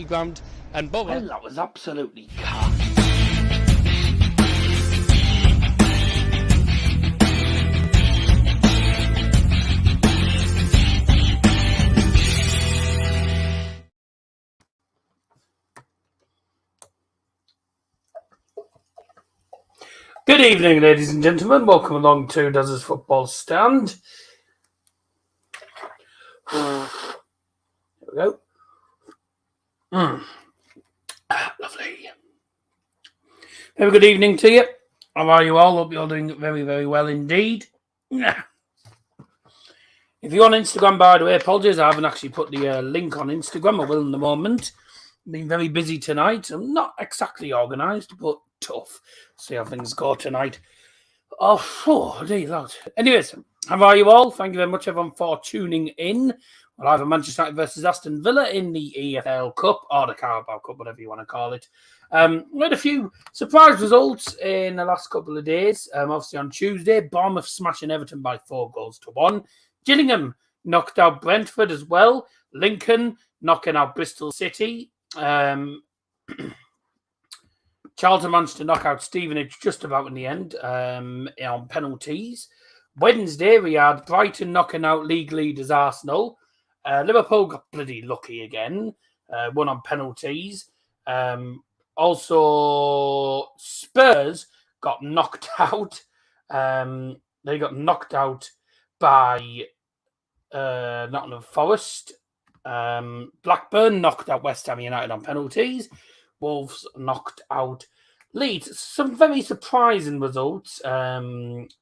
Matty Ground and Bubba. Well, that was absolutely cut. Good evening, ladies and gentlemen. Welcome along to Does Football Stand. Here we go. Lovely. Very good evening to you. How are you all? Hope you're doing very, very well indeed. If you're on Instagram, by the way, apologies, I haven't actually put the link on Instagram. I will in a moment. Been very busy tonight. I'm not exactly organised, but tough. See how things go tonight. Oh dear Lord. Anyways, how are you all? Thank you very much, everyone, for tuning in. We'll have a Manchester United versus Aston Villa in the EFL Cup, or the Carabao Cup, whatever you want to call it. We had a few surprise results in the last couple of days. Obviously on Tuesday, Bournemouth smashing Everton by 4-1. Gillingham knocked out Brentford as well. Lincoln knocking out Bristol City. Charlton managed to knock out Stevenage just about in the end on penalties. Wednesday, we had Brighton knocking out league leaders Arsenal. Liverpool got bloody lucky again, won on penalties. Also, Spurs got knocked out. They got knocked out by Nottingham Forest. Blackburn knocked out West Ham United on penalties. Wolves knocked out Leeds. Some very surprising results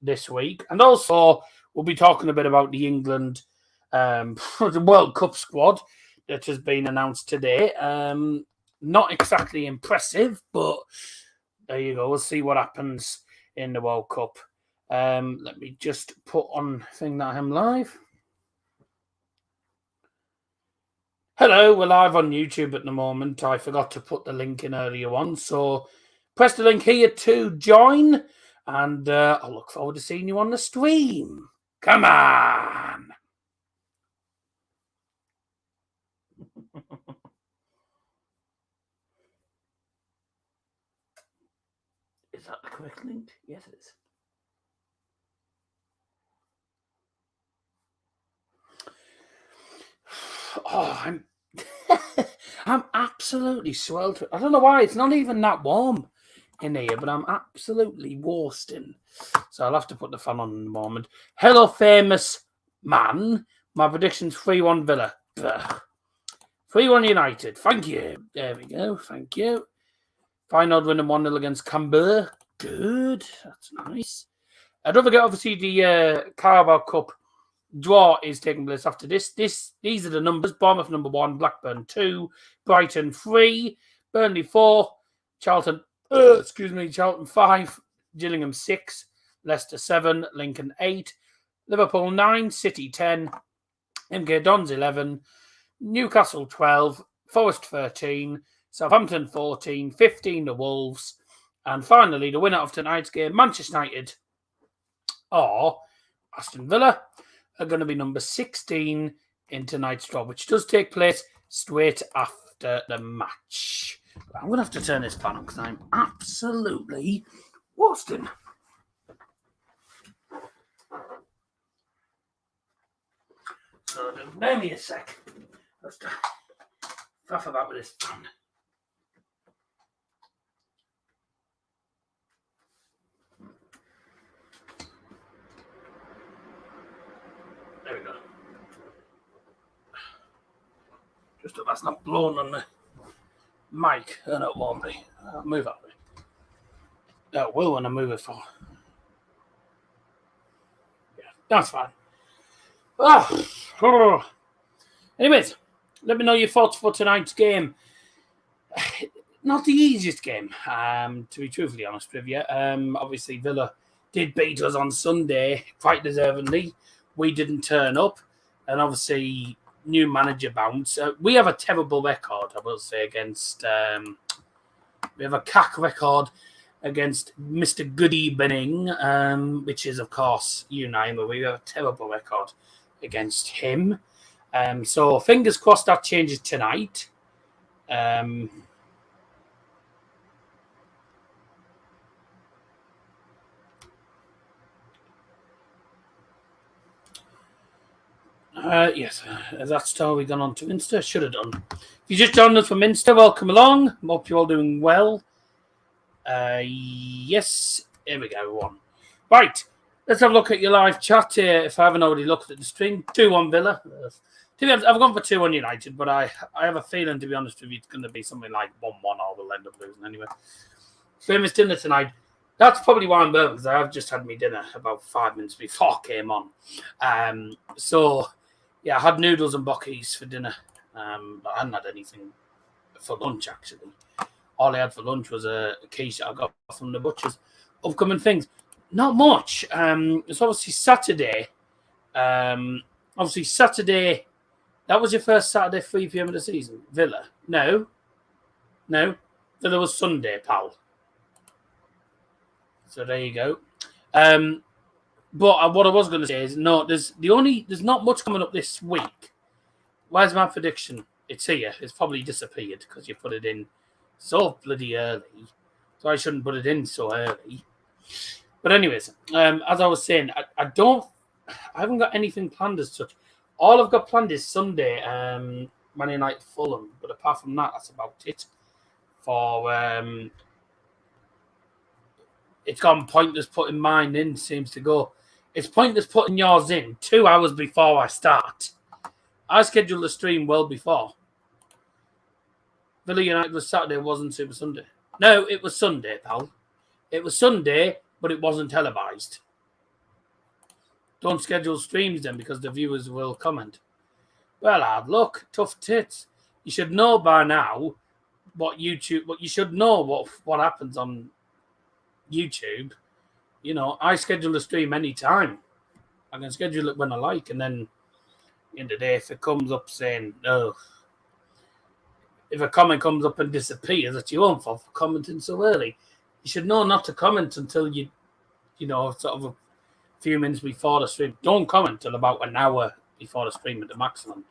this week. And also, we'll be talking a bit about the England the World Cup squad that has been announced today. Not exactly impressive, but there you go. We'll see what happens in the World Cup. Let me just put on thing that I'm live. Hello, we're live on YouTube at the moment. I forgot to put the link in earlier on, so press the link here to join, and I look forward to seeing you on the stream. Come on! Is that the correct link? Yes, it is. Oh, I'm absolutely sweltering. I don't know why. It's not even that warm in here, but I'm absolutely roasting. So I'll have to put the fan on in a moment. Hello, famous man. My prediction's 3-1 Villa. 3-1 United. Thank you. There we go. Thank you. Final winning 1-0 against Canberra. Good. That's nice. Don't forget, obviously, the Carabao Cup draw is taking place after this. These are the numbers. Bournemouth number 1, Blackburn 2, Brighton 3, Burnley 4, Charlton 5, Gillingham 6, Leicester 7, Lincoln 8, Liverpool 9, City 10, MK Dons 11, Newcastle 12, Forest 13, Southampton 14, 15 the Wolves, and finally the winner of tonight's game, Manchester United or Aston Villa, are going to be number 16 in tonight's draw, which does take place straight after the match. I'm going to have to turn this fan on because I'm absolutely roasting. So, bear me a sec. Let's faff about with this fan. There we go. Just hope that's not blown on the mic. No, it won't be. I'll move that way. It will when I move it forward. Yeah, that's fine. Anyways, let me know your thoughts for tonight's game. Not the easiest game, to be truthfully honest with you. Obviously, Villa did beat us on Sunday quite deservedly. We didn't turn up, and obviously, new manager bounce. We have a terrible record, I will say, against. We have a cack record against Mr. Good Evening, which is, of course, Unai, but we have a terrible record against him. So fingers crossed that changes tonight. Yes, that's how we gone on to Insta. Should have done. If you just joined us from Insta, welcome along. Hope you're all doing well. Yes, here we go. One. Right, let's have a look at your live chat here. If I haven't already looked at the stream, 2-1 Villa. To be honest, I've gone for 2-1 United, but I have a feeling, to be honest with you, it's going to be something like 1-1 or we'll end up losing anyway. Famous dinner tonight. That's probably why I'm burnt, because I've just had my dinner about 5 minutes before I came on. So, yeah, I had noodles and bockies for dinner. But I hadn't had anything for lunch, actually. All I had for lunch was a quiche that I got from the butcher's. Upcoming things. Not much. It's obviously Saturday. Saturday. That was your first Saturday, 3 p.m. of the season. Villa. No. Villa was Sunday, pal. So there you go. But what I was going to say is, no, there's not much coming up this week. Where's my prediction? It's here. It's probably disappeared because you put it in so bloody early. So I shouldn't put it in so early. But anyways, as I was saying, I haven't got anything planned as such. All I've got planned is Sunday, Man United Fulham. But apart from that, that's about it. For it's gone pointless putting mine in, seems to go. It's pointless putting yours in 2 hours before I start. I scheduled the stream well before. Villa United was Saturday, wasn't Super Sunday. No, it was Sunday, pal. It was Sunday, but it wasn't televised. Don't schedule streams then because the viewers will comment. Well, hard luck, tough tits. You should know by now what you should know what happens on YouTube. You know, I schedule a stream anytime. I can schedule it when I like, and then at the end of the day, if it comes up saying, oh, if a comment comes up and disappears, that's your own fault for commenting so early. You should know not to comment until you know, sort of a few minutes before the stream. Don't comment till about an hour before the stream at the maximum.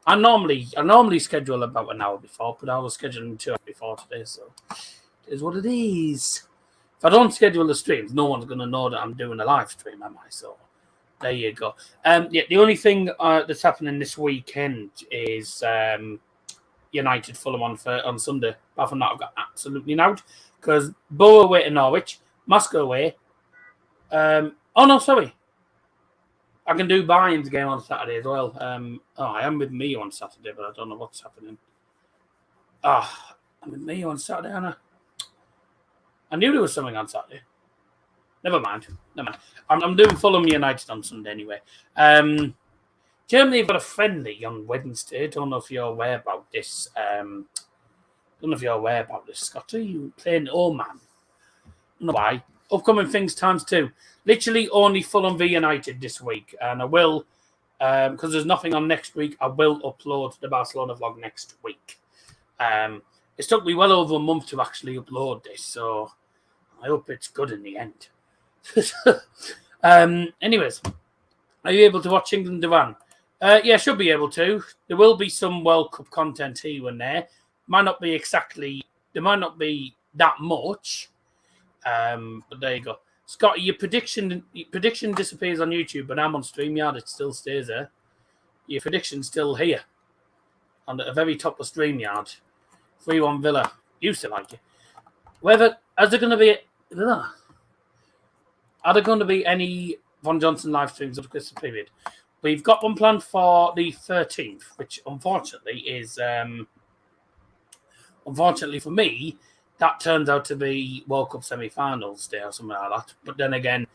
I normally schedule about an hour before, but I was scheduling 2 hours before today, so it is what it is. If I don't schedule the streams, no one's going to know that I'm doing a live stream, am I? So there you go. The only thing that's happening this weekend is United Fulham on Sunday. Apart from that, I've got absolutely nothing because Bow away to Norwich, Moscow away. I can do Bayern's game on Saturday as well. I am with me on Saturday, but I don't know what's happening. I'm with me on Saturday, Anna. I knew there was something on Saturday. Never mind. I'm doing Fulham United on Sunday anyway. Germany have got a friendly on Wednesday. Don't know if you're aware about this. Scotty. You playing Oman. I don't know why. Upcoming things times 2. Literally only Fulham v United this week. And I will, because there's nothing on next week, I will upload the Barcelona vlog next week. It's took me well over a month to actually upload this, so I hope it's good in the end. Anyways, are you able to watch England Iran? Yeah, should be able to. There will be some World Cup content here and there. There might not be that much. But there you go. Scott, your prediction disappears on YouTube, but I'm on StreamYard. It still stays there. Your prediction's still here. On the very top of StreamYard. 3-1 Villa. Used to like it. Are there going to be any Von Johnson live streams of the Christmas period? We've got one planned for the 13th, which unfortunately is, unfortunately for me, that turns out to be World Cup semi-finals day or something like that. But then again,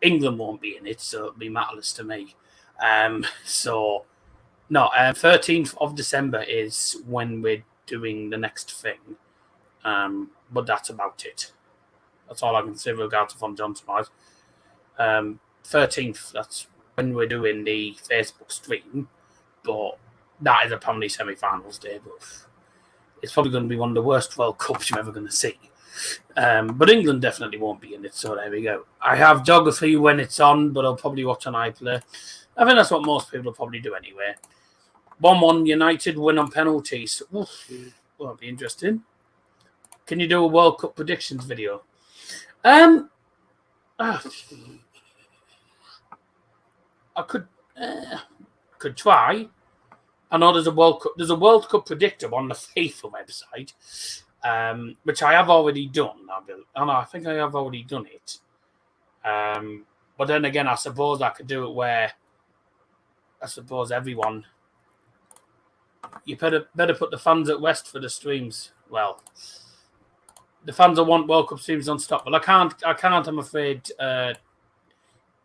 England won't be in it, so it'll be matterless to me. 13th of December is when we're doing the next thing. But that's about it. That's all I can say with regard to Von Johnson. 13th, that's when we're doing the Facebook stream. But that is apparently semi-finals day. But it's probably going to be one of the worst World Cups you're ever going to see. But England definitely won't be in it, so there we go. I have geography when it's on, but I'll probably watch on iPlayer. I think that's what most people will probably do anyway. 1-1 United win on penalties. Oof. That'll be interesting. Can you do a World Cup predictions video? I could try. I know there's a World Cup predictor on the FIFA website, which I have already done. I think I have already done it. But then again, I suppose I could do it where I suppose everyone. You better put the fans at rest for the streams. Well, the fans will want World Cup streams non-stop. Well, I can't. I'm afraid.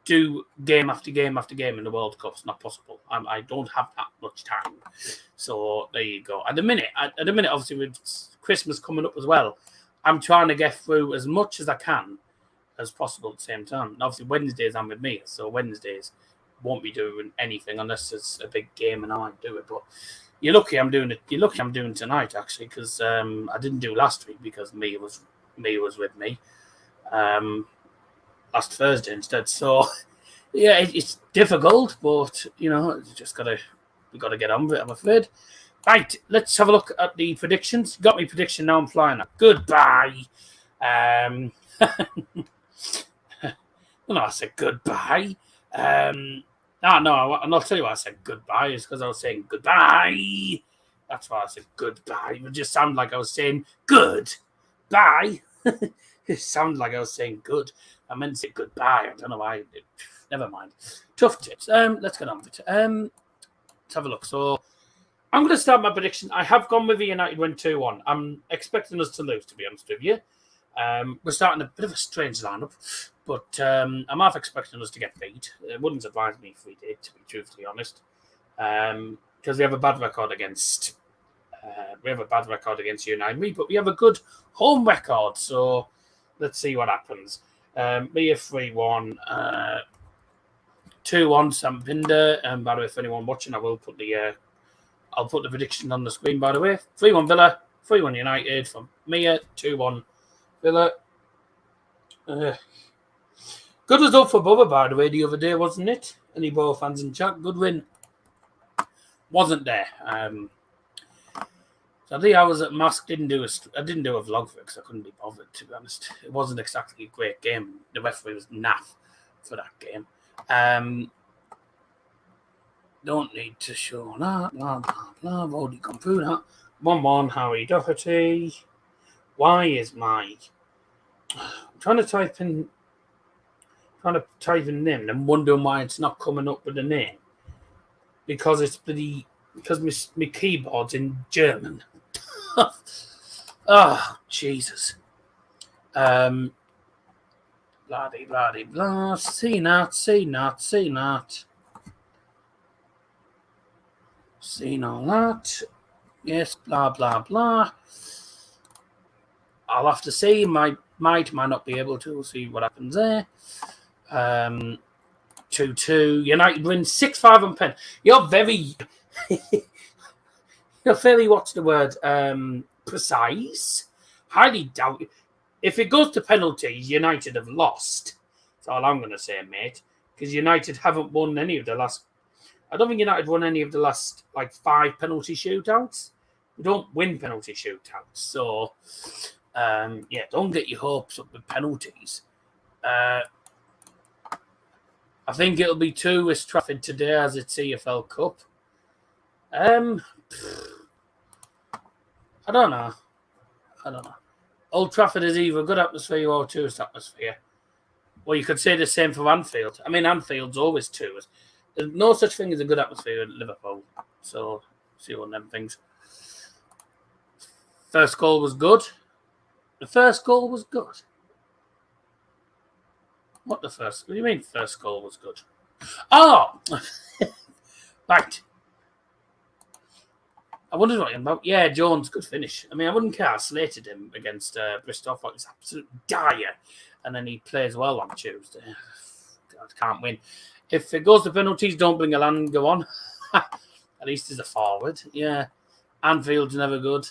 Do game after game after game in the World Cup. It's not possible. I don't have that much time. So there you go. At the minute, obviously with Christmas coming up as well, I'm trying to get through as much as I can as possible at the same time. And obviously Wednesdays I'm with me, so Wednesdays won't be doing anything unless it's a big game and I might do it. But you're lucky I'm doing it. You're lucky I'm doing tonight actually, because I didn't do last week because me was with me. Last Thursday instead. So yeah, it's difficult, but you know, we gotta get on with it, I'm afraid. Right, let's have a look at the predictions. Got me prediction now. I'm flying up. Goodbye. No, I said goodbye. No, I'll tell you why I said goodbye. It's because I was saying goodbye. That's why I said goodbye. It just sounded like I was saying good. Bye. It sounded like I was saying good. I meant to say goodbye. I don't know why. Never mind. Tough tips. Let's get on with it. Let's have a look. So I'm going to start my prediction. I have gone with the United win 2-1. I'm expecting us to lose, to be honest with you. We're starting a bit of a strange lineup, but I'm half expecting us to get beat. It wouldn't surprise me if we did, to be truthfully honest, because we have a bad record against United, but we have a good home record. So let's see what happens. Me a 3-1, 2-1 Sam Pinder. By the way, if anyone watching, I'll put the prediction on the screen. By the way, 3-1 Villa, 3-1 United from Mia, 2-1 Villa. Good result for Bubba, by the way, the other day, wasn't it? Any Borough fans in chat? Good win. Wasn't there? So I think I was at Mask. I didn't do a vlog for it because I couldn't be bothered, to be honest. It wasn't exactly a great game. The referee was naff for that game. Don't need to show that. Blah, blah, blah. I've already gone through that. 1-1, Harry Doherty. Why is my... I'm trying to type in name and wondering why it's not coming up with a name. Because my keyboard's in German. Oh, Jesus. Blah, blah, blah. See not. Seen all that. Yes, blah, blah, blah. I'll have to see. Might not be able to. We'll see what happens there. 2-2. United win 6-5 on pen. You're very... You're fairly, what's the word, precise. Highly doubt. If it goes to penalties, United have lost. That's all I'm going to say, mate. Because United haven't won any of the last... I don't think United won any of the last, 5 penalty shootouts. We don't win penalty shootouts. So, don't get your hopes up with penalties. I think it'll be 2 West Trafford today as it's EFL Cup. I don't know. Old Trafford is either a good atmosphere or a tourist atmosphere. Well, you could say the same for Anfield. I mean, Anfield's always tourist. There's no such thing as a good atmosphere at Liverpool. So, see one of them things. First goal was good. The first goal was good. What do you mean first goal was good? Oh! Right. I wondered what you're about. Yeah, Jones, good finish. I mean, I wouldn't care. I slated him against Bristol. I thought he was absolute dire. And then he plays well on Tuesday. God, can't win. If it goes to penalties, don't bring Elanga on. At least he's a forward. Yeah. Anfield's never good.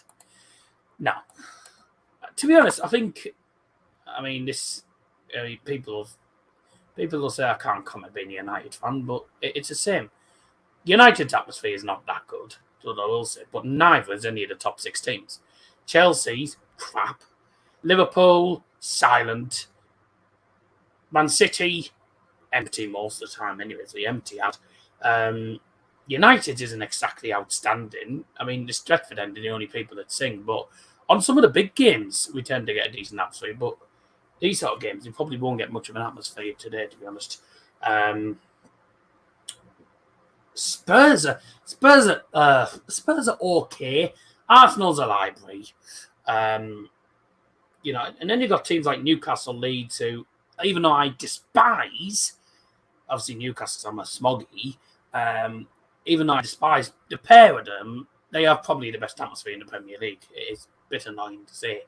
No. To be honest, I think... I mean, people will say I can't comment being a United fan, but it's the same. United's atmosphere is not that good, so I will say, but neither is any of the top 6 teams. Chelsea's crap. Liverpool, silent. Man City, empty most of the time anyway, so empty out. United isn't exactly outstanding. I mean, the Stretford end are the only people that sing, but on some of the big games, we tend to get a decent atmosphere, but these sort of games, you probably won't get much of an atmosphere today, to be honest. Spurs are okay. Arsenal's a library. And then you've got teams like Newcastle, Leeds, who, even though I despise, obviously Newcastle's on a smoggy, even though I despise the pair of them, they have probably the best atmosphere in the Premier League. It's a bit annoying to say.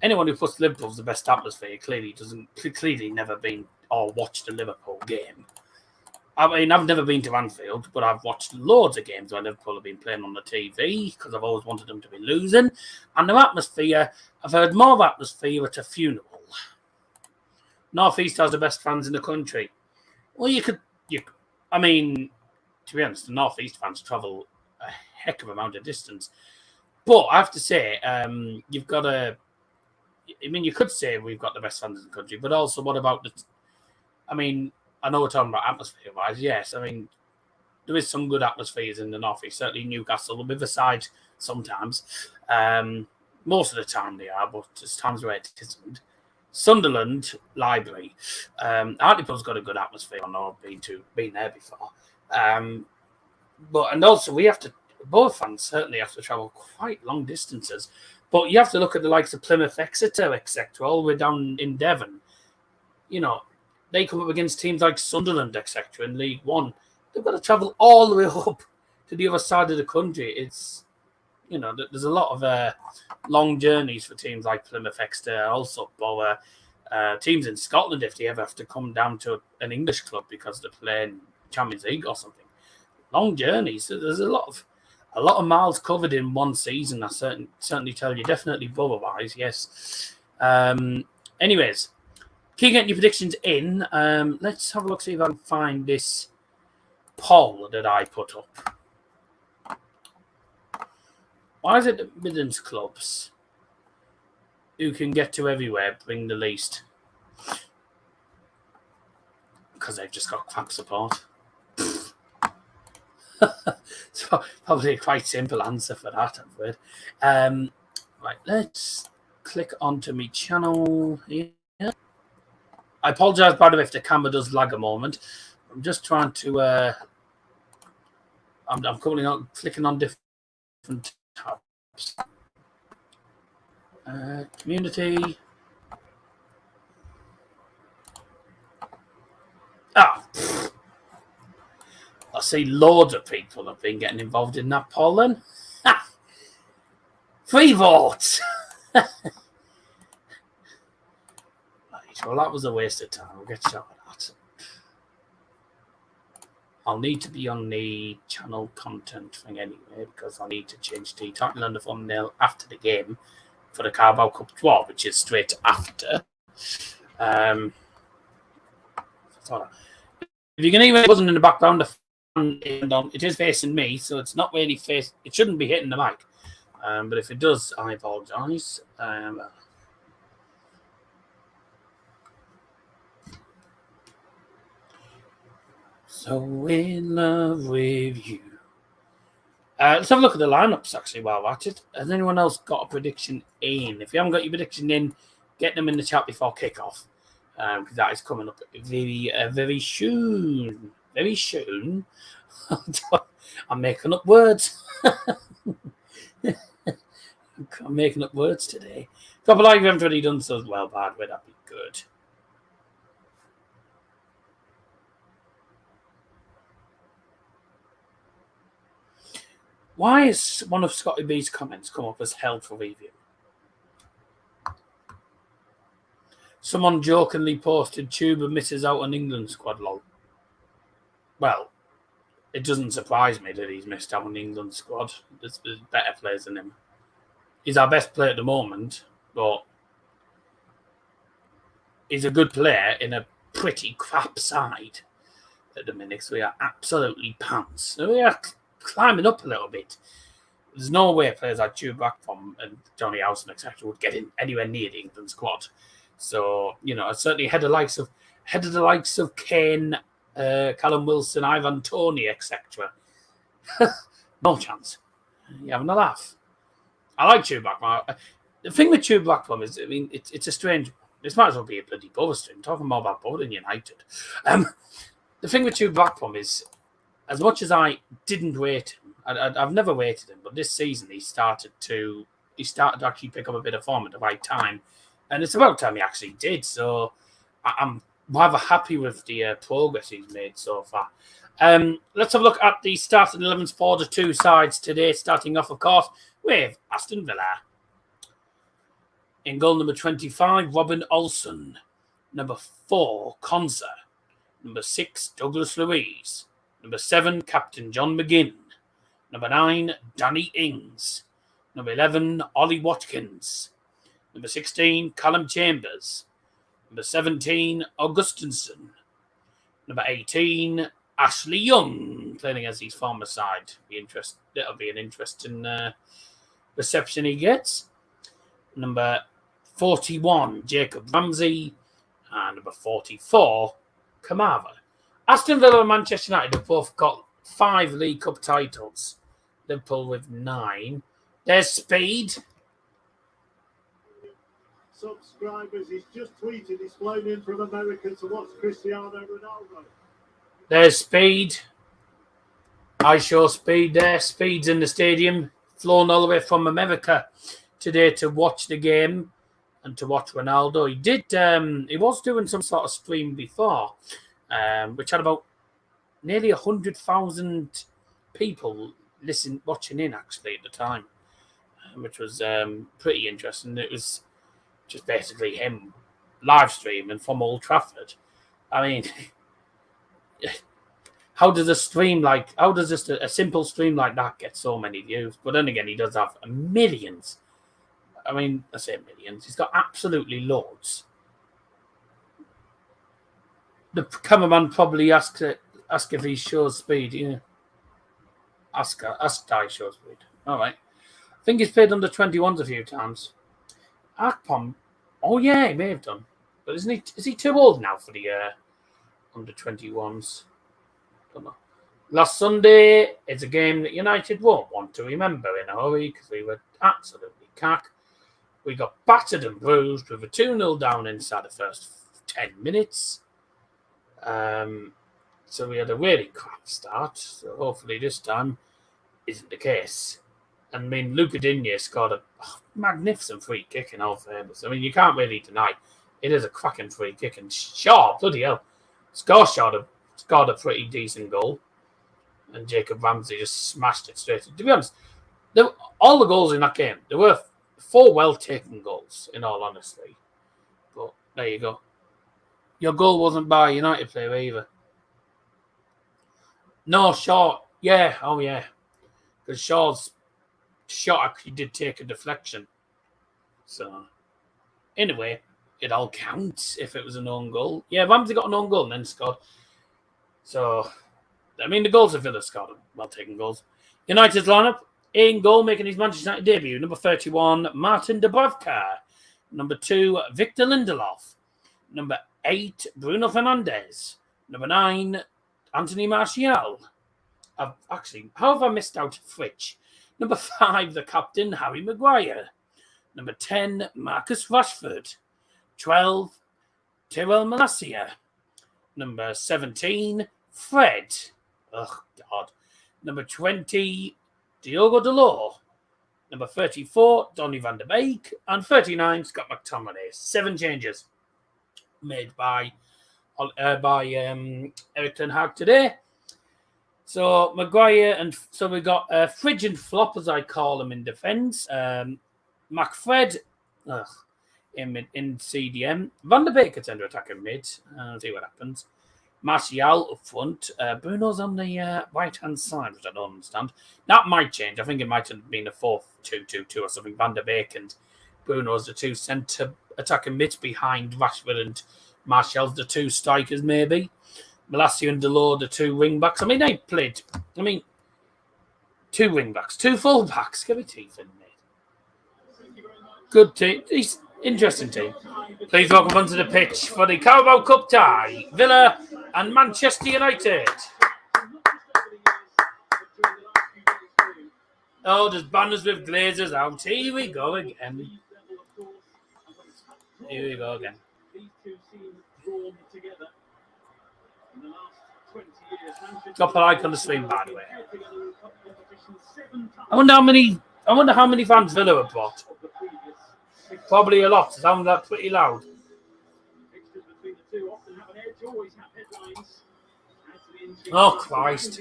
Anyone who puts Liverpool as the best atmosphere clearly never been or watched a Liverpool game. I mean, I've never been to Anfield, but I've watched loads of games where Liverpool have been playing on the TV because I've always wanted them to be losing. And their atmosphere, I've heard more of atmosphere at a funeral. North East has the best fans in the country. Well, I mean, to be honest, the North East fans travel a heck of amount of distance. But I have to say, you've got to. I mean, you could say we've got the best fans in the country, but also what about I mean, I know we're talking about atmosphere-wise. Yes, I mean, there is some good atmospheres in the North East. Certainly Newcastle, Riverside sometimes. Most of the time they are, but there's times where it isn't. Sunderland, library. Hartlepool's got a good atmosphere. I know I've been there before. And also both fans certainly have to travel quite long distances. But you have to look at the likes of Plymouth, Exeter, etc., all the way down in Devon. They come up against teams like Sunderland, etc., in League One. They've got to travel all the way up to the other side of the country. It's, there's a lot of long journeys for teams like Plymouth, Exeter, also, or teams in Scotland if they ever have to come down to an English club because they're playing Champions League or something. Long journeys. There's a lot of miles covered in one season. I certainly tell you, definitely otherwise. Yes. Anyways, keep getting your predictions in. Let's have a look, see if I can find this poll that I put up. Why is it that Midlands clubs who can get to everywhere bring the least? Because they've just got crap support. So probably a quite simple answer for that, I've heard. Right, let's click onto my channel here. I apologise, by the way, if the camera does lag a moment. I'm just trying to. I'm clicking on different tabs. Community. I see loads of people have been getting involved in that poll then. 3 votes! Right, well, that was a waste of time. We'll get shot of that. I'll need to be on the channel content thing anyway, because I need to change the title and the thumbnail after the game for the Carabao Cup 12, which is straight after. If you can even, it wasn't in the background, it is facing me, so it's not really it shouldn't be hitting the mic. But if it does, I apologise. So in love with you. Let's have a look at the lineups actually while we're at it. Has anyone else got a prediction in? If you haven't got your prediction in, get them in the chat before kickoff. Because that is coming up very soon. Very soon. I'm making up words. I'm making up words today. Drop a like if you haven't already done so as well, by the way. That'd be good. Why is one of Scotty B's comments come up as held for review? Someone jokingly posted Tuba misses out on England squad lol. Well, it doesn't surprise me that he's missed out on the England squad. There's better players than him. He's our best player at the moment, but he's a good player in a pretty crap side at the minute. So we are absolutely pants. So we are climbing up a little bit. there's no way players like Jude Blackburn and Johnny Howson, etc., would get in anywhere near the England squad. So, certainly ahead of the likes of Kane, Callum Wilson, Ivan Toney, etc. No chance. You're having a laugh. I like Jude Blackburn. The thing with Jude Blackburn is, it's a strange. This might as well be a bloody Borough stream. Talking more about Borough than United. The thing with Jude Blackburn is, as much as I didn't rate him, I've never rated him, but this season he started to actually pick up a bit of form at the right time, and it's about time he actually did. So I'm rather happy with the progress he's made so far. Let's have a look at the starting 11s for the two sides today. Starting off, of course, with Aston Villa. In goal number 25, Robin Olsen. Number 4, Konsa. Number 6, Douglas Luiz. Number 7, Captain John McGinn. Number 9, Danny Ings. Number 11, Ollie Watkins. Number 16, Callum Chambers. Number 17, Augustinsson. Number 18, Ashley Young, playing against his former side. That'll be an interesting reception he gets. Number 41, Jacob Ramsey. And number 44, Kamara. Aston Villa and Manchester United have both got 5 League Cup titles. Liverpool with 9. There's Speed. Subscribers, he's just tweeted he's flown in from America to watch Cristiano Ronaldo. There's Speed. I show Speed there. Speed's in the stadium, flown all the way from America today to watch the game and to watch Ronaldo. He was doing some sort of stream before, which had about nearly 100,000 people watching in actually at the time, which was pretty interesting. It was just basically him live streaming from Old Trafford. I mean, how does just a simple stream like that get so many views? But then again, he does have millions. I mean, I say millions. He's got absolutely loads. The cameraman probably ask if he shows Speed. Yeah. Ask Di shows Speed. All right. I think he's played under 21s a few times. Akpom. Oh yeah, he may have done. But isn't he? Is he too old now for the under 21s? Don't know. Last Sunday, it's a game that United won't want to remember in a hurry because we were absolutely cack. We got battered and bruised with a 2-0 down inside the first 10 minutes. So we had a really crap start. So hopefully this time isn't the case. I mean, Luca Digne scored a magnificent free kick in all fairness. I mean, you can't really deny it is a cracking free kick. And Shaw, bloody hell, scored a pretty decent goal. And Jacob Ramsey just smashed it straight. To be honest, all the goals in that game, there were 4 well-taken goals, in all honesty. But there you go. Your goal wasn't by a United player either. No, Shaw. Yeah, oh yeah. Because Shaw's shot actually did take a deflection. So, anyway, it all counts if it was an own goal. Yeah, Ramsey got an own goal and then scored. So, I mean, the goals of Villa scored well-taken goals. United's lineup, in goal, making his Manchester United debut. Number 31, Martin Dubravka. Number 2, Victor Lindelof. Number 8, Bruno Fernandes. Number 9, Anthony Martial. How have I missed out Fritsch? Number 5, the captain, Harry Maguire. Number 10, Marcus Rashford. 12, Tyrell Malacia. Number 17, Fred. Oh, God. Number 20, Diogo Dalot. Number 34, Donny van der Beek. And 39, Scott McTominay. 7 changes made by Eric Ten Hag today. So Maguire so we got Fridge and Flop, as I call him in defence. McFred in CDM. Van der Beek gets under attack in mid. I'll see what happens. Martial up front. Bruno's on the right-hand side, which I don't understand. That might change. I think it might have been a 4-2-2-2 or something. Van der Beek and Bruno's the 2 centre attacking mids behind Rashford and Martial's the 2 strikers, maybe. Malacia and Dalot, the 2 wing backs. I mean, they played. I mean, 2 wing backs, 2 full backs. Get my teeth in, mate. Good team. Interesting team. Please welcome onto the pitch for the Carabao Cup tie, Villa and Manchester United. Oh, there's banners with Glazers out. Here we go again. Here we go again. Drop a like on the stream, by the way. I wonder how many fans Villa have bought. Probably a lot. Sounds that pretty loud. Oh Christ!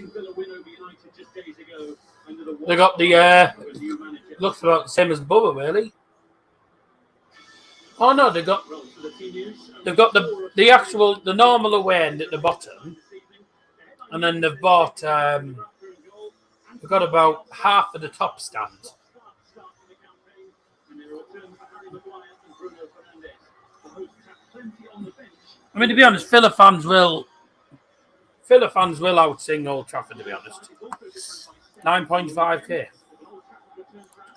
They got the looks about the same as Bubba, really. Oh no, they've got the normal away end at the bottom, and then they've bought they've got about half of the top stand. I mean, to be honest, Villa fans will outsing Old Trafford, to be honest. 9.5k.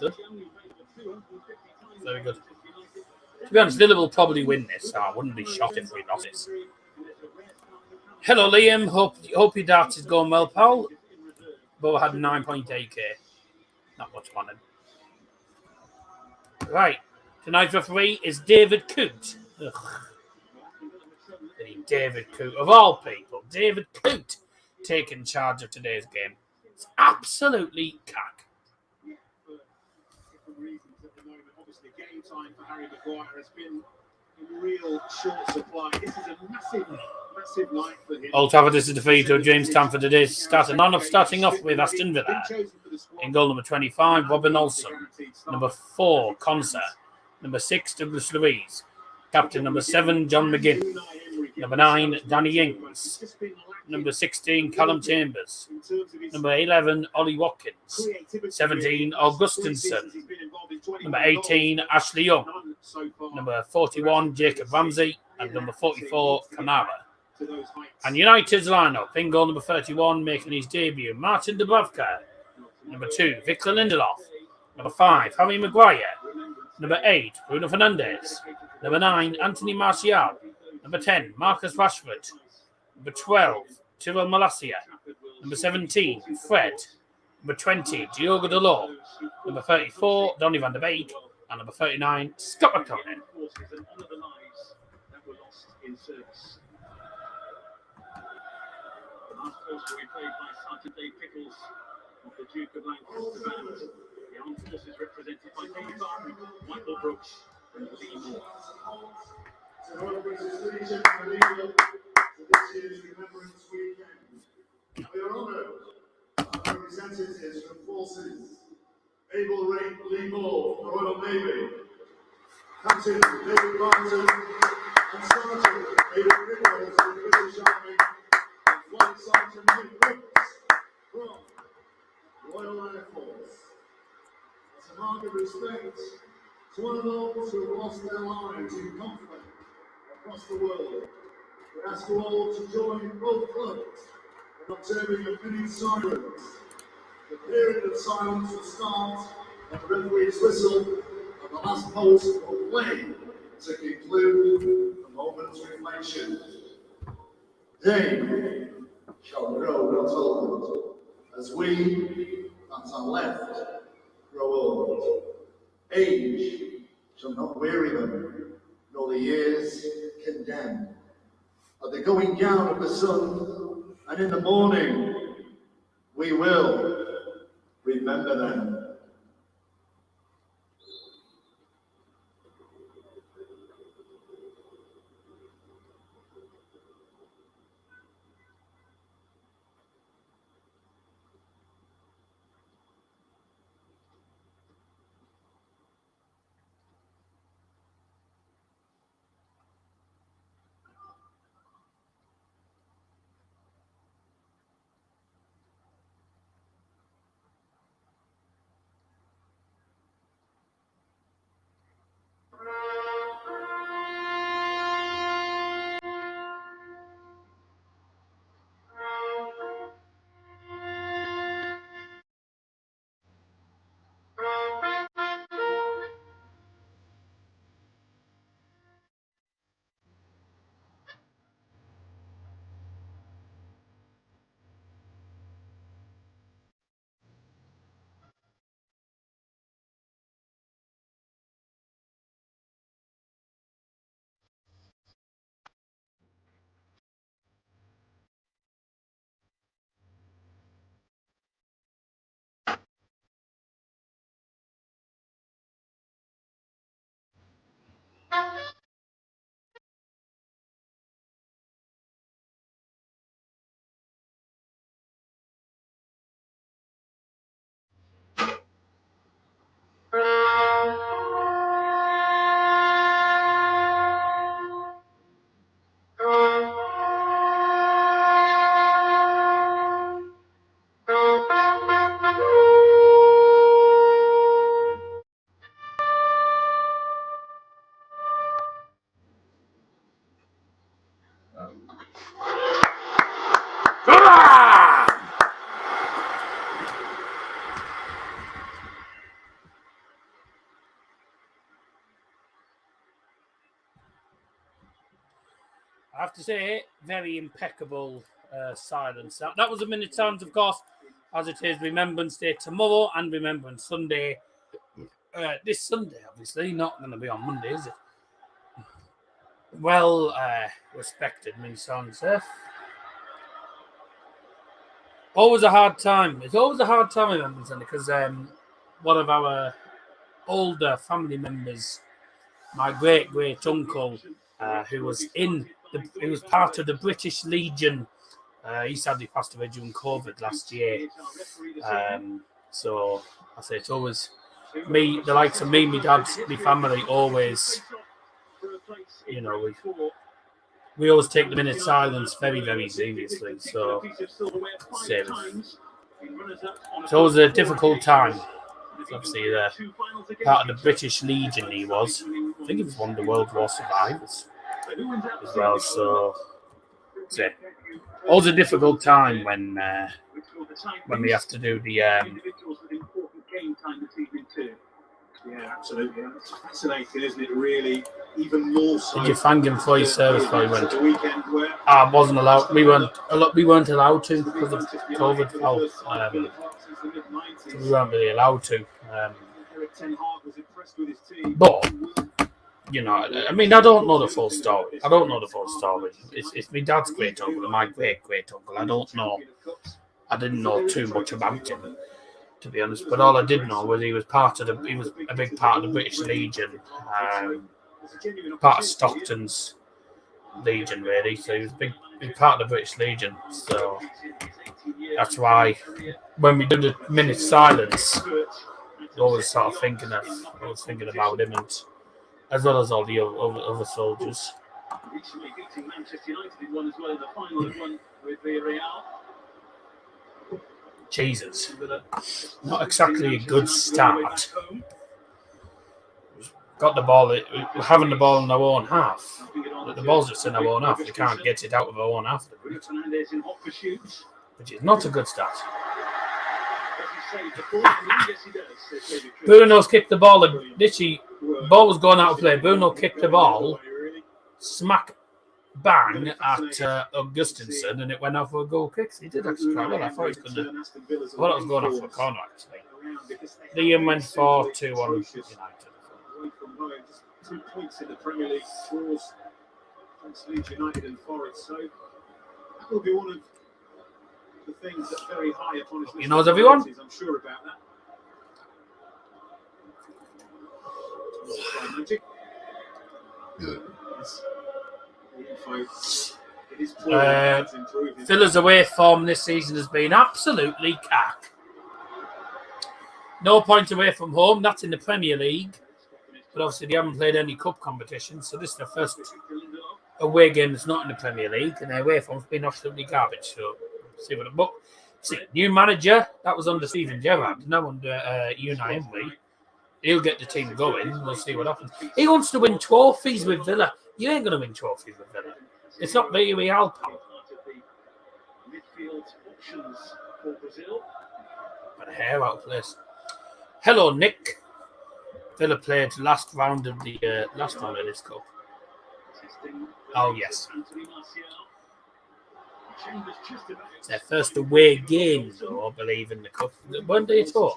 Good. Very good. To be honest, Villa will probably win this, so I wouldn't be shocked if we lost this. Hello, Liam. Hope your darts is going well, pal. Bo had 9.8k. Not much on him. Right. Tonight's referee is David Coote. Ugh. David Coote, of all people, David Coote taking charge of today's game. It's absolutely cack. Obviously, game time for Harry Maguire has been in real short supply. This is a massive night for him. Old Trafford is the defeat to James Stamford. It is starting off with Aston Villa. In goal number 25, Robin Olsen. Number 4, Conser. Number 6, Douglas Luiz. Captain number 7, John McGinn. Number 9, Danny Ings. Number 16, Callum Chambers. Number 11, Ollie Watkins. 17, Augustinson. Number 18, Ashley Young. Number 41, Jacob Ramsey. And number 44, Kamara. And United's lineup, in goal number 31, making his debut, Martin Dubravka. Number 2, Victor Lindelof. Number 5, Harry Maguire. Number 8, Bruno Fernandes. Number 9, Anthony Martial. Number 10, Marcus Rashford. Number 12, Tyrell Malacia. Number 17, Fred. Number 20, Diogo Dalot. Number 34, Donny van der Beek. And number 39, Scott McTominay. The Duke of Lancaster band, the armed forces represented by Dee Barton, Michael Brooks, and Lee Moore. So, British this year's Remembrance Weekend. We are honoured by representatives from forces, Able Lee Moore, the Royal Navy, Captain David Barton, and Sergeant David Nichols from the British Army, and Flight Sergeant Nick Brooks from Royal Air Force. As a mark of respect to one of those who have lost their lives in conflict across the world, we ask you all to join both clubs in observing a minute's silence. The period of silence will start at the referee's whistle and the last post will play to conclude the moment's reflection. They shall grow not old, as we that are left grow old. Age shall not weary them, nor the years condemn. At the going down of the sun, and in the morning, we will remember them. I have to say, very impeccable silence. That was a minute silence, of course, as it is Remembrance Day tomorrow and Remembrance Sunday. This Sunday, obviously, not going to be on Monday, is it? Well respected minute silence there. Always a hard time. It's always a hard time, Remembrance Sunday, because one of our older family members, my great uncle, who was part of the British Legion. He sadly passed away during COVID last year. So I say it's always me, the likes of me, my dad, my family, always, you know, we always take the minute silence very, very seriously. So it's always a difficult time. Obviously, part of the British Legion he was. I think he was one of the World War survivors as well. So it's always a difficult time when we have to do the. Yeah, absolutely. It's fascinating, isn't it? Really, even more so. Did you thank him for his service before he went? I wasn't allowed. We weren't allowed to because of COVID. We weren't really allowed to. But you know, I mean, I don't know the full story. It's my dad's great uncle and my great uncle. I don't know. I didn't know too much about him, to be honest. But all I did know was he was a big part of the British Legion, part of Stockton's Legion, really. So he was a big part of the British Legion. So that's why when we do the minute silence, I was sort of thinking about him, and as well as all the other soldiers. Recently beating Manchester United in one as well in the final of one with Villarreal. Jesus, not exactly a good start. Got the ball, we're having the ball in our own half. The ball's just in our own half. We can't get it out of our own half, which is not a good start. Bruno's kicked the ball, and literally, ball was going out of play. Bruno kicked the ball, smack bang at Augustinson, and it went off for a goal kick. He did actually quite well. I thought he was going to. I thought it was going off for a corner, actually. Liam went 4-2 on United. 2 points in the Premier League draws against Leeds United and Forest. So that will be one of the things that very high upon his list. He knows everyone. I'm sure about that. Magic. Villa's away form this season has been absolutely cack. No point away from home. That's in the Premier League. But obviously they haven't played any cup competition, so this is the first away game that's not in the Premier League, and their away form's been absolutely garbage. So see what but see, new manager, that was under Steven Gerrard, now under Unai Emery. He'll get the team going. We'll see what happens. He wants to win trophies with Villa. You ain't going to win trophies with Villa. It's not Villarreal, pal. But a hair out of place. Hello, Nick. Villa played last round of this cup. Oh yes. It's their first away game, though, I believe, in the cup. Weren't they at all?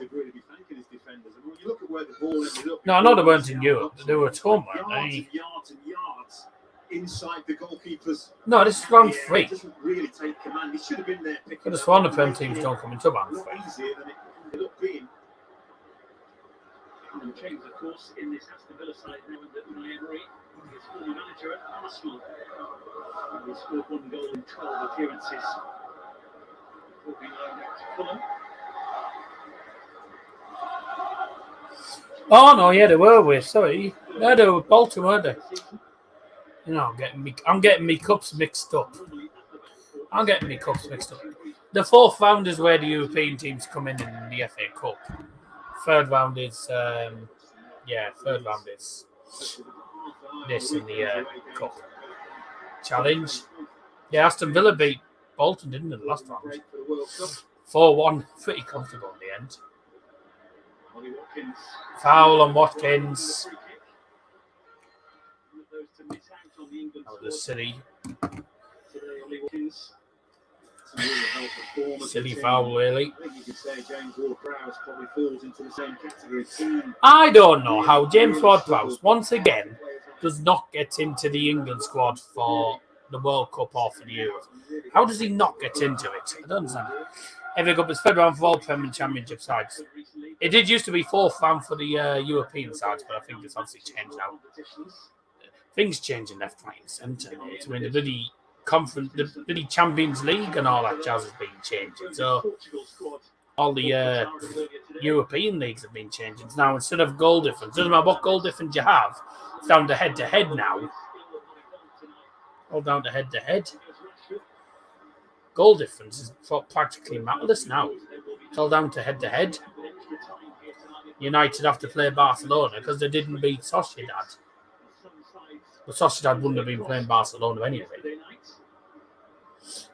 No, I know they weren't in Europe. They were at home, weren't they? Inside the goalkeepers. No, this is round 3. Doesn't really take command. He should have been there. But as far as the Prem teams don't come into round 3. Easier than it ended up being. And change, of course, in this Aston Villa side now under Unai Emery. He's former manager at Arsenal. He scored 1 goal in 12 appearances. Before being loaned out to Fulham. Oh no, yeah, they were with. Sorry, no, they were Bolton, weren't they? You know, I'm getting me cups mixed up. The 4th round is where the European teams come in the FA Cup. 3rd round is, this in the Cup Challenge. Yeah, Aston Villa beat Bolton, didn't they, the last round? 4-1, pretty comfortable in the end. Foul on Watkins. That was a silly Today, Ollie Watkins. Some real health reform as Silly a team. foul, really. I think you could say James Ward-Prowse probably falls into the same category. Team I don't know how James Ward-Prowse, once again, does not get into the England squad for the World Cup or for the Euros. How does he not get into it? I don't understand. Every Cup is fed round for all Premier and Championship sides. It did used to be fourth round for the European sides, but I think it's obviously changed now. Things changing left, right, and centre. I mean, the bloody conference, the bloody Champions League and all that jazz has been changing. So all the European leagues have been changing. It's now instead of goal difference, doesn't matter what goal difference you have, it's down to head-to-head now. All down to head-to-head. Goal difference is practically matterless now. It's all down to head-to-head. United have to play Barcelona because they didn't beat Sociedad. But Sociedad wouldn't have been playing Barcelona anyway.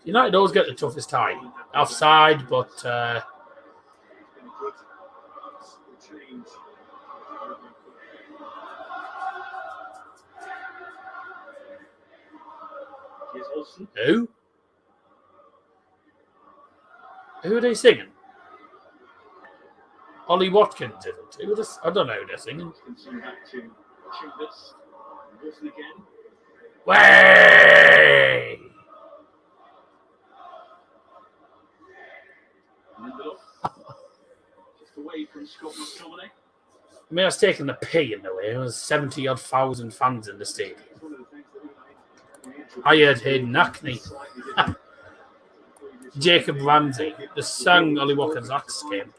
United always get the toughest tie. Offside, but who? Who are they singing? Ollie Watkins, isn't it? I don't know who they're singing. Way! I mean, I was taking the P in the way. There was 70-odd thousand fans in the stadium. I heard Hayden Hackney. Jacob Ramsey. The song Ollie Watkins' axe game.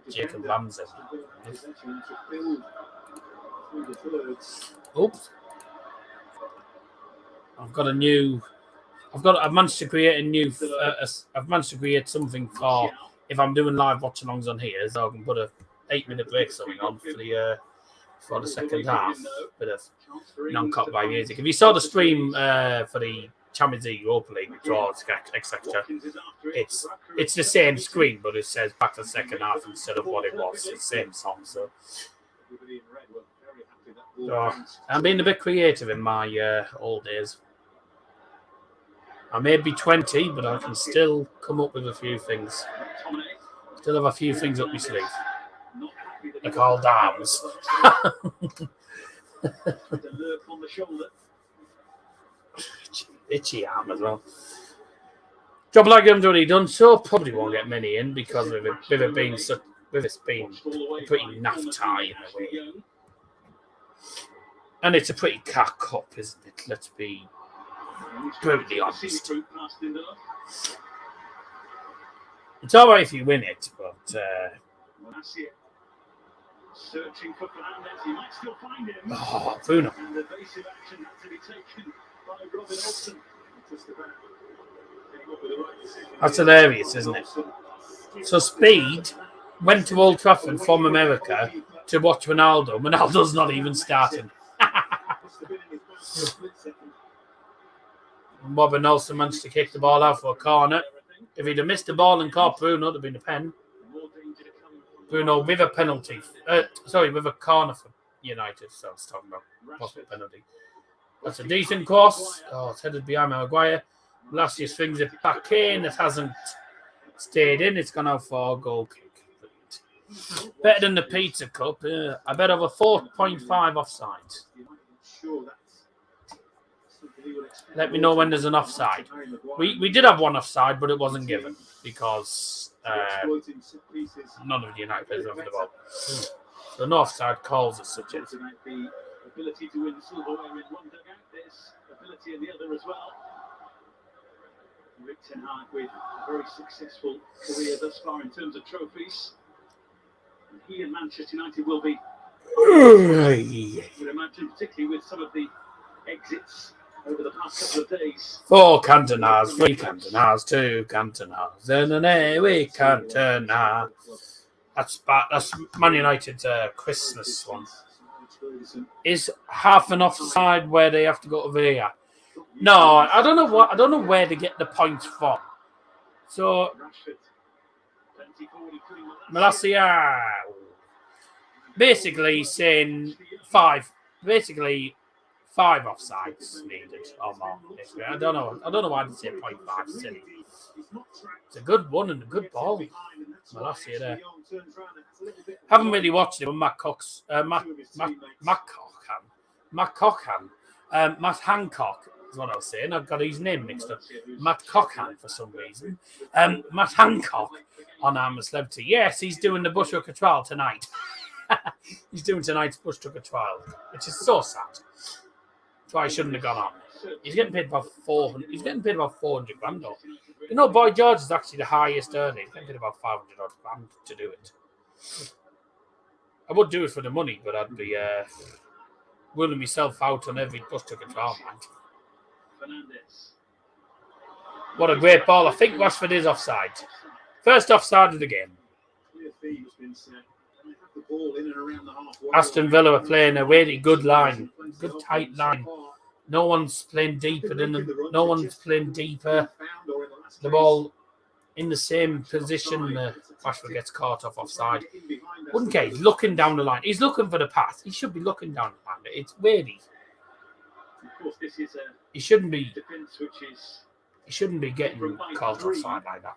Jacob Ramsey. Oops. I've managed to create a new. I've managed to create something for if I'm doing live watch-alongs on here, so I can put a 8-minute break something on for the second half. Bit of non-copyright music. If you saw the stream for the Champions League, Europa League draws, etc., it's the same screen, but it says back to the second half instead of what it was. It's the same song. So I'm being a bit creative in my old days. I may be 20, but I can still come up with a few things. Still have a few things up my sleeve. They're called arms. Itchy arm as well. Job like I'm already done, so probably won't get many in because with it being a pretty naff tie in a way. And it's a pretty cat cup, isn't it? Let's be brutally honest. It's all right if you win it, but searching for Fernandez, he might still find him. Oh, Bruno. And the evasive action had to be taken by Robin Olsen. That's hilarious, isn't it? So Speed went to Old Trafford from America to watch Ronaldo. Ronaldo's not even starting. Robin Olsen managed to kick the ball out for a corner. If he'd have missed the ball and caught Bruno, it'd have been a pen. Bruno with a penalty. With a corner for United. So I was talking about possible penalty. That's a decent cross. Oh, it's headed behind Maguire. Lassius swings it back in. It hasn't stayed in. It's gone out for a goal kick. Better than the Pizza Cup. I bet over 4.5 offside. Let me know when there's an offside. We did have one offside, but it wasn't given because none of the United players went for the ball. So no offside calls as such. The ability to win silverware in one dugout, there's ability in the other as well. Rick Ten Hag with a very successful career thus far in terms of trophies. And he and Manchester United will be, I would imagine, particularly with some of the exits over the past couple of days. 4 Cantonas, 3 Cantonas, 2 Cantonas, and an away Cantona. That's Man United's Christmas one. Is half an offside where they have to go to VAR? No, I don't know where they get the points from. So Malacia basically saying 5 5 offsides needed or more. I don't know why they say 0.5. Silly. It's a good one and a good ball. Malacia there. Haven't really watched it, but Matt Hancock is what I was saying. I've got his name mixed up. Matt Cockhan for some reason. Matt Hancock on Armour Celebrity. Yes, he's doing the Bush Tucker trial tonight. He's doing tonight's Bush Tucker trial, which is so sad. That's why he shouldn't have gone on. He's getting paid about 400. He's getting paid about 400 grand. Though. You know, Boy George is actually the highest earner. He's getting paid about 500 grand to do it. I would do it for the money, but I'd be ruling myself out on every Bush Tucker trial, man. What a great ball. I think Rashford is offside. First offside of the game. Aston Villa are playing a really good line. Good tight line. No one's playing deeper no one's playing deeper. The ball in the same position. Rashford gets caught offside. Wouldn't care. He's looking down the line. He's looking for the pass. He should be looking down the line. It's weirdy. He shouldn't be. He shouldn't be getting caught offside like that.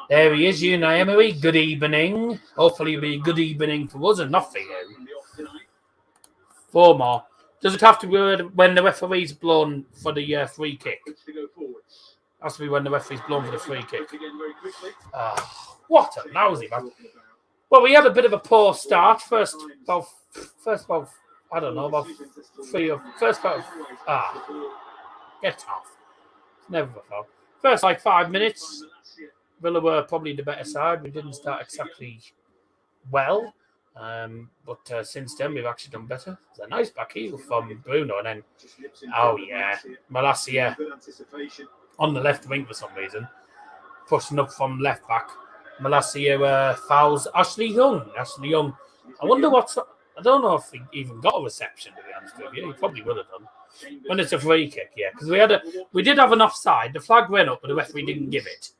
There he is, Unai Emery. Good evening. Hopefully it'll be a good evening for us and not for you. 4 more. Does it have to be when the referee's blown for the free kick? Has to be when the referee's blown for the free kick. What a lousy man. Well, we had a bit of a poor start. First about I don't know, about 3 or first about get off. It's never a foul. First 5 minutes, Villa were probably the better side. We didn't start exactly well. But since then, we've actually done better. It's a nice back heel from Bruno. And then, Malacia on the left wing for some reason. Pushing up from left back. Malacia fouls Ashley Young. I wonder I don't know if he even got a reception, to be honest with you. He probably would have done. When it's a free kick, yeah. Because we did have an offside. The flag went up, but the referee didn't give it.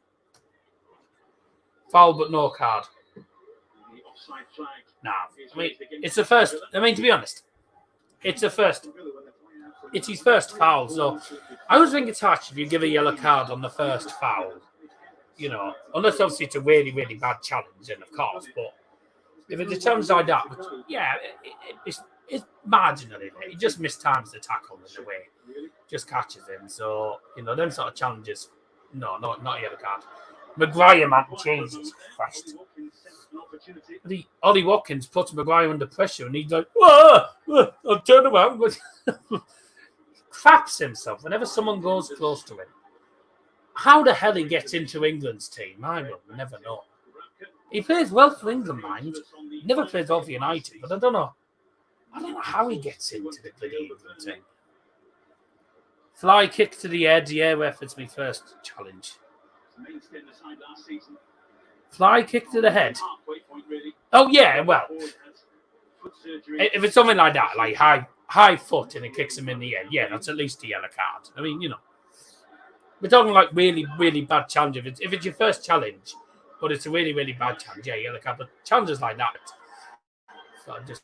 Foul, but no card. Nah, I mean, it's the first. I mean, to be honest, it's the first. It's his first foul, so I always think it's harsh if you give a yellow card on the first foul. You know, unless obviously it's a really, really bad challenge, then of course. But if it's a challenge like that, it's marginally. He just mistimes the tackle in a way, just catches him. So you know, them sort of challenges. No, not yellow card. Maguire, man, Jesus Christ. Ollie Watkins puts Maguire under pressure and he's like, whoa, I'll turn around. Craps himself whenever someone goes close to him. How the hell he gets into England's team, I will never know. He plays well for England, mind. He never plays well for United, but I don't know how he gets into the bloody England team. Fly kick to the head, efforts me first challenge. Fly kick to the head. Oh yeah, well, if it's something like that, like high foot and it kicks him in the head, yeah, that's at least a yellow card. I mean, you know, we're talking like really, really bad challenge. If it's your first challenge, but it's a really, really bad challenge, yeah, yellow card. But challenges like that, so I'm just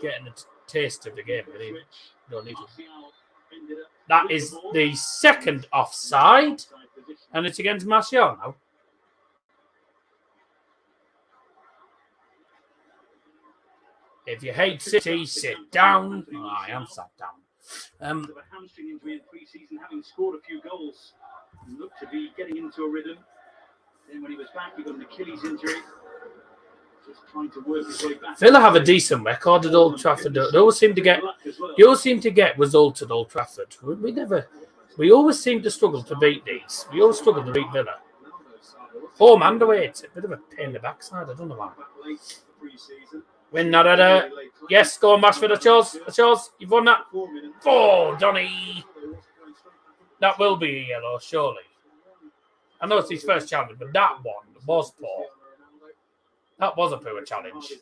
getting a taste of the game. Really, you don't need to. That is the second offside, and it's against Martial now. If you hate City, sit down. Oh, I am sat down. A hamstring injury in pre-season, having scored a few goals, looked to be getting into a rhythm. Then when he was back, he got an Achilles injury. Just trying to work his way back. Villa have a decent record at Old Trafford. They always seem to get results at Old Trafford. We always seem to struggle to beat these. We always struggle to beat Villa. Home and away, it's a bit of a pain in the backside. I don't know why. Win that. Yes, go on, Rashford. That's yours. You've won that. Oh, Donny. That will be a yellow, surely. I know it's his first challenge, but that one was poor. That was a poor challenge.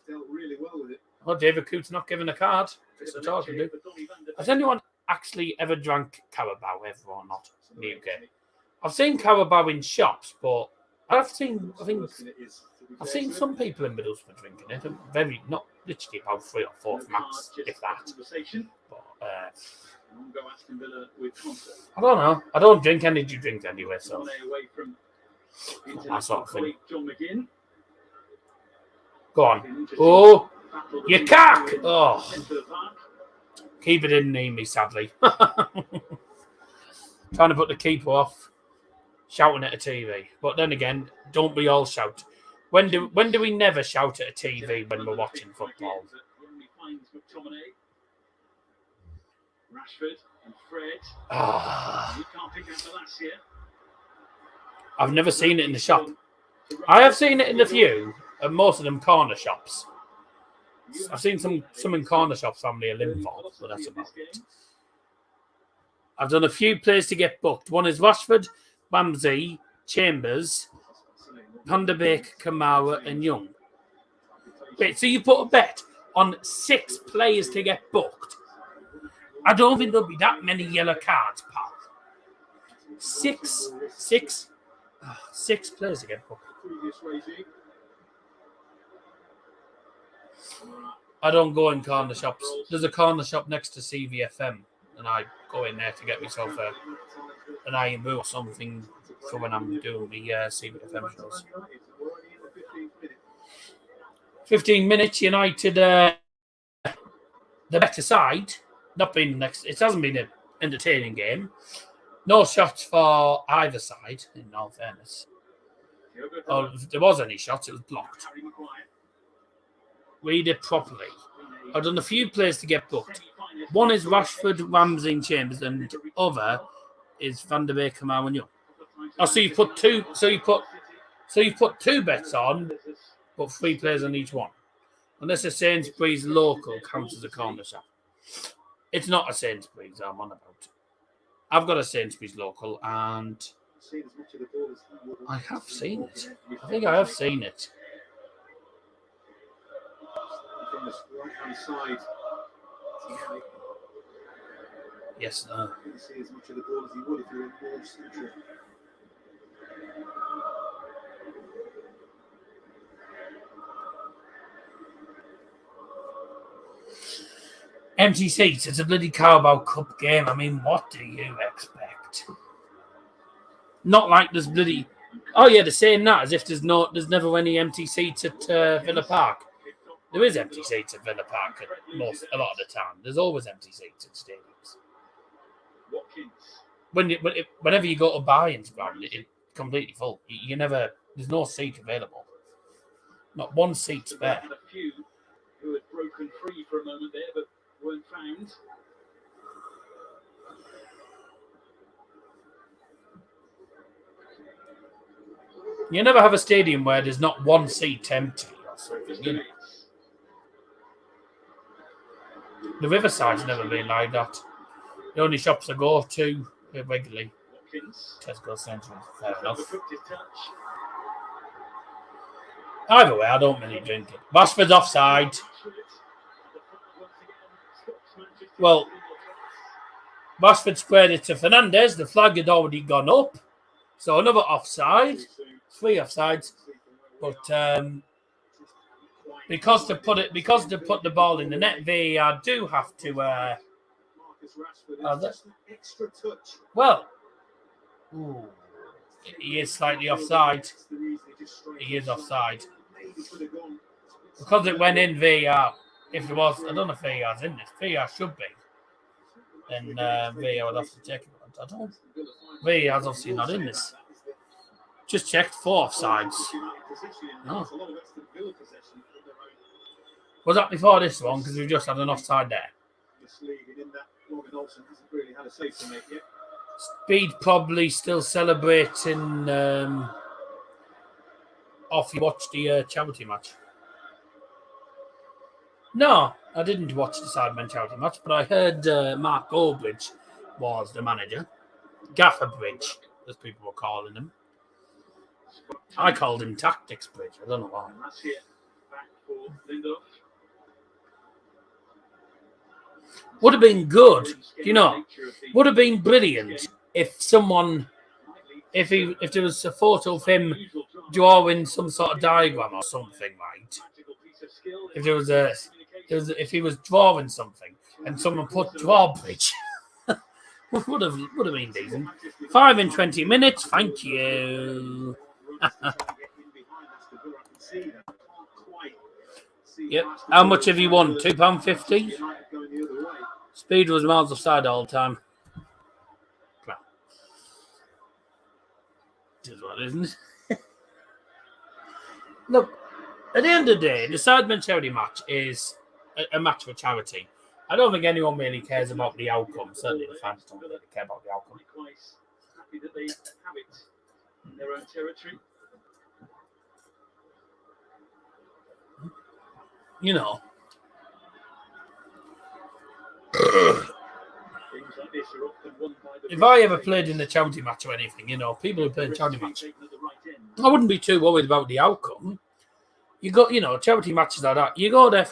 Oh, David Coote's not given a card. Just a talking to. Has anyone actually ever drank Carabao ever or not in the UK? I've seen Carabao in shops, but I think I've seen some people in Middlesbrough drinking it. Very, not literally about 3 or 4 max, if that. But I don't know. I don't drink energy drink anyway, so that sort of thing. Go on. Oh, you cock! Oh, keeper didn't need me, sadly. Trying to put the keeper off, shouting at a TV. But then again, don't we all shout? When do we never shout at a TV when we're watching football? Rashford and Fred. Ah, Can't pick out the last here. I've never seen it in the shop. I have seen it in a few, and most of them corner shops. I've seen some in corner shops on the Linford, but that's about it. I've done a few players to get booked. One is Rashford, Ramsey, Chambers, Van der Beek, Kamara, and Young. Wait, so you put a bet on 6 players to get booked? I don't think there'll be that many yellow cards, pal. 6 players to get booked. I don't go in corner shops. There's a corner shop next to CVFM, and I go in there to get myself an IMU or something for when I'm doing the CVFM shows. 15 minutes, United, the better side. Not been next. It hasn't been an entertaining game. No shots for either side, in all fairness. Or if there was any shots, it was blocked. Read it properly. I've done a few players to get booked. One is Rashford, Ramsey, and Chambers, and the other is Van der Beek, Kamara, and Young. Oh, so you put two. So you put 2 bets on, but 3 players on each one. Unless a Sainsbury's local counts as a corner shop. It's not a Sainsbury's I'm on about. I've got a Sainsbury's local, and I have seen it. I think I have seen it. From the right-hand side. Yes, You can see as much of the ball as he would if he were more central. empty seats. It's a bloody Carabao Cup game. I mean, what do you expect? Not like there's bloody. Oh yeah, they're saying that as if there's never any empty seats at Villa Park. There is empty seats at Villa Park a lot of the time. There's always empty seats at stadiums. Whenever you go to Bayern's ground, it's completely full. There's no seat available. Not one seat spare. A few who had broken free for a moment there, but weren't found. You never have a stadium where there's not one seat empty or something. You know? The Riverside's never been like that. The only shops I go to regularly, Tesco Central. Fair enough. Either way, I don't really drink it. Rashford's offside. Well, Rashford squared it to Fernandes. The flag had already gone up. So another offside. 3 offsides. But because to put the ball in the net, VAR do have to well, he is slightly offside. He is offside. Because it went in VAR, if there was, I don't know if VAR's in this. VAR should be. Then VAR would have to check it. I don't. VAR's obviously not in this. Just checked 4 offsides. No. Was that before this one? Because we've just had an offside there. Speed probably still celebrating off you watched the charity match. No, I didn't watch the Sidemen charity match, but I heard Mark Goldbridge was the manager. Gaffer Bridge, as people were calling him. I called him Tactics Bridge. I don't know why. Would have been good, would have been brilliant if there was a photo of him drawing some sort of diagram or something, right? If there was if he was drawing something and someone put drawbridge, would have been decent. 5 in 20 minutes, thank you. Yep. How much have you won? £2.50? Speed was miles offside all the time. This is what, isn't it? Look, at the end of the day, the Sidemen charity match is a match for charity. I don't think anyone really cares about the outcome. Certainly the fans don't really care about the outcome. Happy that they have it in their own territory. You know. Things like this are often won by the If I ever played in a charity match or anything, you know, people who play in charity match, I wouldn't be too worried about the outcome. You got, you know, charity matches like that. You go there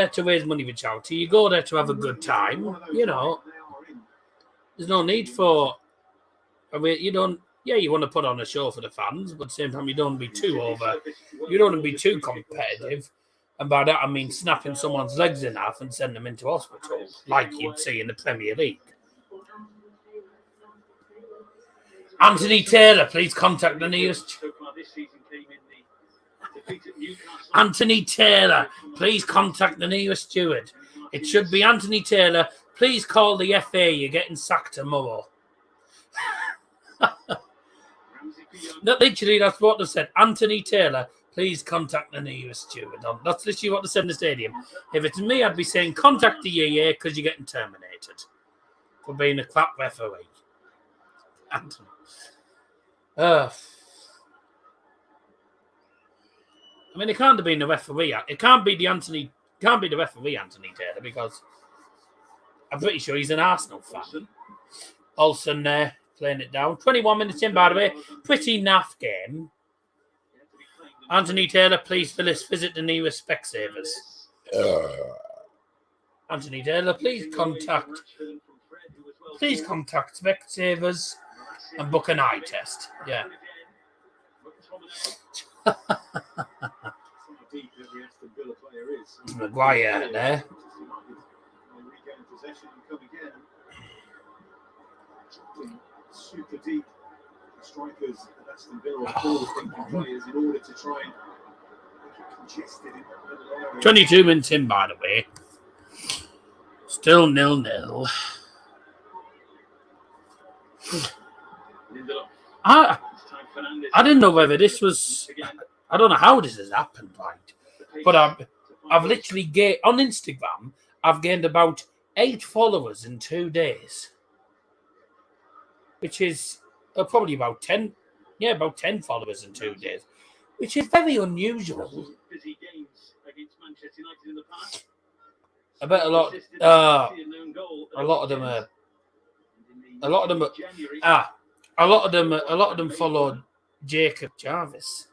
to raise money for charity. You go there to have a good time. You know, there's no need for. I mean, you don't. Yeah, you want to put on a show for the fans, but at the same time, you don't want to be too over. You don't want to be too competitive. And by that, I mean snapping someone's legs in half and sending them into hospital, like you'd see in the Premier League. Anthony Taylor, please contact the nearest. Anthony Taylor, please contact the nearest steward. It should be Anthony Taylor. Please call the FA. You're getting sacked tomorrow. Not literally, that's what they said. Anthony Taylor, please contact the nearest steward. That's literally what they said in the stadium. If it's me, I'd be saying contact the EA because you're getting terminated for being a crap referee. Anthony. I mean, it can't have been the referee. It can't be the referee, Anthony Taylor, because I'm pretty sure he's an Arsenal fan. Olsen there, playing it down. 21 minutes in, by the way. Pretty naff game. Anthony Taylor, please visit the nearest Specsavers. Anthony Taylor, please contact Specsavers and book an eye test. Yeah. Maguire there. Super deep strikers at Aston Villa are forward thinking players in order to try and make it congested in that middle area. 22 minutes in, by the way. Still 0-0. I didn't know whether this was. I don't know how this has happened, right? But I've literally on Instagram. I've gained about 8 followers in 2 days, which is probably about 10. Yeah, about 10 followers in 2 days, which is very unusual. I bet a lot of them followed Jacob Jarvis.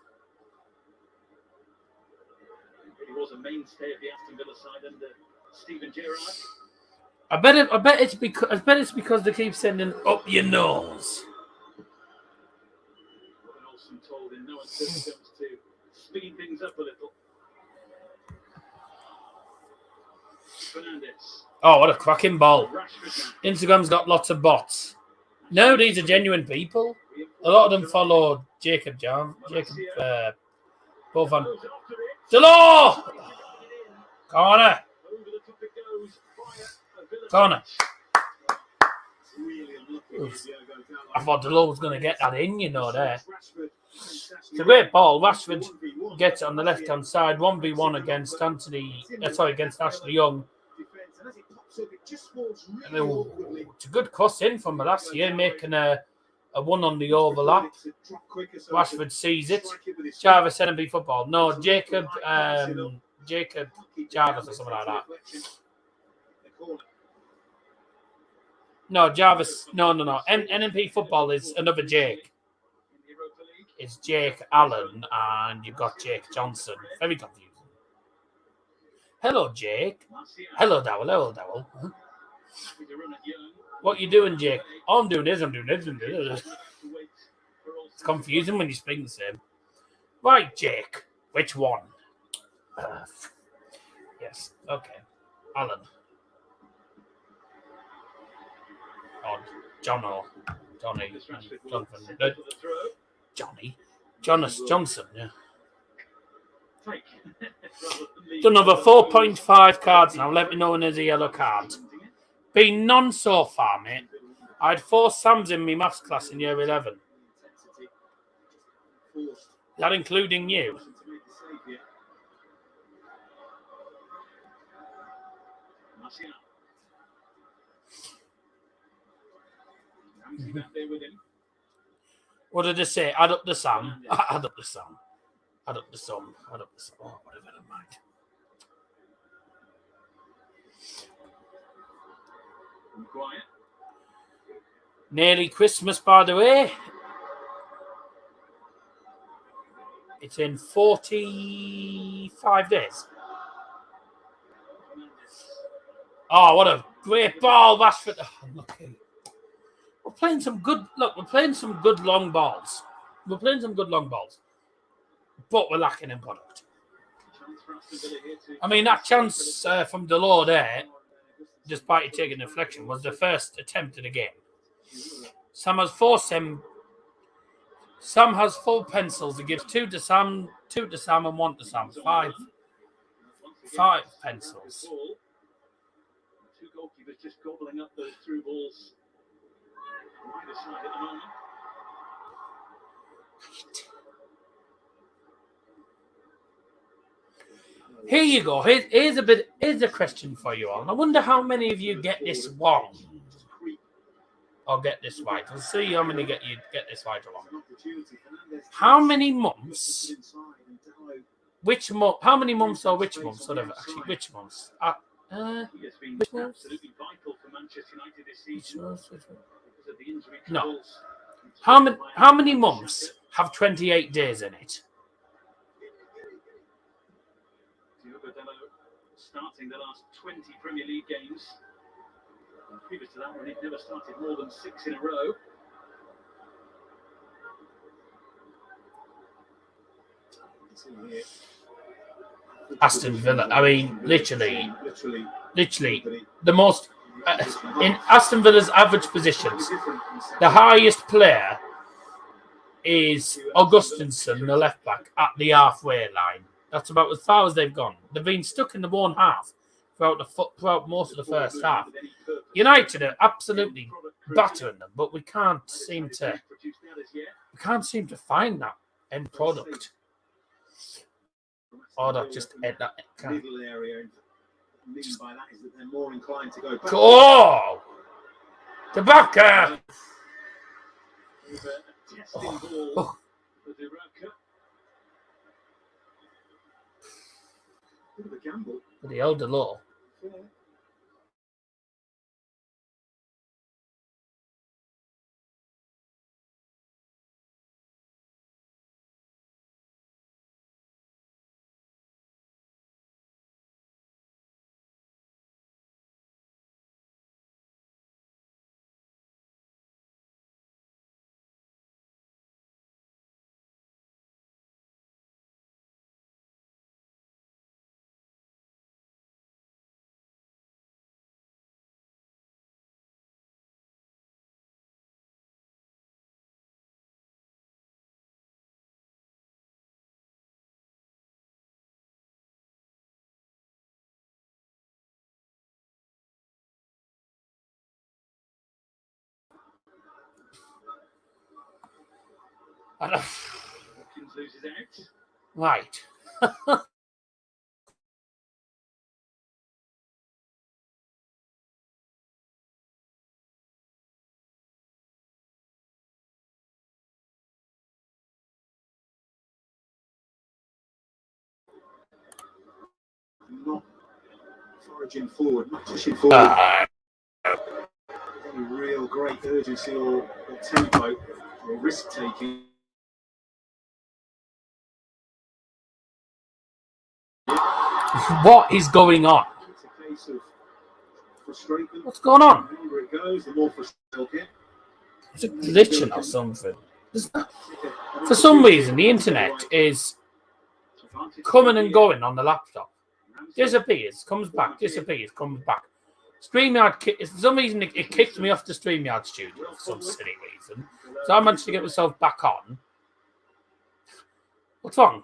He was a mainstay of the Aston Villa side under Steven Gerrard. I bet it's because they keep sending up your nose. Robin Olsen told in no uncertain terms to speed things up a little. Fernandes. Oh, what a cracking ball. Instagram's got lots of bots. No, these are genuine people. A lot of them follow Jacob Bovan. Delors! Corner. Oof. I thought Delors was going to get that in, you know, there. It's a great ball. Rashford gets it on the left-hand side. 1v1 against against Ashley Young. And it's a good cross in from Malacia, making a one on the overlap. Rashford sees it. Jarvis NMP football. No, Jacob Jarvis or something like that. No, Jarvis. No. NMP football is another Jake. It's Jake Allen, and you've got Jake Johnson. Very confusing. Hello, Jake. Hello, Dowell. Huh? What you doing, Jake? Oh, I'm doing this. It's confusing when you speak the same. Right, Jake. Which one? Yes. Okay. Alan. Oh, John or Johnny. Jonathan. Johnny. Johnson, yeah. Done over 4.5 cards now. Let me know when there's a yellow card. Been none so far, mate. I had 4 Sams in my maths class in year 11. That including you. What did I say? Add up the Sam. Add up the Sam. Add up the sum. Add up the sum. Oh, whatever, never mind. Quiet. Nearly Christmas, by the way. It's in 45 days. Oh, what a great ball, Rashford. Oh, unlucky. We're playing some good long balls. But we're lacking in product. I mean, that chance from Delors there, despite it taking deflection, was the first attempt of the game. Sam has 4 Sam has 4 pencils. He gives 2 to Sam, and 1 to Sam. 5 pencils. 2 goalkeepers just gobbling up those through balls. Either side at the moment. Here you go. Here's a question for you all. I wonder how many of you get this wrong or get this right. We'll see how many get this right or wrong. How many months? How many months or which months? Sort of actually, which months? Which months? No. How many months have 28 days in it? Starting the last 20 Premier League games. Previous to that one, he'd never started more than 6 in a row. Aston Villa. I mean, literally, the most in Aston Villa's average positions. The highest player is Augustinsson, the left back, at the halfway line. That's about as far as they've gone. They've been stuck in the one half throughout most of the first half. United are absolutely battering them, but we can't seem to find that end product. Or that just that Middle area. Mean by that is that they're more inclined to go back. Oh, Tabaka! Oh. Bit of a gamble. The elder law. Yeah. Watkins loses out. Right. Not foraging forward, not pushing forward. Any real great urgency or tempo or risk taking. What is going on? It's a case of frustrate them. What's going on? The longer it goes, the more frustrated they'll get. It's a glitching or something. For some reason, the internet is coming and going on the laptop. Disappears, comes back, disappears, comes back. StreamYard, for some reason, it kicked me off the StreamYard studio for some silly reason. So I managed to get myself back on. What's wrong?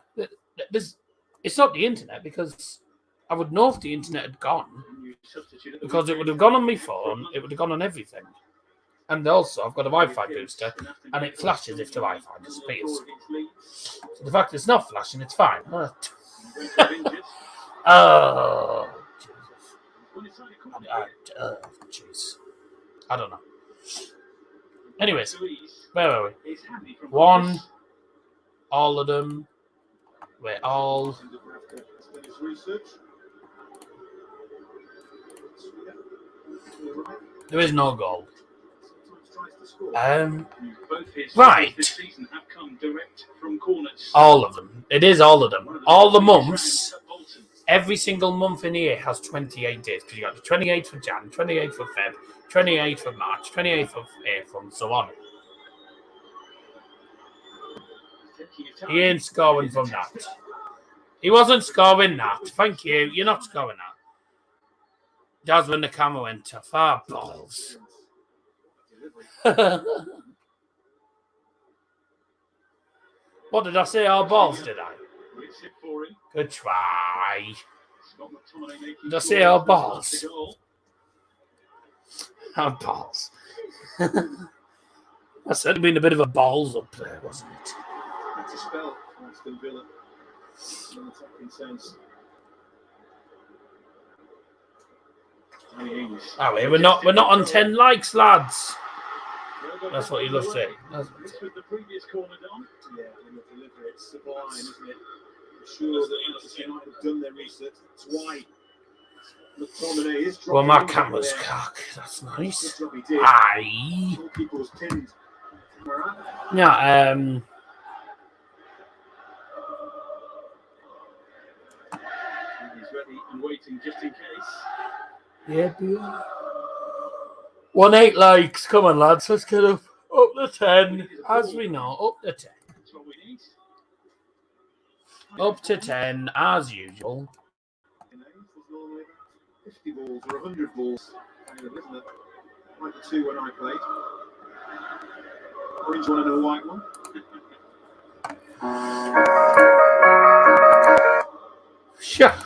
It's not the internet, because I would know if the internet had gone, because it would have gone on my phone, it would have gone on everything. And also, I've got a Wi-Fi booster, and it flashes if the Wi-Fi disappears. So the fact it's not flashing, it's fine. Oh, jeez. I don't know. Anyways, where are we? One, all of them. We're all. There is no goal. Right. All of them. It is all of them. All the months. Every single month in the year has 28 days. Because you got the 28th for Jan, 28th for Feb, 28th for March, 28th for April, and so on. He ain't scoring from that. He wasn't scoring that. Thank you. You're not scoring that. That's when the camera went off. Ah, balls. What did I say? Our balls, did I? Good try. Did I say our balls? Our balls. That's certainly been a bit of a balls up there, wasn't it? That's a spell for Aston Villa. In the attacking sense. Oh, we're not on 10 likes, lads. That's what you love saying. This was the previous corner done. Yeah, and the delivery, it's sublime, isn't it? I'm sure that Manchester United have done their research. That's why McTominay is dropping. Well, my camera's cock. That's nice. Aye. Yeah, He's ready and waiting just in case. Yeah, boy. 18 likes. Come on, lads. Let's get up the 10. As we know, up the 10. That's what we need. Up to 10, as usual. There's normally about 50 balls or 100 balls, isn't it? Like the two when I played. Orange one and a white one. Shut up.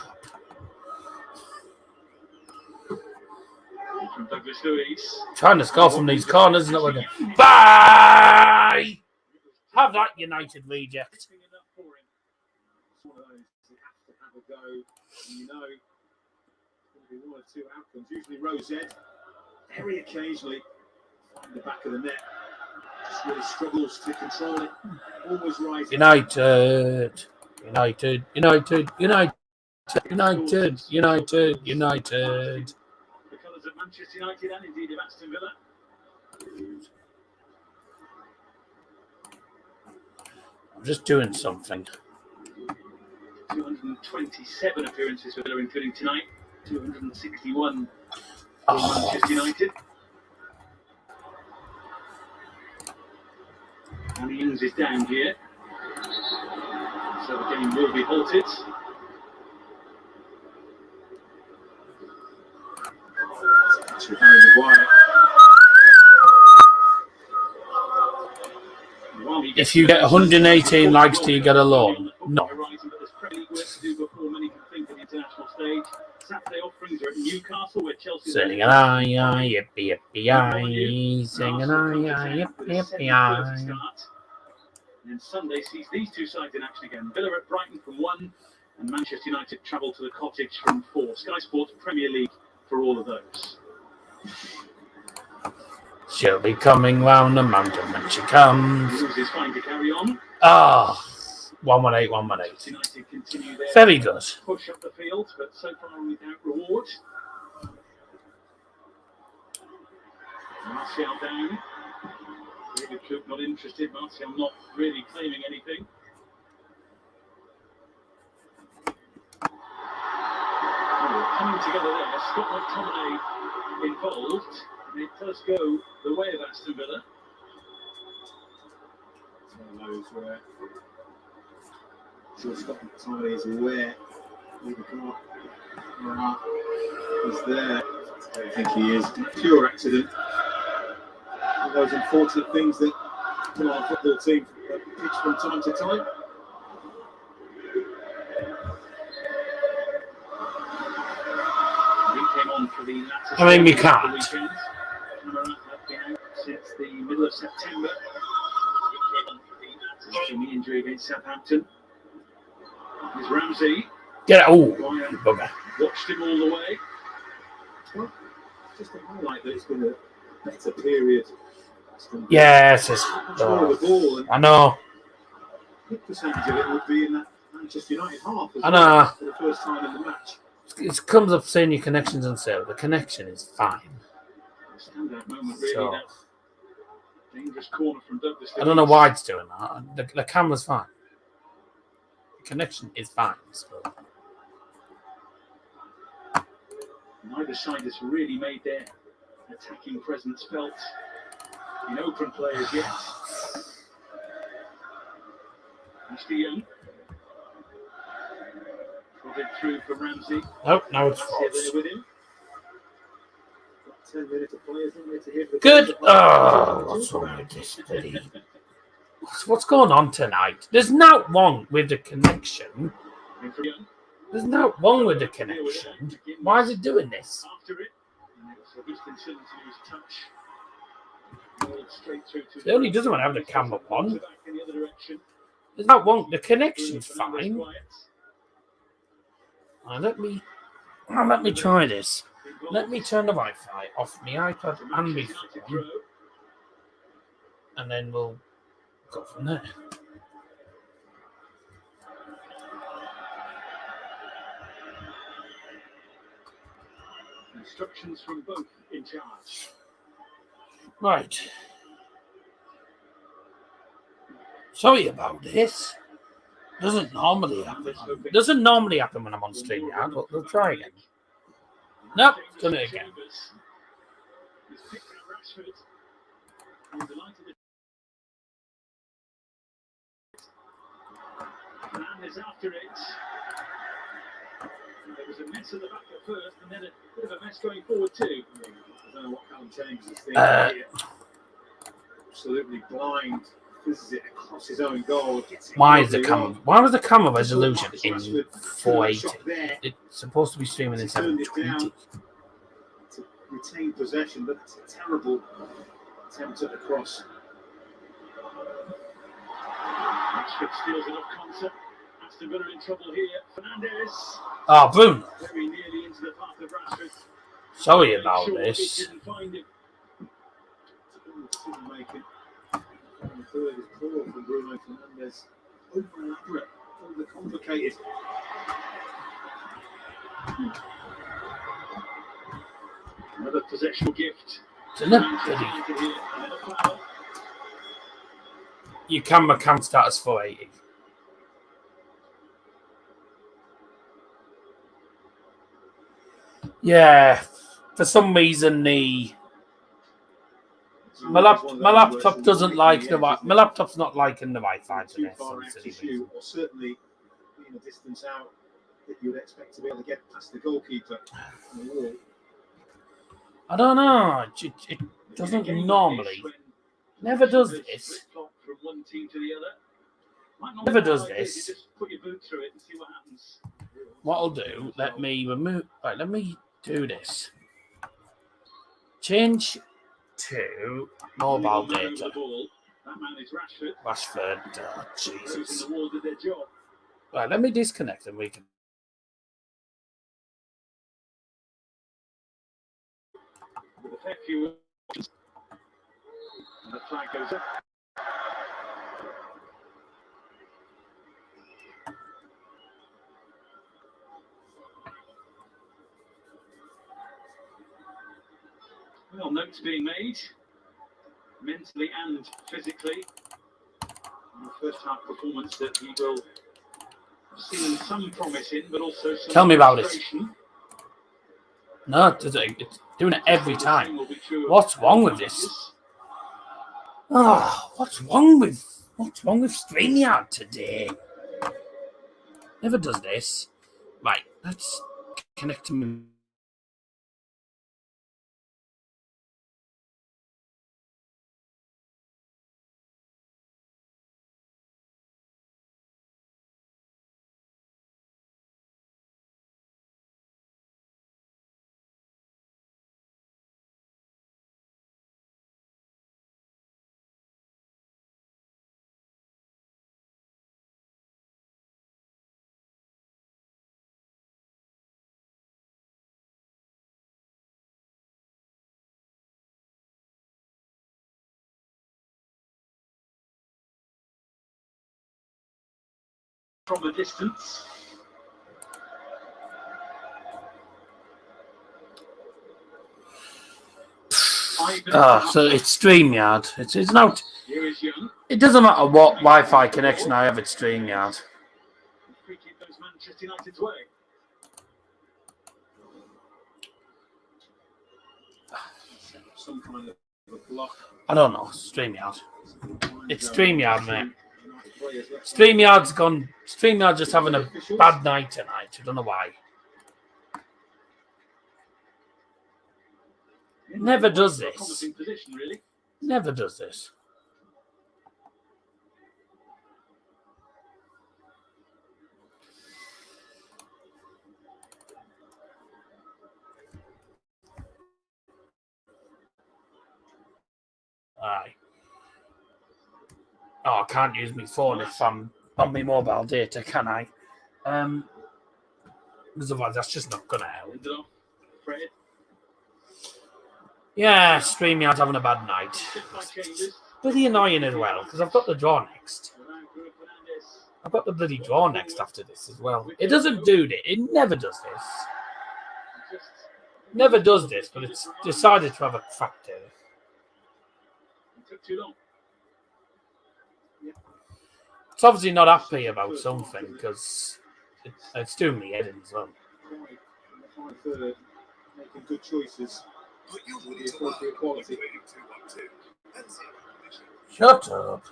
From Douglas Luiz. Trying to score from these corners, isn't it? Bye! Have that, United reject. It's one of those you have to have a go. And you know, it's going to be one or two outcomes. Usually Rosette, very occasionally, in the back of the net, just really struggles to control it. Always rising. United. United. United. United. United. United. United. The colours of Manchester United and indeed of Aston Villa. I'm just doing something. 227 appearances for Villa, including tonight. 261 for Manchester United. And Ings is down here. So the game will be halted. To Harry Maguire. If you get 118 likes, do you get a loan? No. Singing aye, aye, yippee, yippee, aye. Singing aye, aye, yippee, yippee, aye. And Sunday sees these two sides in action again. Villa at Brighton from 1, and Manchester United travel to the Cottage from 4. Sky Sports Premier League for all of those. She'll be coming round the mountain when she comes. Ings is fine to carry on. Ah, 118, 118. United continue their Very good. push up the field, but so far without reward. Martial down. David Cook not interested. Martial not really claiming anything. Coming together there. Scott McTominay involved. And it does go the way of Aston Villa. one of those where George Scott McTominay is aware he's there. I don't think he is. Pure accident. One of those unfortunate things that come on a football team pitch from time to time. He came on for the latter I mean, we stage of the can't. weekend. Cameron had been out since the middle of September. He came on for the latter the injury against Southampton. Here's Ramsey. Get it. Oh, Ryan bugger. watched him all the way. Well, just to highlight that it's been a better period. Yes, it's, Control of the ball, and I know. the percentage of it would be in that Manchester United half as I well, know. for the first time in the match. It comes up saying your connection's unstable. The connection is fine. Standout moment, really. So, That dangerous corner from Douglas. I don't know why it's doing that. The camera's fine. The connection is fine. So. Neither side has really made their attacking presence felt in open play as yet. Mr. Young. Prodded through for Ramsey. Nope, now it's Here false. there with him. Got 10 minutes of play, isn't there, to hit the Good. ball. Oh, what's wrong with this bloody? What's going on tonight? There's no wrong with the connection. And for Young, There's no wrong with the connection. Why is it doing this? after it, and it was a Winston to lose touch. Ball straight through to He only doesn't want to have the camera on. back in the other direction. There's no wrong. The connection's Bruno Fernandes fine. quiet. Let me try this. Let me turn the Wi-Fi off my iPad and my United phone, throw. and then we'll go from there. Instructions from both in charge. Right. Sorry about this. Doesn't normally happen. Doesn't normally happen when I'm on stream, yeah, but we'll try again. Nope, done it again. He's picked out Rashford. He's delighted with Fernandes after it. There was a mess at the back at first, and then a bit of a mess going forward too. I don't know what Callum James is thinking here. Absolutely blind. This it across his own goal. Why was the camera resolution in 480? It's supposed to be streaming in 720. To retain possession, but it's a terrible attempt at the cross. Rashford steals it off concept. Aston Villa in trouble here. Fernandes Oh, Bruno. very nearly into the path of Rashford. Sorry about Sure, this. he didn't find him. Decision making. The third is poor from Bruno Fernandes. Over elaborate, over complicated. Another possessional gift. Your camera can start as 480. Yeah, for some reason my laptop doesn't like the Wi. My laptop's not liking the Wi-Fi Too today. far For out some to silly reason. shoot, or certainly being a distance out that you would expect to be able to get past the goalkeeper. On the wall. I don't know. It doesn't normally. Never does this. From one team to the other. Might not Never be does like this. You just put your boot through it and see what happens. What I'll do, let me remove. Right, let me do this. Change to mobile data. That man is Rashford. Rashford. Oh, Those in Jesus. the wall did their job. Right, let me disconnect and we can. With a fair few. And the flag goes up. Well, notes being made, mentally and physically. In the first half performance that he will have seen some promise in, but also some Tell me about it. frustration. No, it's doing it every The same time. will be true of What's wrong with matches. this? Oh, what's wrong with What's wrong with StreamYard today? Never does this. Right, let's connect to me. From a distance. So it's StreamYard. It's not. Here is Young. It doesn't matter what Wi-Fi connection I have. It's StreamYard. Free kick goes Manchester United's way. Some kind of a block. I don't know. StreamYard. It's StreamYard, mate. StreamYard's gone. StreamYard's just having a bad night tonight. I don't know why. Never does this. Promising position, really. Never does this. Aye. Oh, I can't use my phone if I'm on my mobile data, can I? Because otherwise that's just not going to help. Fred. Yeah, StreamYard's having a bad night. It's bloody annoying as well, because I've got the draw next. I've got the bloody draw next after this as well. It doesn't do this. It never does this. Never does this, but it's decided to have a factor. It took too long. It's obviously not happy about something, because it's doing me head in as well. Third, making good choices. With the appropriate quality. Shut up.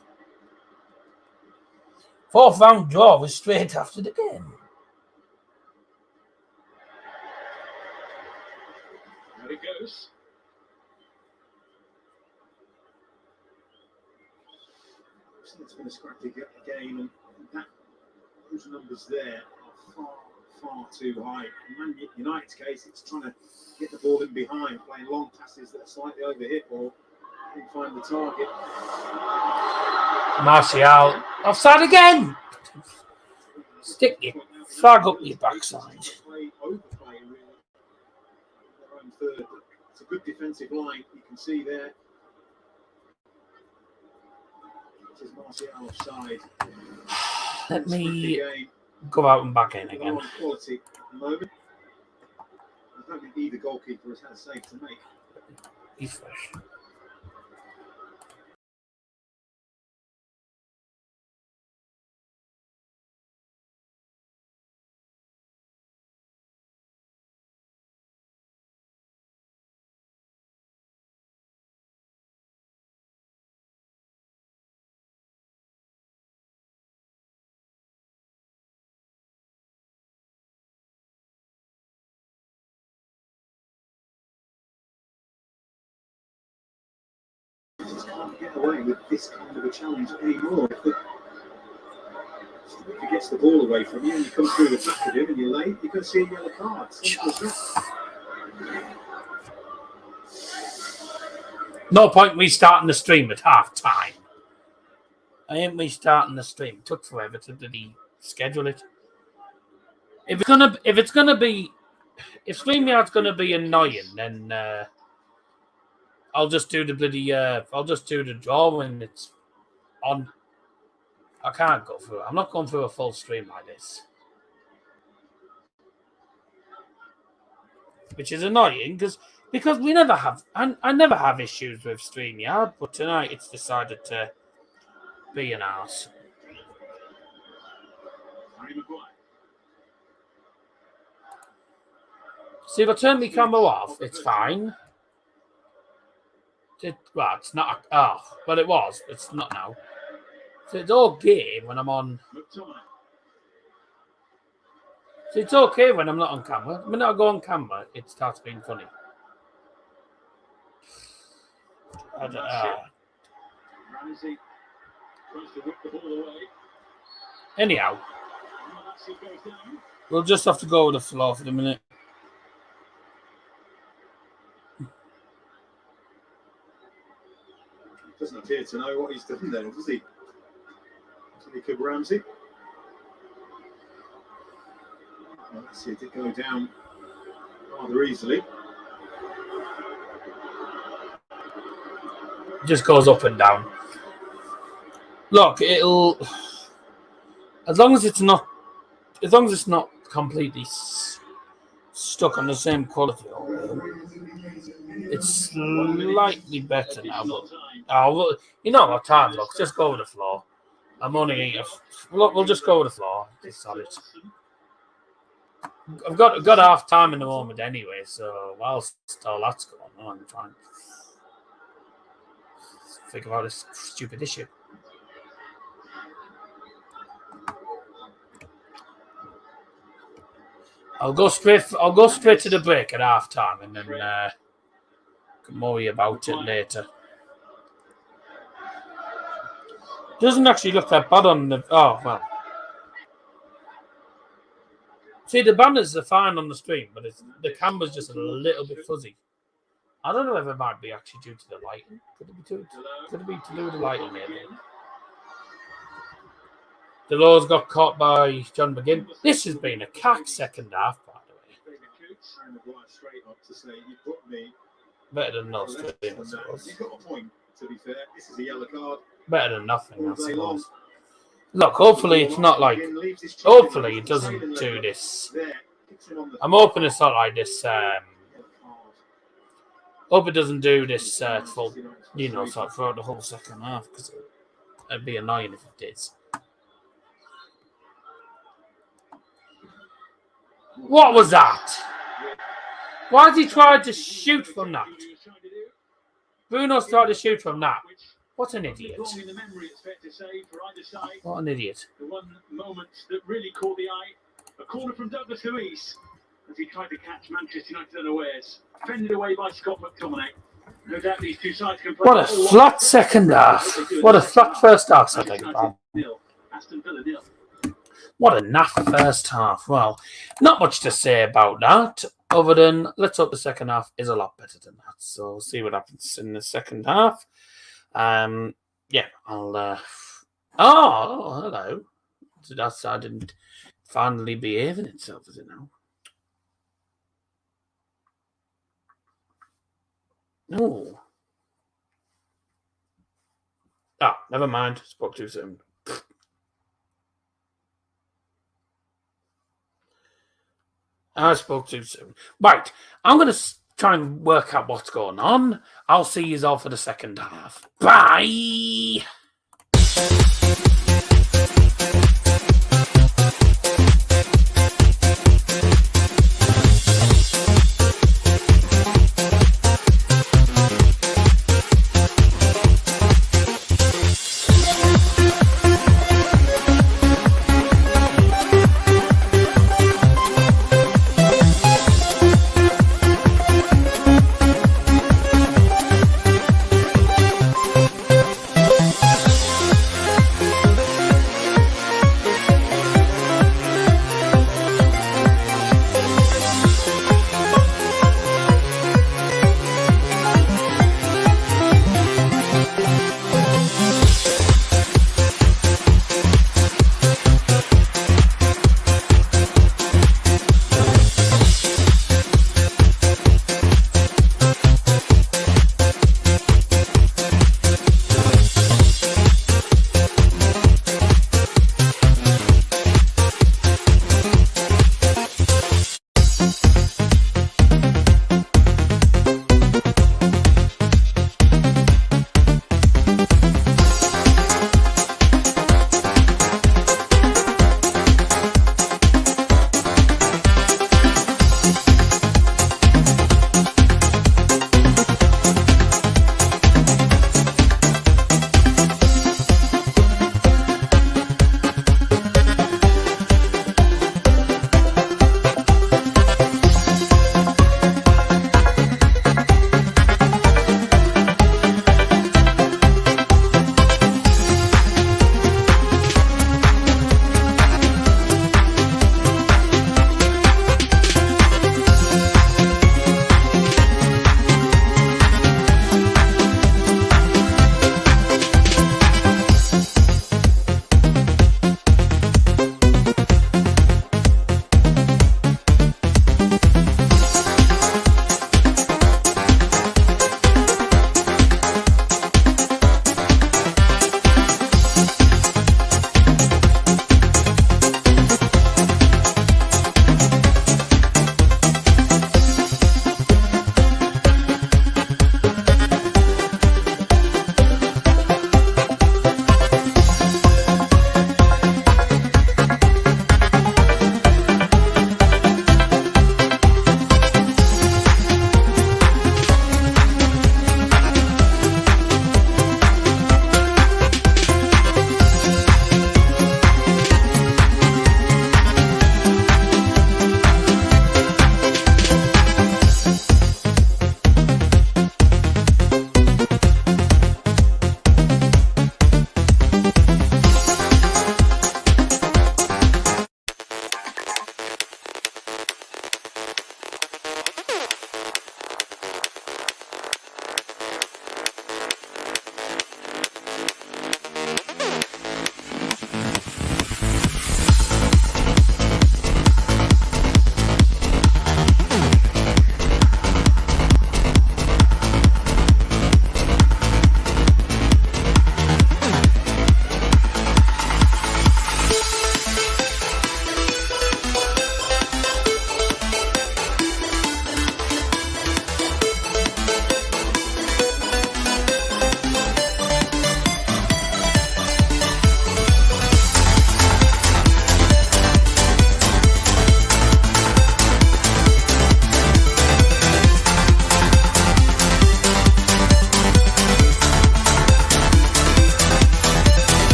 Fourth round draw was straight after the game. There it goes. It's been a scrappy game, and that those numbers there are far too high. In Man United's case, it's trying to get the ball in behind, playing long passes that are slightly overhit or didn't find the target. Martial, offside again. Stick your flag up your backside. Overplay, really. Their own third. It's a good defensive line. You can see there. This is Martial offside. Let me go out and back in again. Quality at the moment. I don't think either goalkeeper has had a save to make. He's fresh. Just can't get away with this kind of a challenge anymore. If he gets the ball away from you and you come through the back of him and you're late, you're going to see a yellow card. Simple as that. No point me starting the stream at half time. I ain't me starting the stream. It took forever to bloody schedule it. If StreamYard's gonna be annoying, then I'll just do the bloody I'll just do the draw when it's on. I can't go through it. I'm not going through a full stream like this. Which is annoying because we never have I never have issues with StreamYard, but tonight it's decided to be an arse. See, if I turn my camera off, it's fine. Well, it's not. Oh, but it was. It's not now. So it's okay when I'm on. McTominay. So it's okay when I'm not on camera. When I go on camera, it starts being funny. I don't, Ramsey tries to whip the ball away. anyhow, Malacia goes down. we'll just have to go with the floor for the minute. Doesn't appear to know what he's done there, does he? Jacob Ramsey. Well, let's see, it did go down rather easily. It just goes up and down. Look, it'll as long as it's not completely stuck on the same quality. It's slightly better now, but well, you know what time, look, just go with the floor. I'm only look, we'll just go with the floor. Just solid. I've got half time in the moment anyway, so whilst all that's going on, I'm trying to figure out this stupid issue. I'll go straight to the break at half time, and then can worry about it later. Doesn't actually look that bad on the. Oh well. See, the banners are fine on the stream, but the camera's just a little bit fuzzy. I don't know if it might be actually due to the lighting. Could it be to do with the lighting maybe? The Laws got caught by John McGinn. This has been a cack second half, by the way. Straight up to say, you put me. Better than no stream, I suppose. You've got a point, to be fair. This is a yellow card. Better than nothing, I suppose. Look, hopefully it's not like. Hopefully it doesn't do this. I'm hoping it's not like this. Hope it doesn't do this full, sort of throughout the whole second half, because it'd be annoying if it did. What was that? Why did he try to shoot from that? Bruno's tried to shoot from that. What an idiot. What an idiot. The one moment that really caught the eye, a corner from Douglas Luiz as he tried to catch Manchester United unawares. Fended away by Scott McTominay. No doubt these two sides can play. What a flat second half. What a flat first half, I think. Aston Villa 0. What a naff first half. Well, not much to say about that, other than let's hope the second half is a lot better than that. So we'll see what happens in the second half. Yeah, I'll. Oh, hello. So that's I didn't finally behaving itself, is it now? No. Ah, never mind. Spoke too soon. I spoke too soon. Right, I'm going to try and work out what's going on. I'll see you all for the second half. Bye!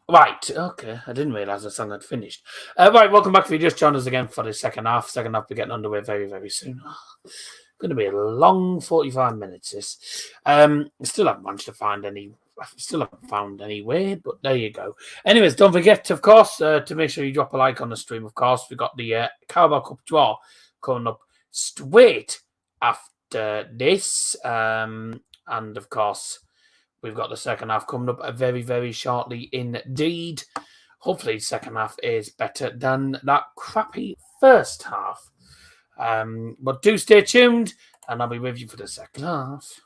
Right, okay. I didn't realise the song had finished. Right, welcome back if you just joined us again for the second half. Second half, we're getting underway very, very soon. Going to be a long 45 minutes, this. Still haven't managed to find any... I still haven't found any way, but there you go. Anyways, don't forget, of course, to make sure you drop a like on the stream, of course. We've got the Carabao Cup draw coming up straight after this. And, of course... We've got the second half coming up very, very shortly indeed. Hopefully, the second half is better than that crappy first half. But do stay tuned, and I'll be with you for the second half.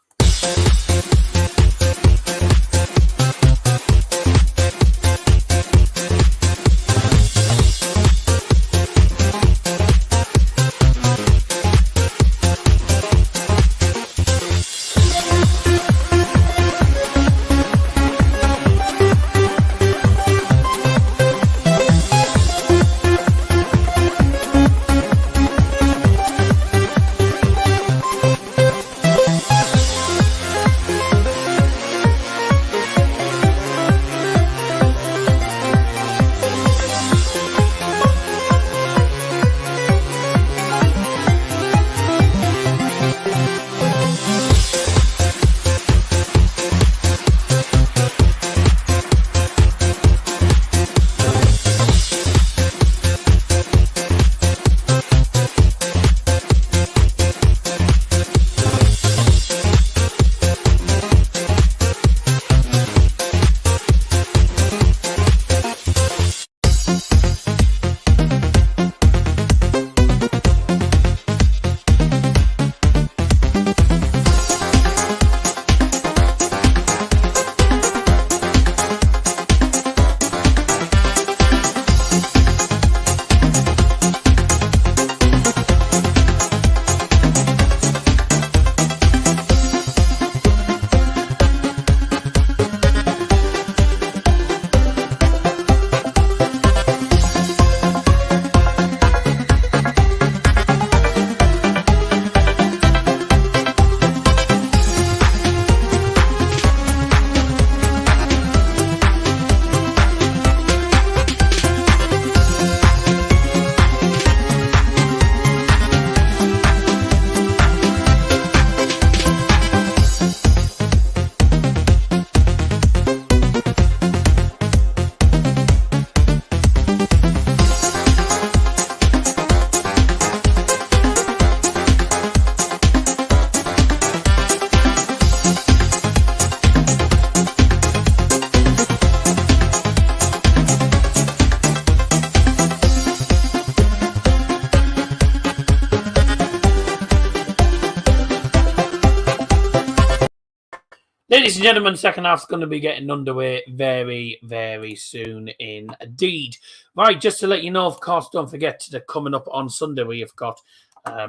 Ladies and gentlemen, second half's going to be getting underway very, very soon indeed. Right, just to let you know, of course, don't forget that coming up on Sunday, we have got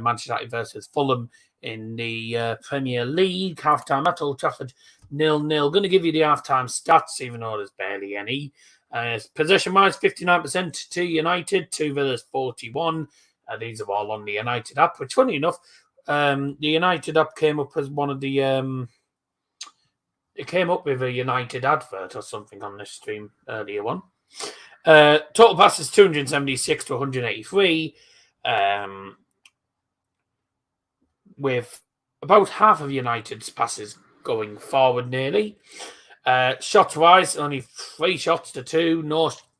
Manchester United versus Fulham in the Premier League. Half-time at Old Trafford, 0-0. Going to give you the half-time stats, even though there's barely any. Possession-wise, 59% to United, to Villa's 41%. These are all on the United app, which, funny enough, the United app came up as one of the... It came up with a United advert or something on this stream earlier on. Total passes 276 to 183, with about half of United's passes going forward nearly. Shots-wise, only 3 shots to 2.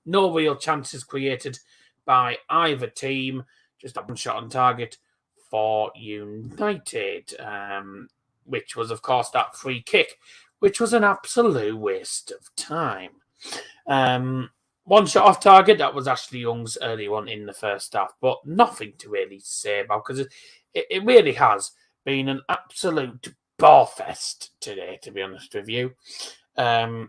No real chances created by either team. Just a 1 shot on target for United, which was, of course, that free kick, which was an absolute waste of time. 1 shot off target, that was Ashley Young's early one in the first half, but nothing to really say about, because it really has been an absolute bore fest today, to be honest with you. 2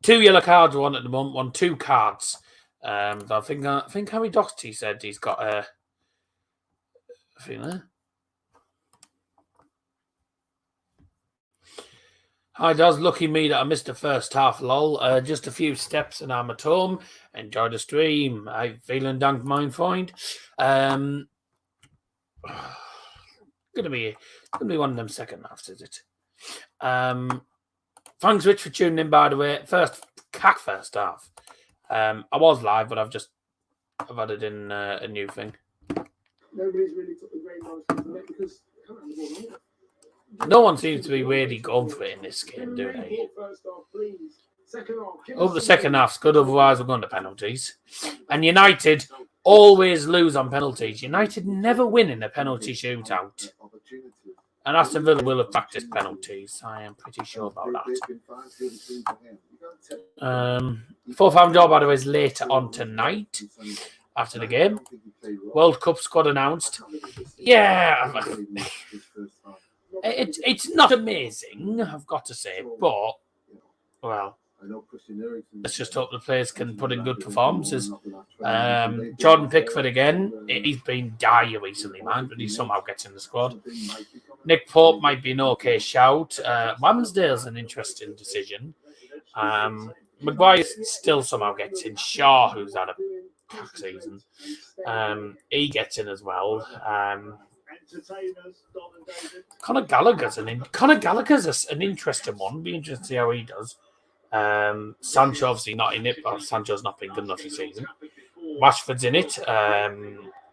yellow cards, 1 at the moment, 2 cards. I think Harry Doherty said he's got a thing there. Hi, Daz. Lucky me that I missed the first half, lol. Just a few steps and I'm at home. Enjoy the stream. Vielen Dank, mein Freund. Gonna be one of them second halves, is it? Thanks, Rich, for tuning in, by the way. First half. I was live, but I've added in a new thing. Nobody's really took the great most from it because they can't have the ball. No one seems to be really going for it in this game, do they? First off, please. Second off, Over the second half's good, otherwise we're going to penalties. And United always lose on penalties. United never win in a penalty shootout. And Aston Villa will have practiced penalties. I am pretty sure about that. Fourth job, by the way, is later on tonight after the game. World Cup squad announced. Yeah, it's not amazing, I've got to say, but, well, let's just hope the players can put in good performances. Jordan Pickford again. He's been dire recently, man, but he somehow gets in the squad. Nick Pope might be an okay shout. Ramsdale's an interesting decision. Maguire still somehow gets in. Shaw, who's had a pack season, he gets in as well. Conor Gallagher's an interesting one. Be interesting to see how he does. Sancho obviously not in it, but Sancho's not been good enough this season. Rashford's in it.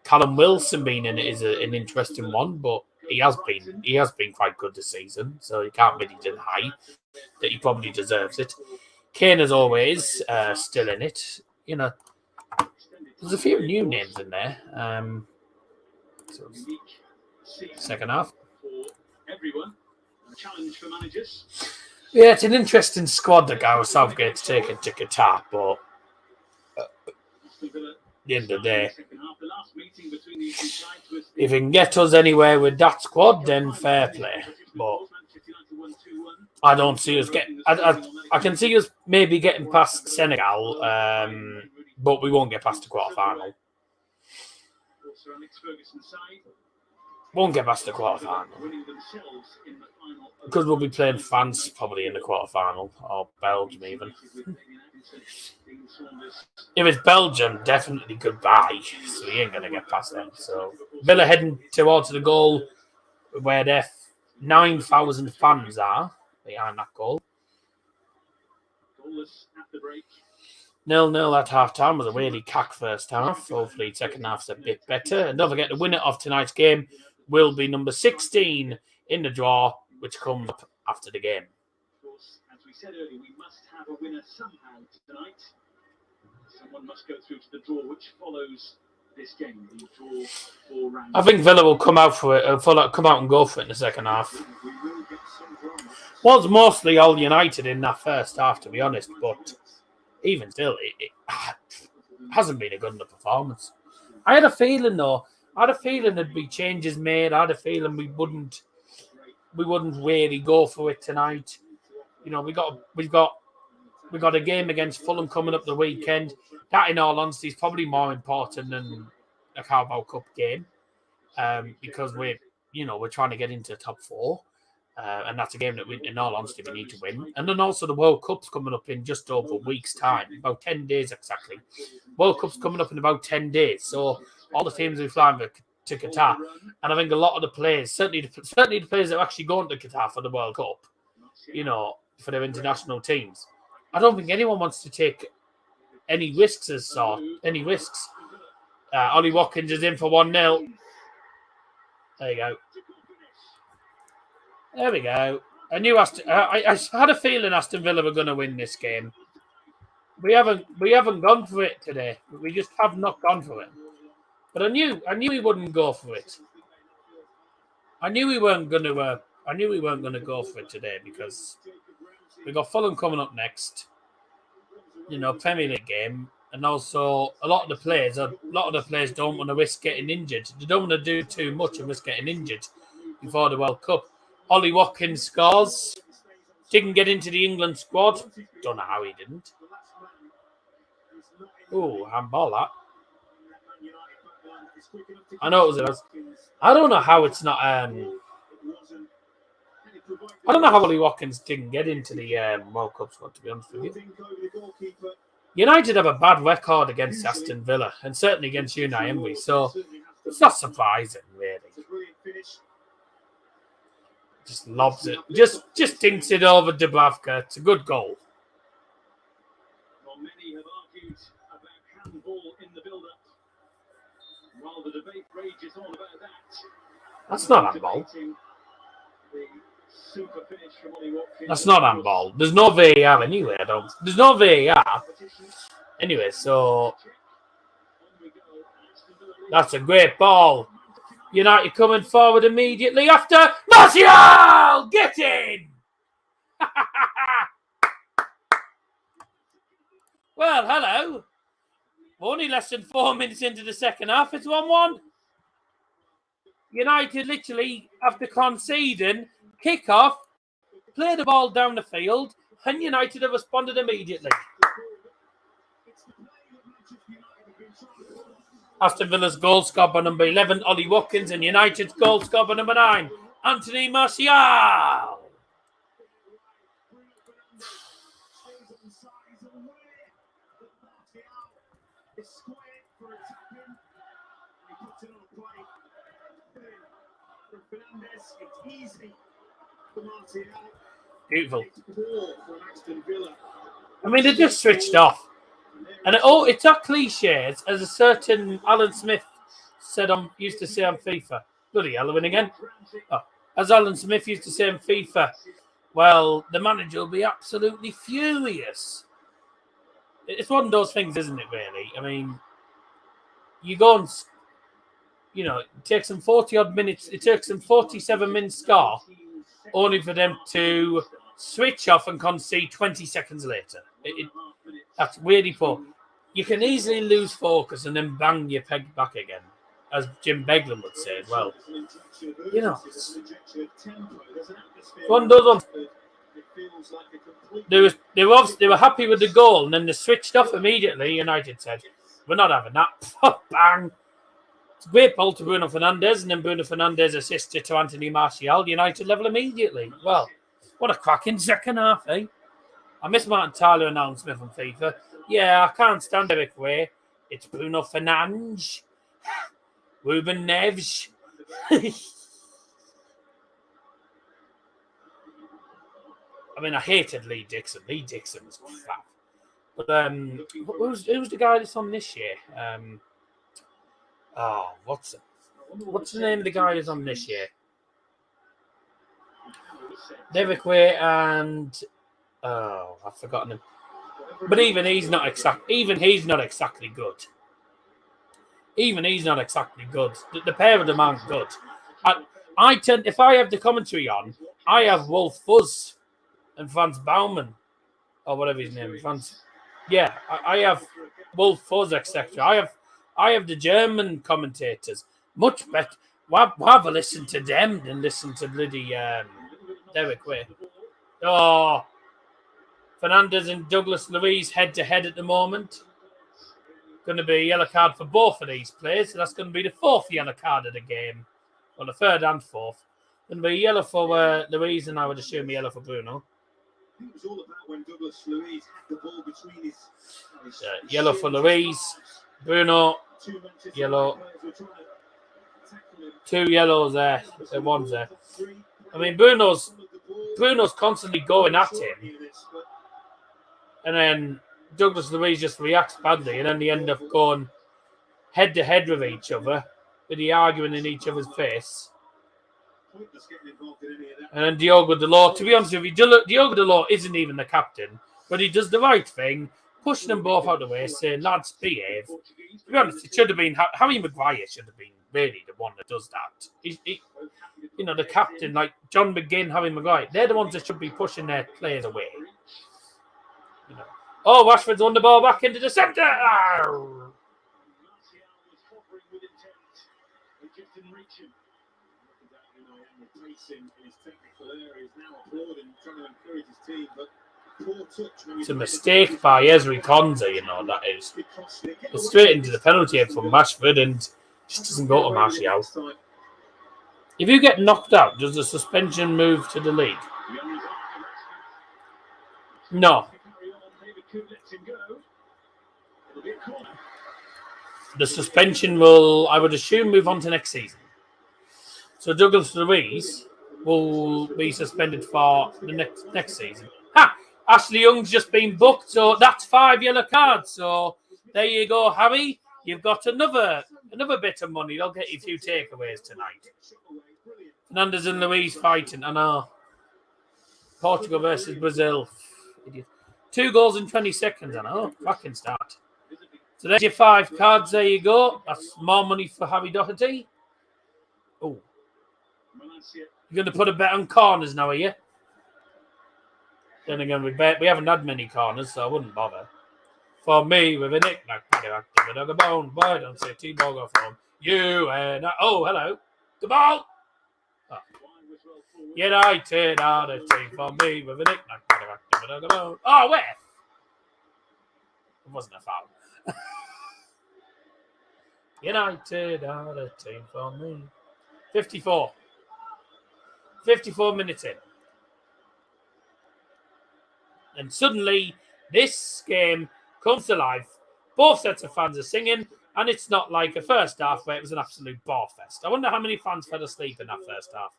Callum Wilson being in it is an interesting one, but he has been quite good this season, so you can't really deny that he probably deserves it. Kane, as always, still in it. You know, there's a few new names in there. So second half. Everyone, a challenge for managers. Yeah, it's an interesting squad that Gareth Southgate's taken to Qatar, but at the end of the day, if he can get us anywhere with that squad, then fair play. But I don't see us getting. I can see us maybe getting past Senegal, but we won't get past the quarter-final. Won't get past the quarter-final. Because we'll be playing France probably in the quarter-final, or Belgium even. If it's Belgium, definitely goodbye. So he ain't going to get past them. So Villa heading towards the goal where their 9,000 fans are behind that goal. 0-0 at half-time was a really cack first half. Hopefully second half's a bit better. And don't forget, the winner of tonight's game will be number 16 in the draw, which comes up after the game. Of course, as we said earlier, we must have a winner somehow tonight. Someone must go through to the draw which follows this game. The draw 4 rounds. I think Villa will come out for it, come out and go for it in the second half. Was mostly all United in that first half, to be honest, but even still, it hasn't been a good enough performance. I had a feeling, though. There'd be changes made. I had a feeling we wouldn't really go for it tonight. You know, we've got a game against Fulham coming up the weekend. That, in all honesty, is probably more important than a Carabao Cup game, because we're trying to get into the top 4, and that's a game that in all honesty, we need to win. And then also the World Cup's coming up in just over a week's time, about 10 days exactly. World Cup's coming up in about 10 days, so all the teams will be flying to Qatar, and I think a lot of the players, certainly the players that are actually going to Qatar for the World Cup, you know, for their international teams, I don't think anyone wants to take any risks Ollie Watkins is in for 1-0. There we go. I knew I had a feeling Aston Villa were going to win this game. We haven't gone for it today. We just have not gone for it. But I knew we wouldn't go for it. I knew we weren't going to go for it today because we got Fulham coming up next. You know, Premier League game, and also a lot of the players don't want to risk getting injured. They don't want to do too much and risk getting injured before the World Cup. Ollie Watkins scores. Didn't get into the England squad. Don't know how he didn't. Oh, handball that. I know it was. I don't know how it's not. I don't know how Ollie Watkins didn't get into the World Cup squad, to be honest with you. United have a bad record against Aston Villa, and certainly against Unai Emery, so it's not surprising, really. Just lobs it. Just dinks it over Dubravka. It's a good goal. Well, many have argued about handball in the build-up. While the debate rages on about that, That's not handball. debating the super finish from Ollie Watkins. That's not handball. There's no VAR anyway. There's no VAR anyway. So On we go. Aston Villa lead. that's a great ball. United coming forward immediately after Martial. Get in. Well, hello. Only less than 4 minutes into the second half. It's 1-1. United literally, after conceding, kick off, play the ball down the field, and United have responded immediately. Aston Villa's goal scored by number 11, Ollie Watkins, and United's goal scored by number 9, Anthony Martial. Beautiful. I mean, they just switched off. And it's not cliches, as a certain Alan Smith used to say on FIFA. Bloody hell, win again. Oh, as Alan Smith used to say on FIFA, well, the manager will be absolutely furious. It's one of those things, isn't it, really? I mean, you go and, it takes them 40-odd minutes. It takes them 47 minutes score, only for them to switch off and concede 20 seconds later. That's really poor. You can easily lose focus and then bang your peg back again, as Jim Beglin would say as well. It's one of those ones. They were happy with the goal, and then they switched off immediately. United said, "We're not having that." Bang! It's a great ball to Bruno Fernandes, and then Bruno Fernandes assisted to Anthony Martial. United level immediately. Well, what a cracking second half, eh? I miss Martin Tyler and Alan Smith on FIFA. Yeah, I can't stand Eric Way. It's Bruno Fernandes, Ruben Neves. I mean, I hated Lee Dixon. Lee Dixon was crap. But who's the guy that's on this year? What's the name of the guy who's on this year? Derek Way and I've forgotten him. But even he's not exactly good. Even he's not exactly good. The pair of them aren't good. If I have the commentary on, I have Wolf Fuzz and Franz Baumann, or whatever his name is. I have Wolf Fuzz, etc. I have the German commentators. Much better. Rather listen to them than listen to bloody Derek Way. Oh, Fernandes and Douglas Luiz head-to-head at the moment. Going to be a yellow card for both of these players. So that's going to be the fourth yellow card of the game. Well, the third and fourth. Going to be yellow for Luiz, and I would assume a yellow for Bruno. It was all about when Douglas Luiz had the ball between his yellow for Luiz. Bruno, yellow. 2 yellows there. One's there. I mean, Bruno's constantly going at him. And then Douglas Luiz just reacts badly, and then they end up going head-to-head with each other, with the arguing in each other's face. And then Diogo Dalot, to be honest with you, Diogo Dalot isn't even the captain, but he does the right thing, pushing them both out of the way, saying, lads, behave. To be honest, it should have been, Harry Maguire should have been really the one that does that. The captain, like John McGinn, Harry Maguire, they're the ones that should be pushing their players away. Oh, Rashford's won the ball back into the centre. Arr! It's a mistake by Ezri Konza, that is. It's straight into the penalty area from Rashford and just doesn't go to Martial. If you get knocked out, does the suspension move to the league? No. The suspension will, I would assume, move on to next season. So Douglas Luiz will be suspended for the next season. Ha! Ashley Young's just been booked, so that's 5 yellow cards. So there you go, Harry. You've got another bit of money. They'll get you a few takeaways tonight. Fernandez and Luis fighting. I know. Portugal versus Brazil. Idiot. 2 goals in 20 seconds. I know. Fucking start. So there's your 5 cards. There you go. That's more money for Harry Doherty. Oh. You're going to put a bet on corners now, are you? Then again, we haven't had many corners, so I wouldn't bother. For me, with a knick-knack, give a dog a bone. Boy, don't say T-ball go from you and I. Oh, hello. The ball. Oh. United are the team for me with a knick-knack, give a dog a bone. Oh, where? It wasn't a foul. United are the team for me. 54. 54 minutes in. And suddenly, this game comes to life. Both sets of fans are singing, and it's not like a first half where it was an absolute bore fest. I wonder how many fans fell asleep in that first half.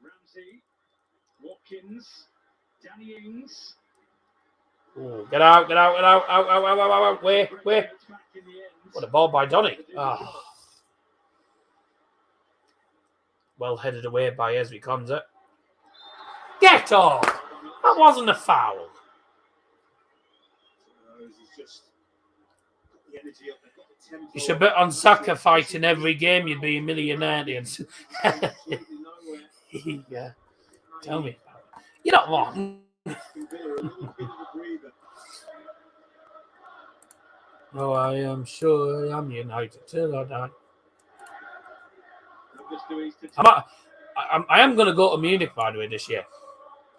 Ramsey, Watkins, Danny Ings. Ooh, get out, out. Where? What a ball by Donny. Oh. Well headed away by Ezri Konza. Get off! That wasn't a foul. You should bet on Saka fighting every game. You'd be a millionaire. Yeah. Tell me. You're not wrong. Oh, I am sure I'm United till I die. I am going to go to Munich, by the way, this year.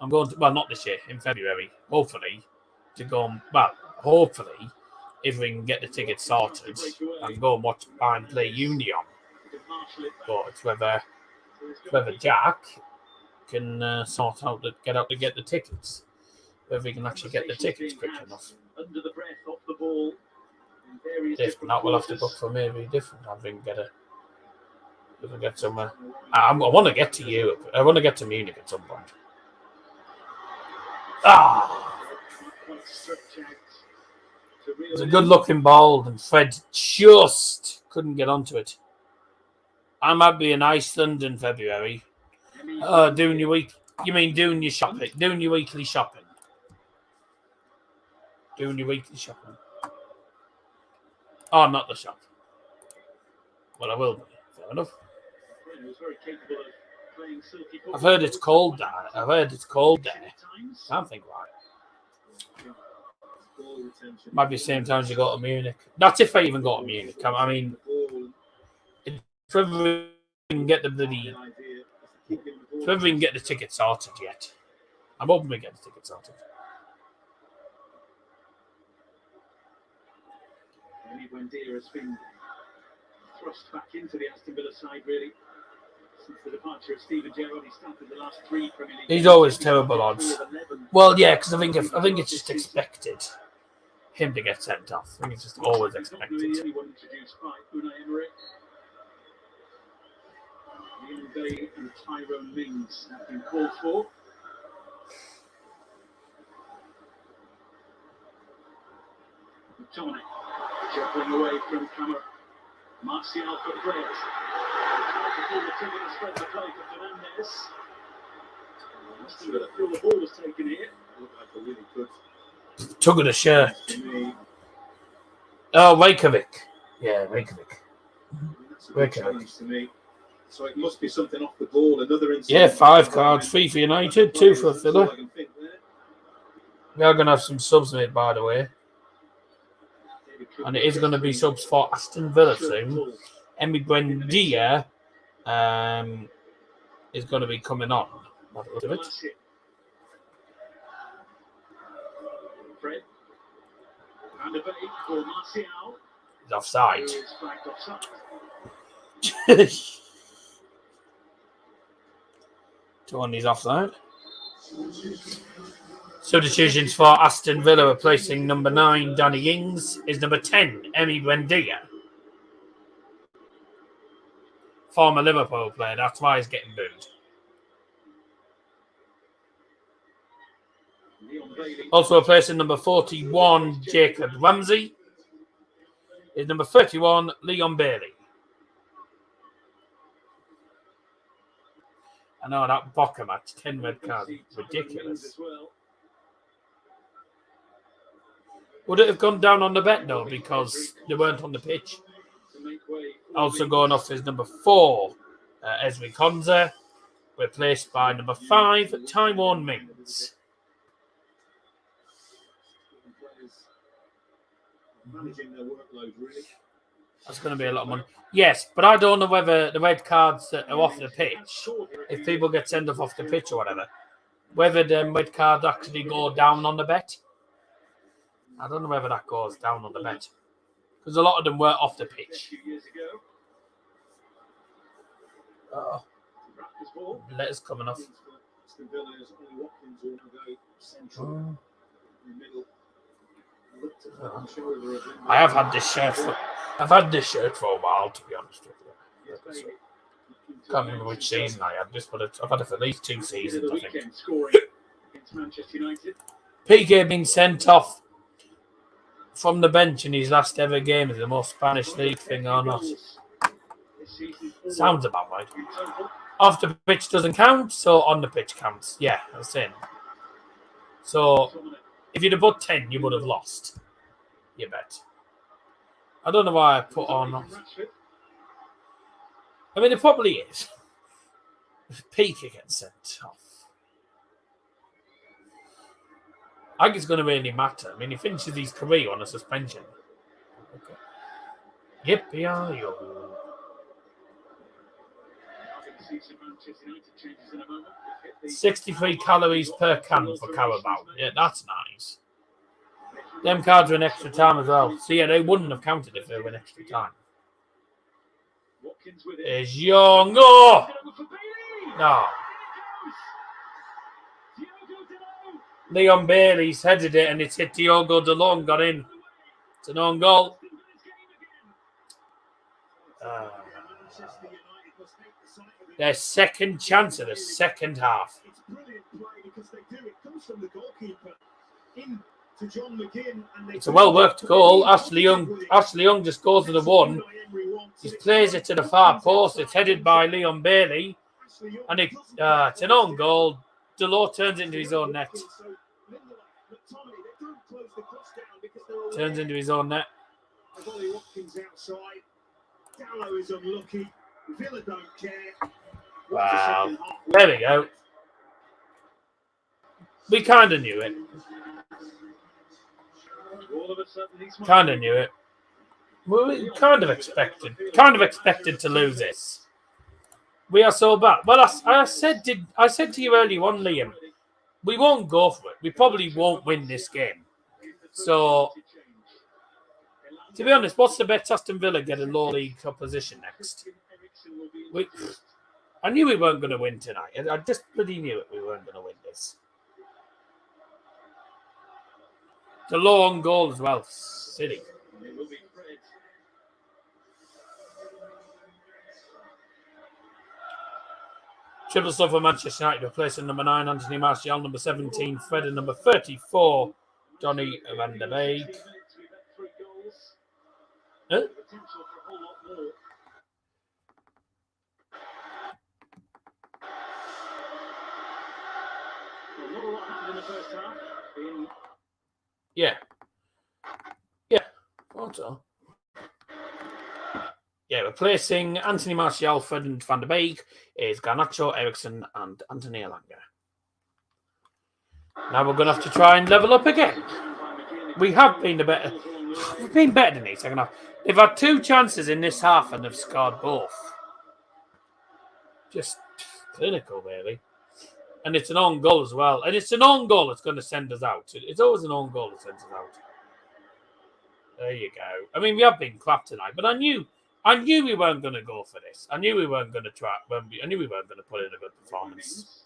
I'm going to, well, not this year, in February, hopefully, to go, hopefully, if we can get the tickets sorted, and go and watch Bayern play Union. But it's whether Jack can sort out, to get the tickets. Whether we can actually get the tickets quick enough. If not, we'll have to book for maybe different. I think get somewhere. I want to get to Europe. I want to get to Munich at some point. It's a good-looking ball, and Fred just couldn't get onto it. I might be in Iceland in February. Doing your week. You mean doing your shopping? Doing your weekly shopping? Doing your weekly shopping? Oh, not the shop. Well, I will be. Fair enough. I've heard it's cold there. Can't think why. Might be the same time as you go to Munich. That's if I even go to Munich. I mean, if we can get the ticket sorted yet. I'm hoping we get the ticket sorted. Buendia has been thrust back into the Aston Villa side, really. Since the departure of Steven Gerrard, he started the last 3 Premier League. He's always terrible odds. Well, yeah, because I think it's just expected him to get sent off. I think it's just always expected. The only one introduced by Unai Emery. Leon Bailey and Tyrone Mings have been called for. McTominay juggling away from Camera. Martial for Fred. Before the trigger to spread the play for Fernandez. Aston Villa feel the ball was taken here. Looked like a really good. Tug of the shirt. Oh, Reykjavik. Yeah, Reykjavik. Challenge to me. So it must be something off the ball. Another incident. Yeah, 5 cards, 3 for United, 2 for Villa. We are going to have some subs made, by the way. And it is going to be subs for Aston Villa soon. Emi Buendia is going to be coming on. Fred. He's offside. He's offside. Substitutions for Aston Villa replacing number 9, Danny Ings, is number 10, Emi Buendia. Former Liverpool player, that's why he's getting booed. Leon Bailey. Also replacing number 41, Jacob Ramsey, is number 31, Leon Bailey. I know that Boca match, 10 red cards, ridiculous. Would it have gone down on the bet though because they weren't on the pitch? Also going off is number 4, Esri Konza, replaced by number 5, Taiwan Mings. Managing their workload, really. That's going to be a lot of money. Yes, but I don't know whether the red cards that are off the pitch, if people get sent off the pitch or whatever, whether the red cards actually go down on the bet. I don't know whether that goes down on the bet. Because a lot of them were off the pitch. Oh. Letters coming off. I have had this shirt for a while, to be honest with you. Can't remember which season I had this, but I've had it for at least 2 seasons, I think. PK being sent off from the bench in his last ever game is the most Spanish league thing or not. Sounds about right. Off the pitch doesn't count, so on the pitch counts. Yeah, that's it. So if you'd have put 10, you would have lost. You bet. I don't know why I put on. I mean, it probably is. If Piqué gets sent off, I think it's going to really matter. I mean, he finishes his career on a suspension. Okay. Yippee-yi-yo. 63 calories per can for Carabao. Yeah, that's nice. Them cards were in extra time as well. So yeah, they wouldn't have counted if they were in extra time. Is Young. Oh! No. Leon Bailey's headed it and it's hit Diogo Dalot, got in. It's an own goal. Their second chance of the second half. It's a well-worked goal. Ashley Young just goes to the one. He plays it to the far post. It's headed by Leon Bailey. And it's an own goal. Dalot turns into his own net. Turns into his own net. Wow. There we go. We kind of knew it. Kind of knew it. We kind of expected to lose this. We are so bad. Well, I said to you earlier on, Liam, we won't go for it. We probably won't win this game. So, to be honest, what's the bet Aston Villa get a low league opposition next? I knew we weren't going to win tonight. I just bloody knew it. We weren't going to win this. The long goal as well. Silly. Triple stuff for Manchester United, replacing number 9, Anthony Martial, number 17, Fred, and number 34, Donny van der Beek. Huh? Yeah. Also. Yeah, replacing Anthony Martial, Fred, and Van der Beek is Garnacho, Eriksson, and Anthony Elanga. Now we're going to have to try and level up again. We've been better than these second half. They've had 2 chances in this half and they've scored both. Just clinical, really. And it's an own goal as well. And it's an own goal that's going to send us out. It's always an own goal that sends us out. There you go. I mean, we have been crap tonight, but I knew we weren't going to go for this. I knew we weren't going to try. I knew we weren't going to put in a good performance.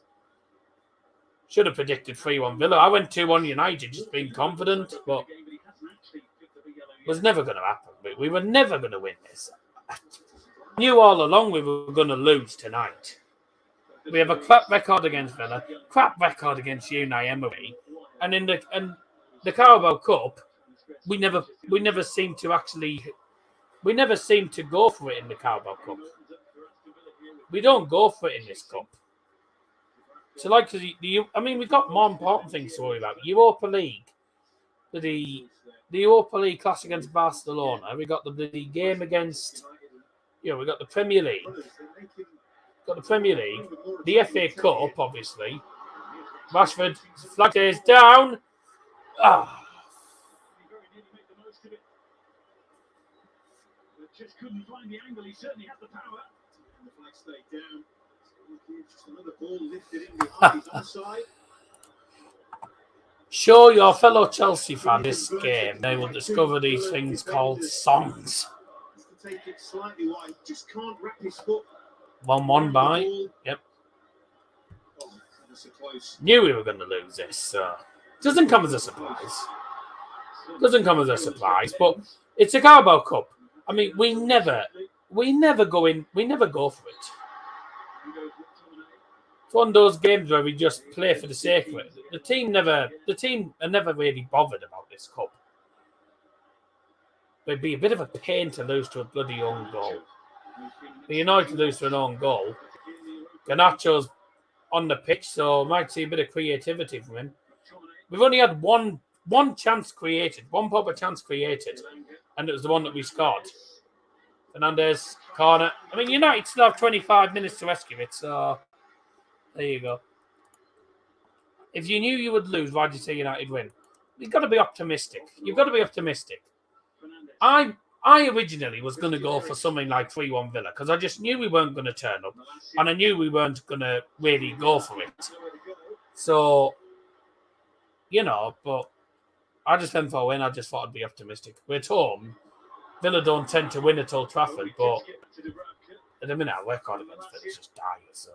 Should have predicted 3-1 Villa. I went 2-1 United, just being confident, but it was never going to happen. We were never going to win this. I knew all along we were going to lose tonight. We have a crap record against Villa, crap record against Unai Emery, And in the Carabao Cup, we never seem to go for it in the Carabao Cup. We don't go for it in this cup. So, like, we've got more important things to worry about. Europa League, the Europa League clash against Barcelona. We got the game against, we got the Premier League. Got the Premier League, the FA Cup, obviously. Rashford, flag is down. Just couldn't find the angle. He certainly had the power. And the flag stayed down. Just another ball lifted in behind his onside. Show your fellow Chelsea fan this game. They will discover these things called songs. To take it slightly wide, just can't wrap his foot. 1-1 by. Yep. Oh, so close. Knew we were going to lose this. So. Doesn't come as a surprise. But it's a Carabao Cup. I mean, we never go for it. It's one of those games where we just play for the sake of it. The team are never really bothered about this cup. It'd be a bit of a pain to lose to a bloody own goal. Be annoyed to lose to an own goal. Garnacho's on the pitch, so might see a bit of creativity from him. We've only had one chance created, one proper chance created, and it was the one that we scored. Fernandes, corner. I mean, United still have 25 minutes to rescue it, so there you go. If you knew you would lose, why did you say United win? You've got to be optimistic. I originally was going to go for something like 3-1 Villa because I just knew we weren't going to turn up and I knew we weren't going to really go for it. So, but I just went for a win. I just thought I'd be optimistic. We're at home. Villa don't tend to win at Old Trafford, but at the minute our record against Villa is just dire. So,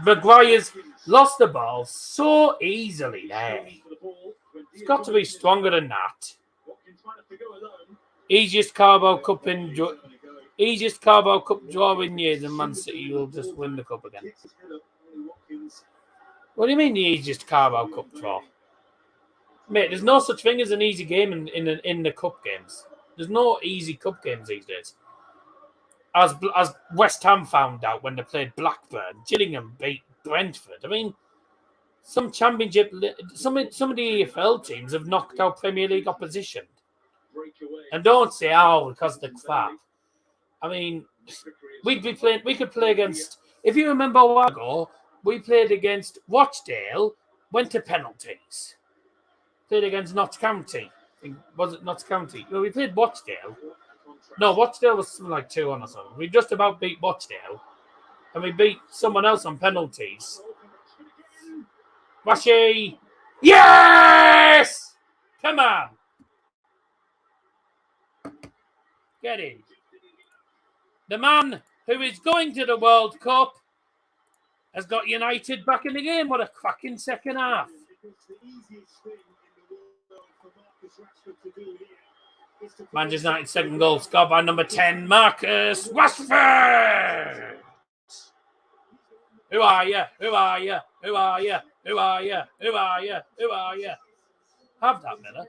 Maguire's lost the ball so easily there. It's got to be stronger than that. Easiest Carabao Cup draw in years, and Man City will just win the cup again. What do you mean the easiest Carabao Cup draw? Mate, there's no such thing as an easy game in the cup games. There's no easy cup games these days. As West Ham found out when they played Blackburn, Gillingham beat Brentford. I mean, some of the EFL teams have knocked out Premier League opposition. And don't say, because of the crap. I mean, we could play against, if you remember a while ago, we played against Rochdale, went to penalties. Played against Notts County. Was it Notts County? No, we played Rochdale. No, Rochdale was something like 2-1 or something. We just about beat Rochdale. And we beat someone else on penalties. Washi! Yes! Come on! Get in. The man who is going to the World Cup has got United back in the game. What a cracking second half. Manchester United's second goal scored by number 10, Marcus Rashford. Who are you? Who are you? Who are you? Who are you? Who are you? Who are you? Have that, Miller.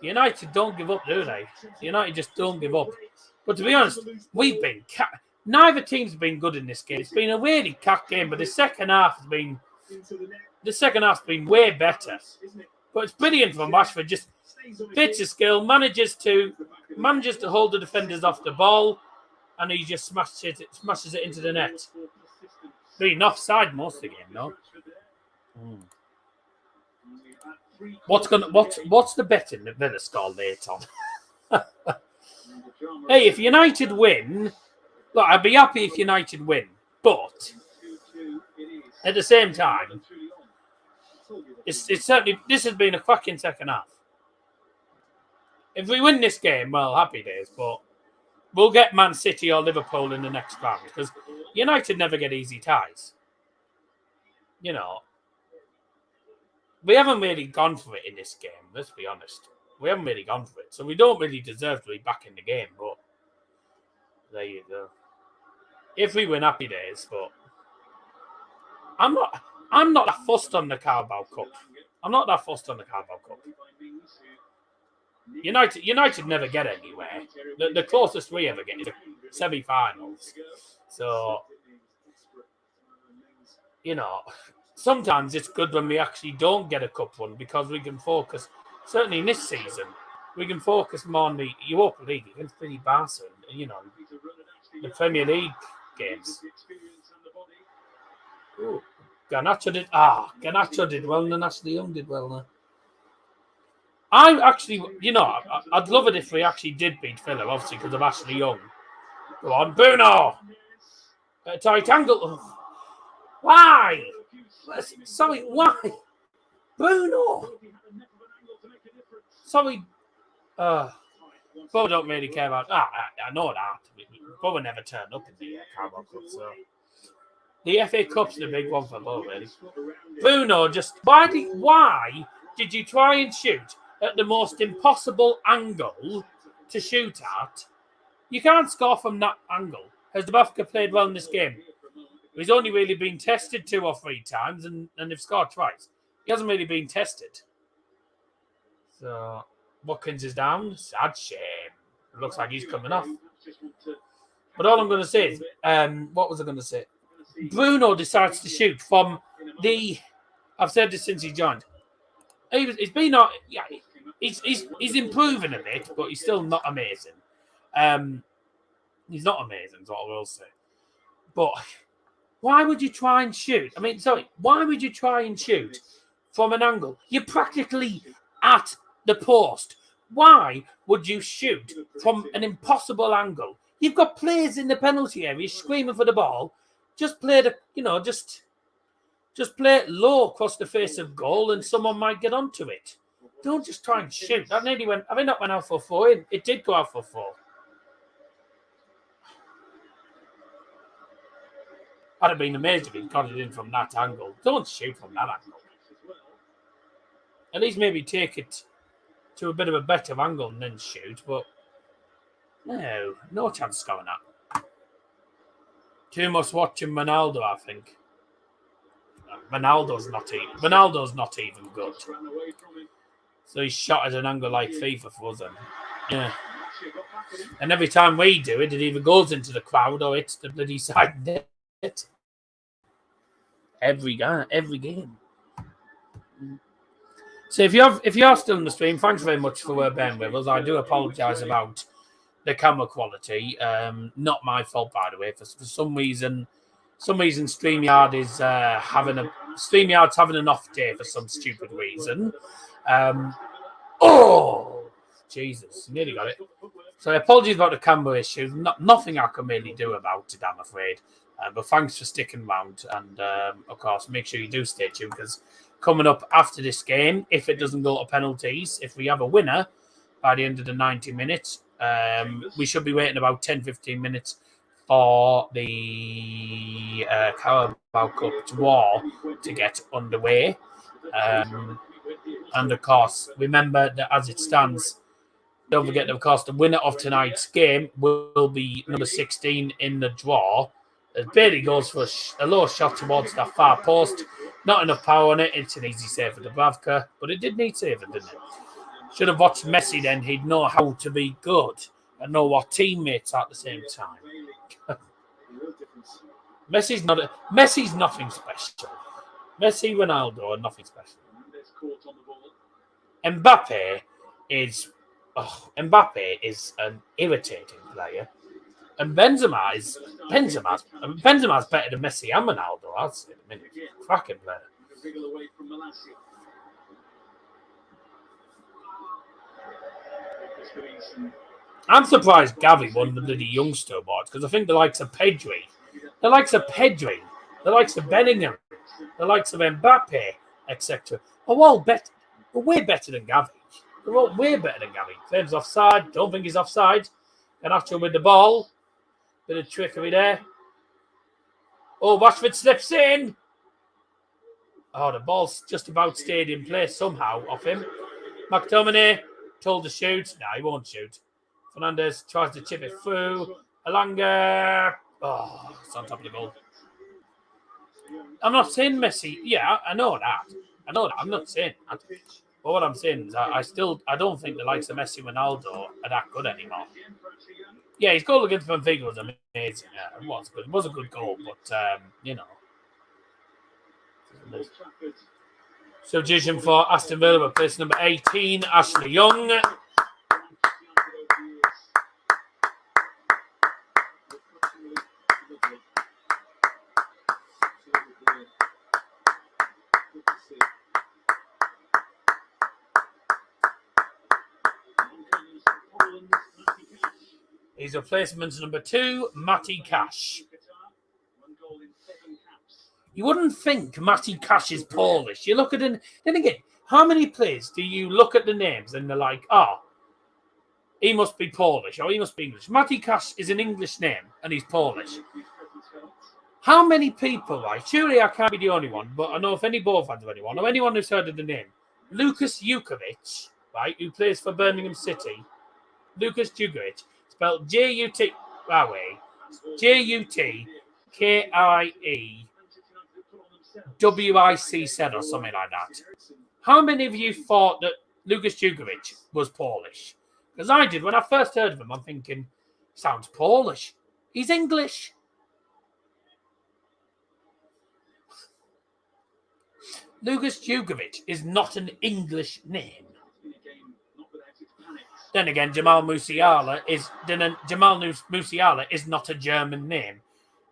United don't give up, do they? United just don't give up. But to be honest, we've been neither team's been good in this game. It's been a really cack game, but the second half's been way better. But it's brilliant from Rashford. Just bits of skill, manages to hold the defenders off the ball, and he just smashes it into the net. Being offside most of the game, no? What's the betting that Villa score late on? Hey, if United win, look, I'd be happy if United win, but at the same time, it's certainly, this has been a cracking second half. If we win this game, well, happy days, but we'll get Man City or Liverpool in the next round because United never get easy ties. We haven't really gone for it in this game, let's be honest. We haven't really gone for it, so we don't really deserve to be back in the game, but there you go. If we win, happy days, but I'm not that fussed on the Carabao Cup. I'm not that fussed on the Carabao Cup. United never get anywhere. The closest we ever get is the semi-finals. So, sometimes it's good when we actually don't get a cup one because we can focus. Certainly in this season, we can focus more on the Europa League against pretty Barca and, the Premier League games. Ooh, Garnacho did well, and Ashley Young did well there. I actually, I'd love it if we actually did beat Villa, obviously, because of Ashley Young. Go on, Bruno! Tight angle. Why? Sorry, why? Bruno! Sorry. Bobo don't really care about... I know that. Bobo never turned up in the Carabao Cup, so... The FA Cup's the big one for Bobo, really. Bruno, just... Why did you try and shoot at the most impossible angle to shoot at? You can't score from that angle. Has Dubravka played well in this game? He's only really been tested 2 or 3 times and they've scored twice. He hasn't really been tested. So, Watkins is down. Sad shame. It looks like he's coming off. But all I'm going to say is, what was I going to say? Bruno decides to shoot from the... I've said this since he joined. He's improving a bit, but he's still not amazing. He's not amazing, is what I will say. But why would you try and shoot? Why would you try and shoot from an angle? You're practically at the post. Why would you shoot from an impossible angle? You've got players in the penalty area screaming for the ball. Just play just play it low across the face of goal and someone might get onto it. Don't just try and shoot. That nearly went... that went out for 4. It did go out for 4. I'd have been amazed if he got it in from that angle. Don't shoot from that angle. At least maybe take it to a bit of a better angle and then shoot, but no chance of scoring that. Too much watching Ronaldo, I think. Ronaldo's not even good. So he's shot at an angle like FIFA for us. Yeah. And every time we do it, it either goes into the crowd or it's the bloody side net. Every game. So if you're still in the stream, thanks very much for being with us. I do apologise about the camera quality. Not my fault, by the way. For some reason StreamYard's having an off day for some stupid reason. Jesus, nearly got it. So apologies about the camera issues. Nothing I can really do about it, I'm afraid. But thanks for sticking around. And, of course, make sure you do stay tuned because coming up after this game, if it doesn't go to penalties, if we have a winner by the end of the 90 minutes, we should be waiting about 10-15 minutes for the Carabao Cup draw to get underway. And, of course, remember that as it stands, don't forget that, of course, the winner of tonight's game will be number 16 in the draw. It barely goes for a low shot towards that far post. Not enough power on it. It's an easy save for Dubravka, but it did need saving, didn't it? Should have watched Messi then. He'd know how to be good and know what teammates are at the same time. Messi's nothing special. Messi, Ronaldo are nothing special. Mbappe is an irritating player. And Benzema's better than Messi and Ronaldo. I'd say. Cracking player. I'm surprised Gavi won the bloody youngster award because I think the likes of Pedri, the likes of Bellingham, the likes of Mbappe, etc. are all way better than Gavi. They're all way better than Gavi. Claims offside. Don't think he's offside. Garnacho with the ball. Bit of trickery there. Oh, Rashford slips in. Oh, the ball's just about stayed in place somehow off him. McTominay told to shoot. No, he won't shoot. Fernandes tries to chip it through. Elanga. Oh, it's on top of the goal. I'm not saying Messi. Yeah, I know that. I'm not saying that. But what I'm saying is, I don't think the likes of Messi, Ronaldo are that good anymore. Yeah, his goal against Benfica was amazing. Yeah, it was good. It was a good goal, but you know. Substitution for Aston Villa, replacing number 18, Ashley Young. His replacement number 2, Matty Cash. You wouldn't think Matty Cash is Polish. You look at it, then again, how many players do you look at the names and they're like, oh, he must be Polish or he must be English? Matty Cash is an English name and he's Polish. How many people, right? Surely I can't be the only one, but I know if any ball fans of anyone or anyone who's heard of the name, Lucas Jukovic, right, who plays for Birmingham City, Lucas Jukovic, spelled J-U-T, that way, J-U-T-K-I-E-W-I-C-Z or something like that. How many of you thought that Lucas Jukovic was Polish? Because I did. When I first heard of him, I'm thinking, sounds Polish. He's English. Lucas Jukovic is not an English name. Then again, Jamal Musiala is not a German name.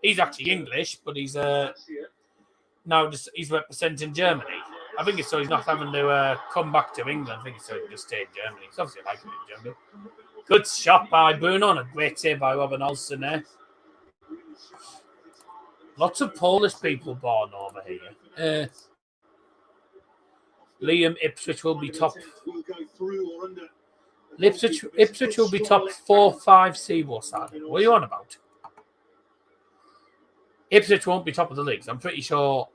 He's actually English, but he's he's representing Germany. I think it's so he's not having to come back to England. I think it's so he can just stay in Germany. He's obviously liking it in Germany. Good shot by Bruno and a great save by Robin Olsen there. Lots of Polish people born over here. Liam, Ipswich will be top. Ipswich will be top 4-5 Seawall side. What are you on about? Ipswich won't be top of the leagues. I'm pretty sure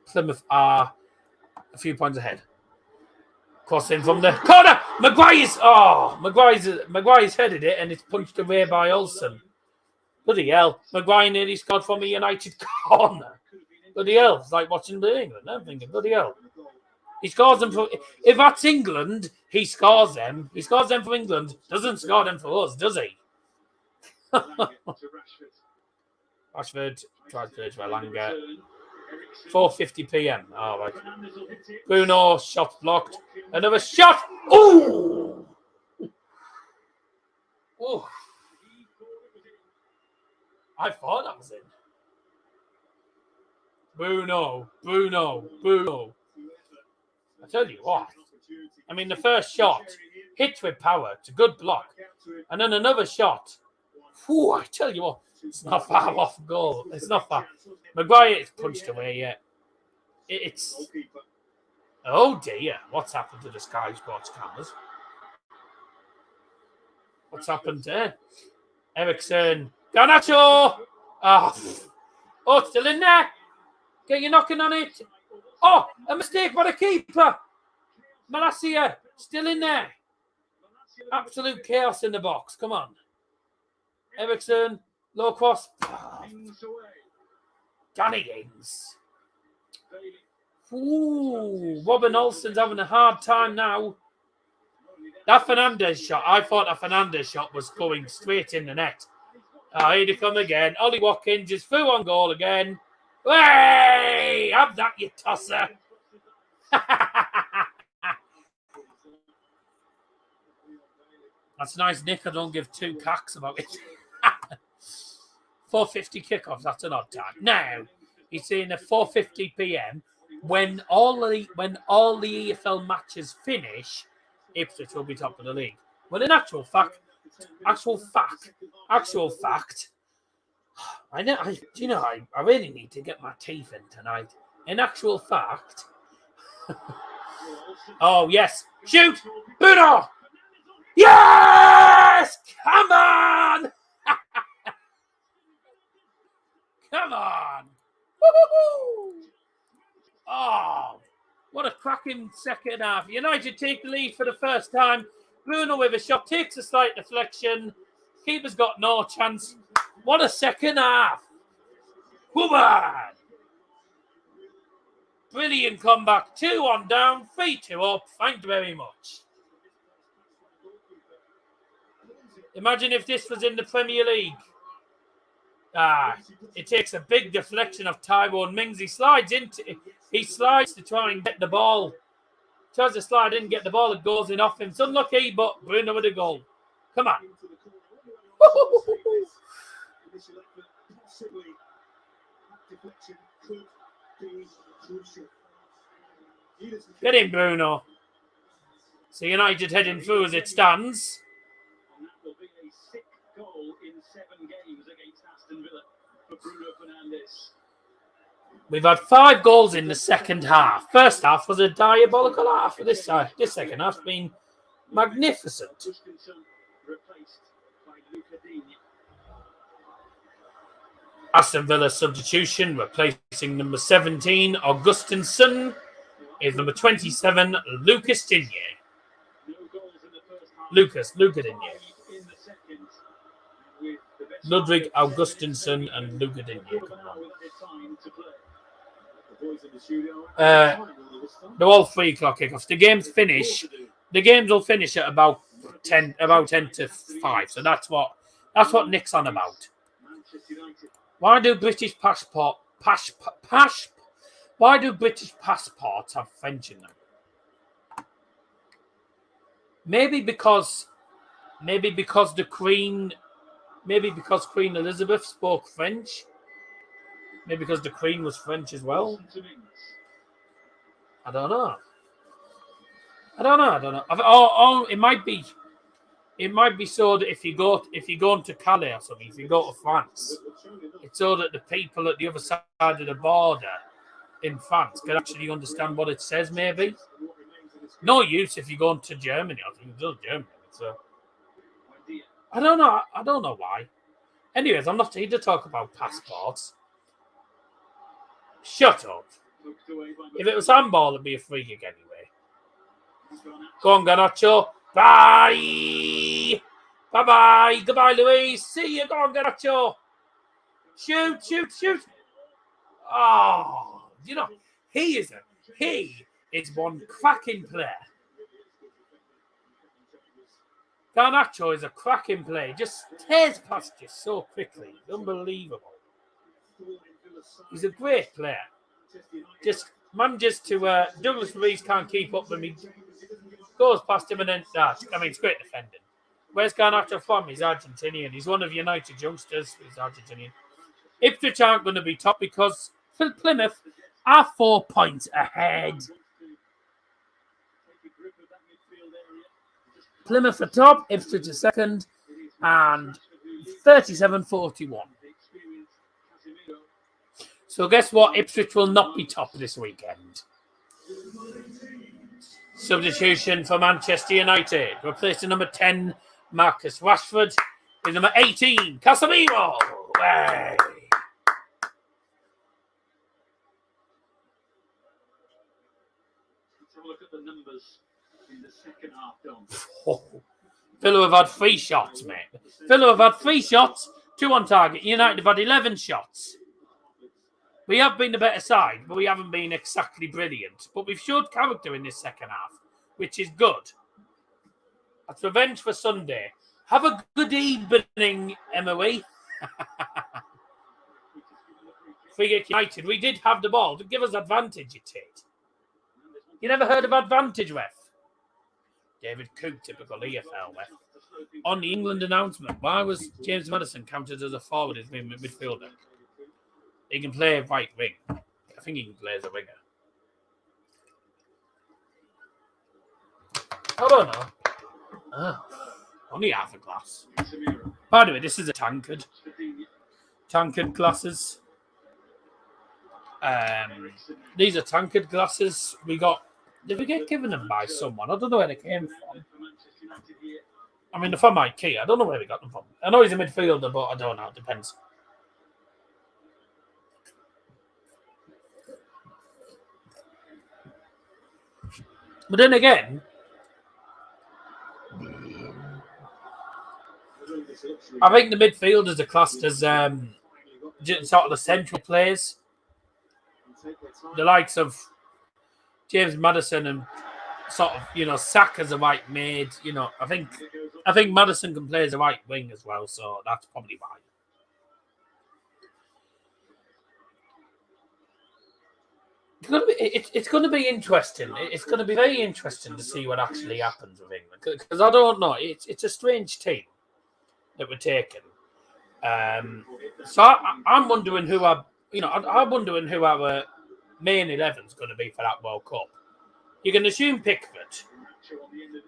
Plymouth are a few points ahead. Crossing from the corner. Maguire's headed it and it's punched away by Olsen. Bloody hell. Maguire nearly scored from a United corner. Bloody hell. It's like watching the England. I'm thinking, bloody hell. He scores them for... If that's England, he scores them. He scores them for England. Doesn't score them for us, does he? Rashford tries to reach Elanga. 4:50 p.m. Oh, right. Bruno, shot blocked. Another shot. Ooh! Oh. I thought that was in. Bruno. I tell you what. I mean, the first shot hits with power. It's a good block. And then another shot. Whew, I tell you what. It's not far off goal. It's not far. Maguire is punched away yet. It's... Oh, dear. What's happened to the Sky Sports cameras? What's happened there? Ericsson. Garnacho! Oh, it's still in there. Get you knocking on it. Oh, a mistake by the keeper. Malacia, still in there. Absolute chaos in the box. Come on. Ericsson, low cross. Oh. Danny Ings. Ooh, Robin Olsen's having a hard time now. That Fernandez shot, I thought that Fernandez shot was going straight in the net. Oh, here they come again. Ollie Watkins is through on goal again. Hey, have that, you tosser. That's nice, Nick. I don't give two cacks about it. 4:50 kickoff. That's an odd time. Now he's saying at 4:50 p.m. when all the EFL matches finish, Ipswich will be top of the league. Well, in actual fact, I really need to get my teeth in tonight. In actual fact, oh yes, shoot, Bruno, yes, come on, come on, woo-hoo-hoo. Oh, what a cracking second half! United take the lead for the first time. Bruno with a shot takes a slight deflection. Keeper's got no chance. What a second half. Woman! Brilliant comeback. 2-1 down, 3-2 up. Thank you very much. Imagine if this was in the Premier League. It takes a big deflection of Tyrone Mings. He slides to try and get the ball. Tries to slide in, get the ball. It goes in off him. It's unlucky, but Bruno with a goal. Come on. Get in, Bruno. So United heading through as it stands. And that will be a 6th goal in 7 games against Aston Villa for Bruno Fernandes. We've had 5 goals in the second half. First half was a diabolical half. This second half's been magnificent. Gustinson replaced by Luca Digne. Aston Villa substitution, replacing number 17, Augustinson, is number 27, Lucas Digne. No goals in the first half. Luca Digne. In the second, with the best Ludwig Augustinson and Luca Digne. quarter of an hour with their time to play. The boys in the studio. They're all 3 o'clock kickoffs. The games finish. The games will finish at about 10 to 5. So that's what Nick's on about. Manchester United. Why do British passports have French in them? Maybe because Queen Elizabeth spoke French. Maybe because the Queen was French as well. I don't know. Oh, it might be so that if you go into Calais or something, if you go to France, it's so that the people at the other side of the border in France can actually understand what it says. Maybe no use if you go into Germany. I think it's Germany. So I don't know why. Anyways, I'm not here to talk about passports. Shut up. If it was handball, it'd be a free kick anyway. Go on, Garnacho. Bye. Bye-bye. Goodbye, Louise. See you. Go on, Garnacho. Shoot. Oh, you know, he is one cracking player. Garnacho is a cracking player. Just tears past you so quickly. Unbelievable. He's a great player. Just manages to Douglas Luiz can't keep up with him. He goes past him and then it's great defending. Where's Garnacho from? He's Argentinian. He's one of United's youngsters. He's Argentinian. Ipswich aren't going to be top because Plymouth are 4 points ahead. Plymouth are top, Ipswich are second, and 37-41. So guess what? Ipswich will not be top this weekend. Substitution for Manchester United. Replacing number 10, Marcus Rashford, with number 18, Casemiro. Hey. Let's have a look at the numbers in the second half, Dom. Villa have had 3 shots, mate. Villa have had 3 shots, 2 on target. United have had 11 shots. We have been the better side, but we haven't been exactly brilliant. But we've showed character in this second half, which is good. That's revenge for Sunday. Have a good evening, Emily. Free kick United. We did have the ball to give us advantage, it did. You never heard of advantage, ref? David Cook, typical EFL ref. On the England announcement, why was James Maddison counted as a forward as being a midfielder? He can play right wing. I think he can play as a winger. I don't know. Oh, only half a glass. By the way, this is a tankard. Tankard glasses. These are tankard glasses. Did we get given them by someone? I don't know where they came from. I mean, they're from IKEA. I don't know where we got them from. I know he's a midfielder, but I don't know. It depends. But then again, I think the midfielders are classed as sort of the central players, the likes of James Maddison and sort of, Saka's a right mid. I think Maddison can play as a right wing as well, so that's probably why. It's going to be interesting. It's going to be very interesting to see what actually happens with England, because I don't know. It's a strange team that we're taking. So I'm wondering who I'm wondering who our main 11 is going to be for that World Cup. You can assume Pickford.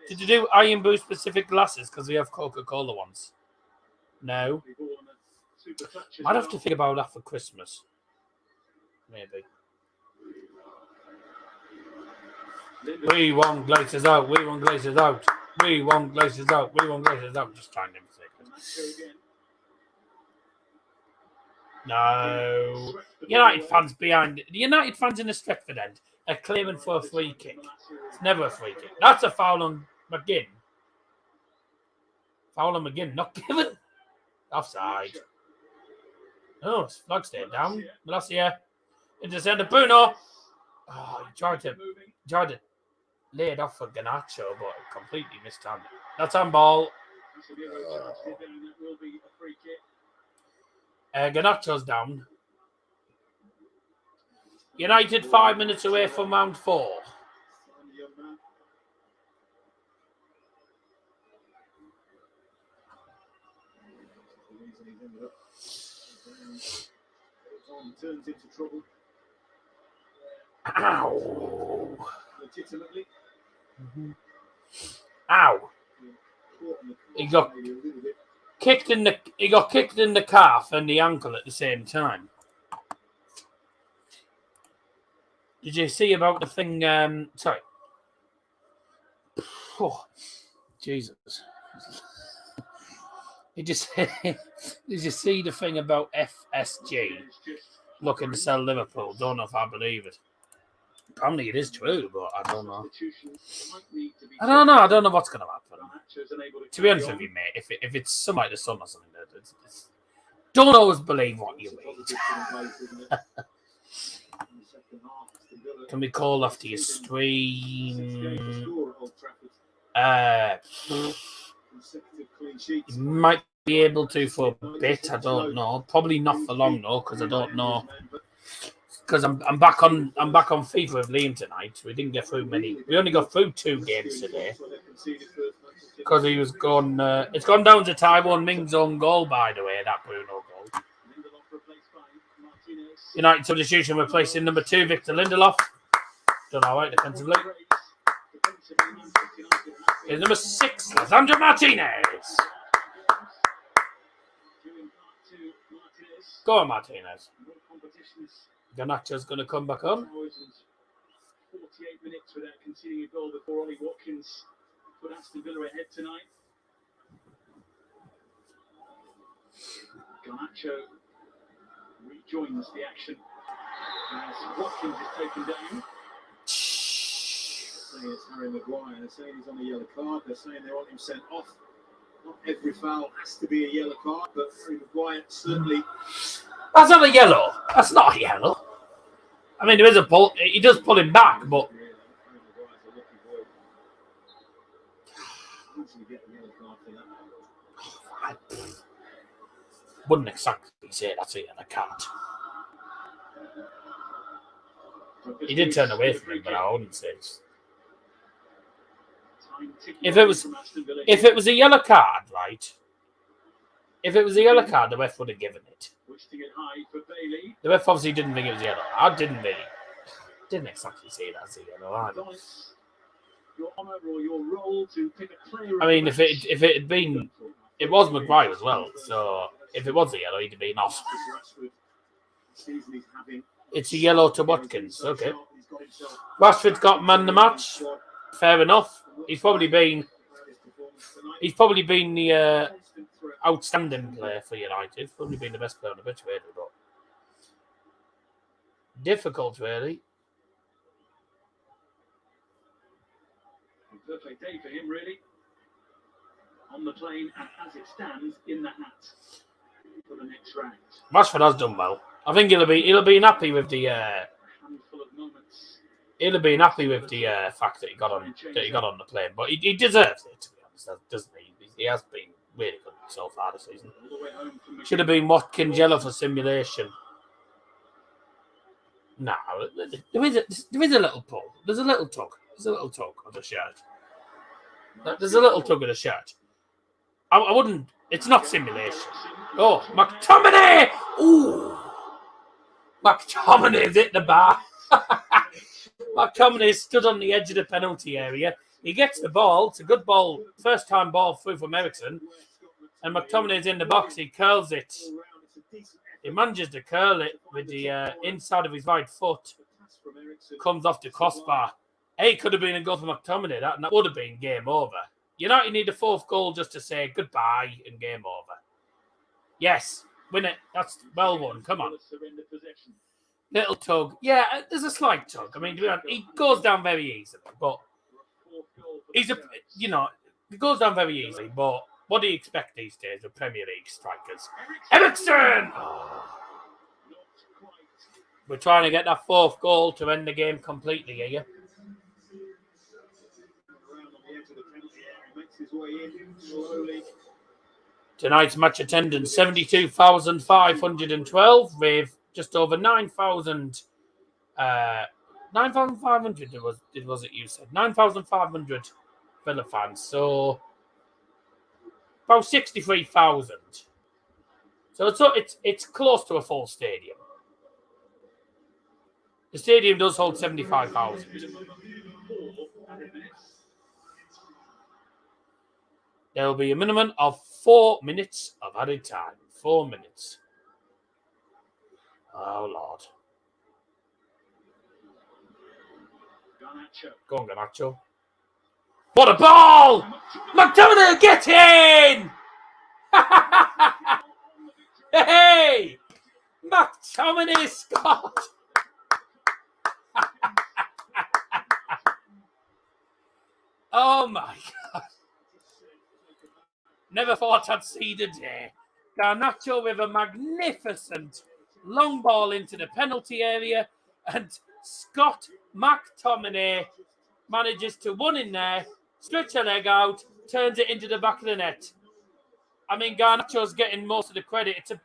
Did you do Iron Brew specific glasses because we have Coca-Cola ones? No. Might have to think about that for Christmas. Maybe. We want Glazers out. We want Glazers out. We want Glazers out. We want Glazers out. Just trying to say. No. United fans behind. The United fans in the Stretford end are claiming for a free kick. It's never a free kick. That's a foul on McGinn. Foul on McGinn. Not given. Offside. Oh, flag stayed down. Malacia. Intercepted Bruno. Oh, he tried to lay it off for Garnacho, but completely mistimed it. That's on ball. Garnacho's down. United 5 minutes away from round 4. Turns into trouble. Ow. Legitimately. Ow. He got kicked in the calf and the ankle at the same time. Did you see about the thing? Sorry. Oh, Jesus. Did you see the thing about FSG looking to sell Liverpool? Don't know if I believe it. Apparently it is true, but I don't know. I don't know what's going to happen. To be honest with you, mate, if it's something like the Sun or something, don't always believe what you read. Can we call after your stream? You might be able to for a bit. I don't know. Probably not for long though, because I don't know. Because I'm back on FIFA with Liam tonight. We didn't get through many. We only got through 2 games today. Because he was gone. It's gone down to Taiwan Ming's own goal, by the way. That Bruno goal. United substitution replacing number 2 Victor Lindelof. Done all right defensively. Here's number 6 Lisandro Martinez. Go on, Martinez. Garnacho's going to come back on. 48 minutes without conceding a goal before Ollie Watkins put Aston Villa ahead tonight. Garnacho rejoins the action as Watkins is taken down. They're saying it's Harry Maguire. They're saying he's on a yellow card. They're saying they want him sent off. Not every foul has to be a yellow card, but Harry Maguire certainly. That's not a yellow. That's not a yellow. I mean, there is a pull. He does pull him back, but. I wouldn't exactly say that's a yellow card. He did turn away from him, but I wouldn't say it's. If it was a yellow card, right? If it was a yellow card, the ref would have given it. The ref obviously didn't think it was yellow. I didn't exactly see that as a yellow either. I mean, if it had been, it was Maguire as well. So if it was a yellow, he'd have been off. It's a yellow to Watkins. Okay. Rashford's got man the match. Fair enough. He's probably been the outstanding player for United. Probably been the best player on the pitch, really. But difficult, really. Perfect day for him, really. On the plane, and as it stands, in the hat. for the next round. Rashford has done well. I think he'll be happy with the Handful of moments. happy with the fact that he got on the plane, but he deserves it, to be honest, doesn't he? He has been really good so far this season. All the way home from Should have been Watkins yellow for simulation. No, there is a little pull. There's a little tug. There's a little tug of the shirt. There's a little tug of the shirt. I wouldn't. It's not simulation. Oh, McTominay! Ooh, McTominay's hit the bar. McTominay stood on the edge of the penalty area. He gets the ball. It's a good ball. First time ball through from Eriksen. And McTominay's in the box. He curls it. He manages to curl it with the inside of his right foot. Comes off the crossbar. Hey, could have been a goal for McTominay. That would have been game over. United need a fourth goal just to say goodbye and game over. Yes, win it. That's well won. Come on. Little tug. Yeah, there's a slight tug. I mean, he goes down very easily, but he goes down very easily, but what do you expect these days with Premier League strikers? Eriksen! Oh. We're trying to get that fourth goal to end the game completely here. Tonight's match attendance 72,512 with just over 9,000. 9,500 was it you said? 9,500 Villa fans. So about 63,000. So it's close to a full stadium. The stadium does hold 75,000. There will be a minimum of 4 minutes of added time. 4 minutes. Oh, Lord. Go on, Garnacho. What a ball! McTominay, get in! Hey! McTominay scored! Oh, my God. Never thought I'd see the day. Garnacho with a magnificent long ball into the penalty area, and Scott McTominay manages to run in there, stretch a leg out, turns it into the back of the net. I mean, Garnacho's getting most of the credit. It's a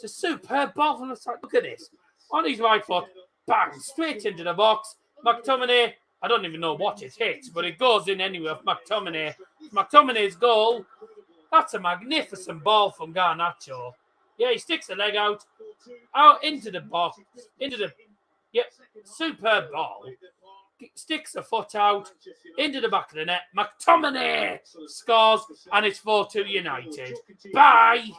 superb ball from the side. Look at this. On his right foot, bang, straight into the box. McTominay, I don't even know what it hits, but it goes in anyway for McTominay. McTominay's goal. That's a magnificent ball from Garnacho. Yeah, he sticks the leg out into the box, superb ball. Sticks the foot out into the back of the net. McTominay scores, and it's 4-2 United. Bye.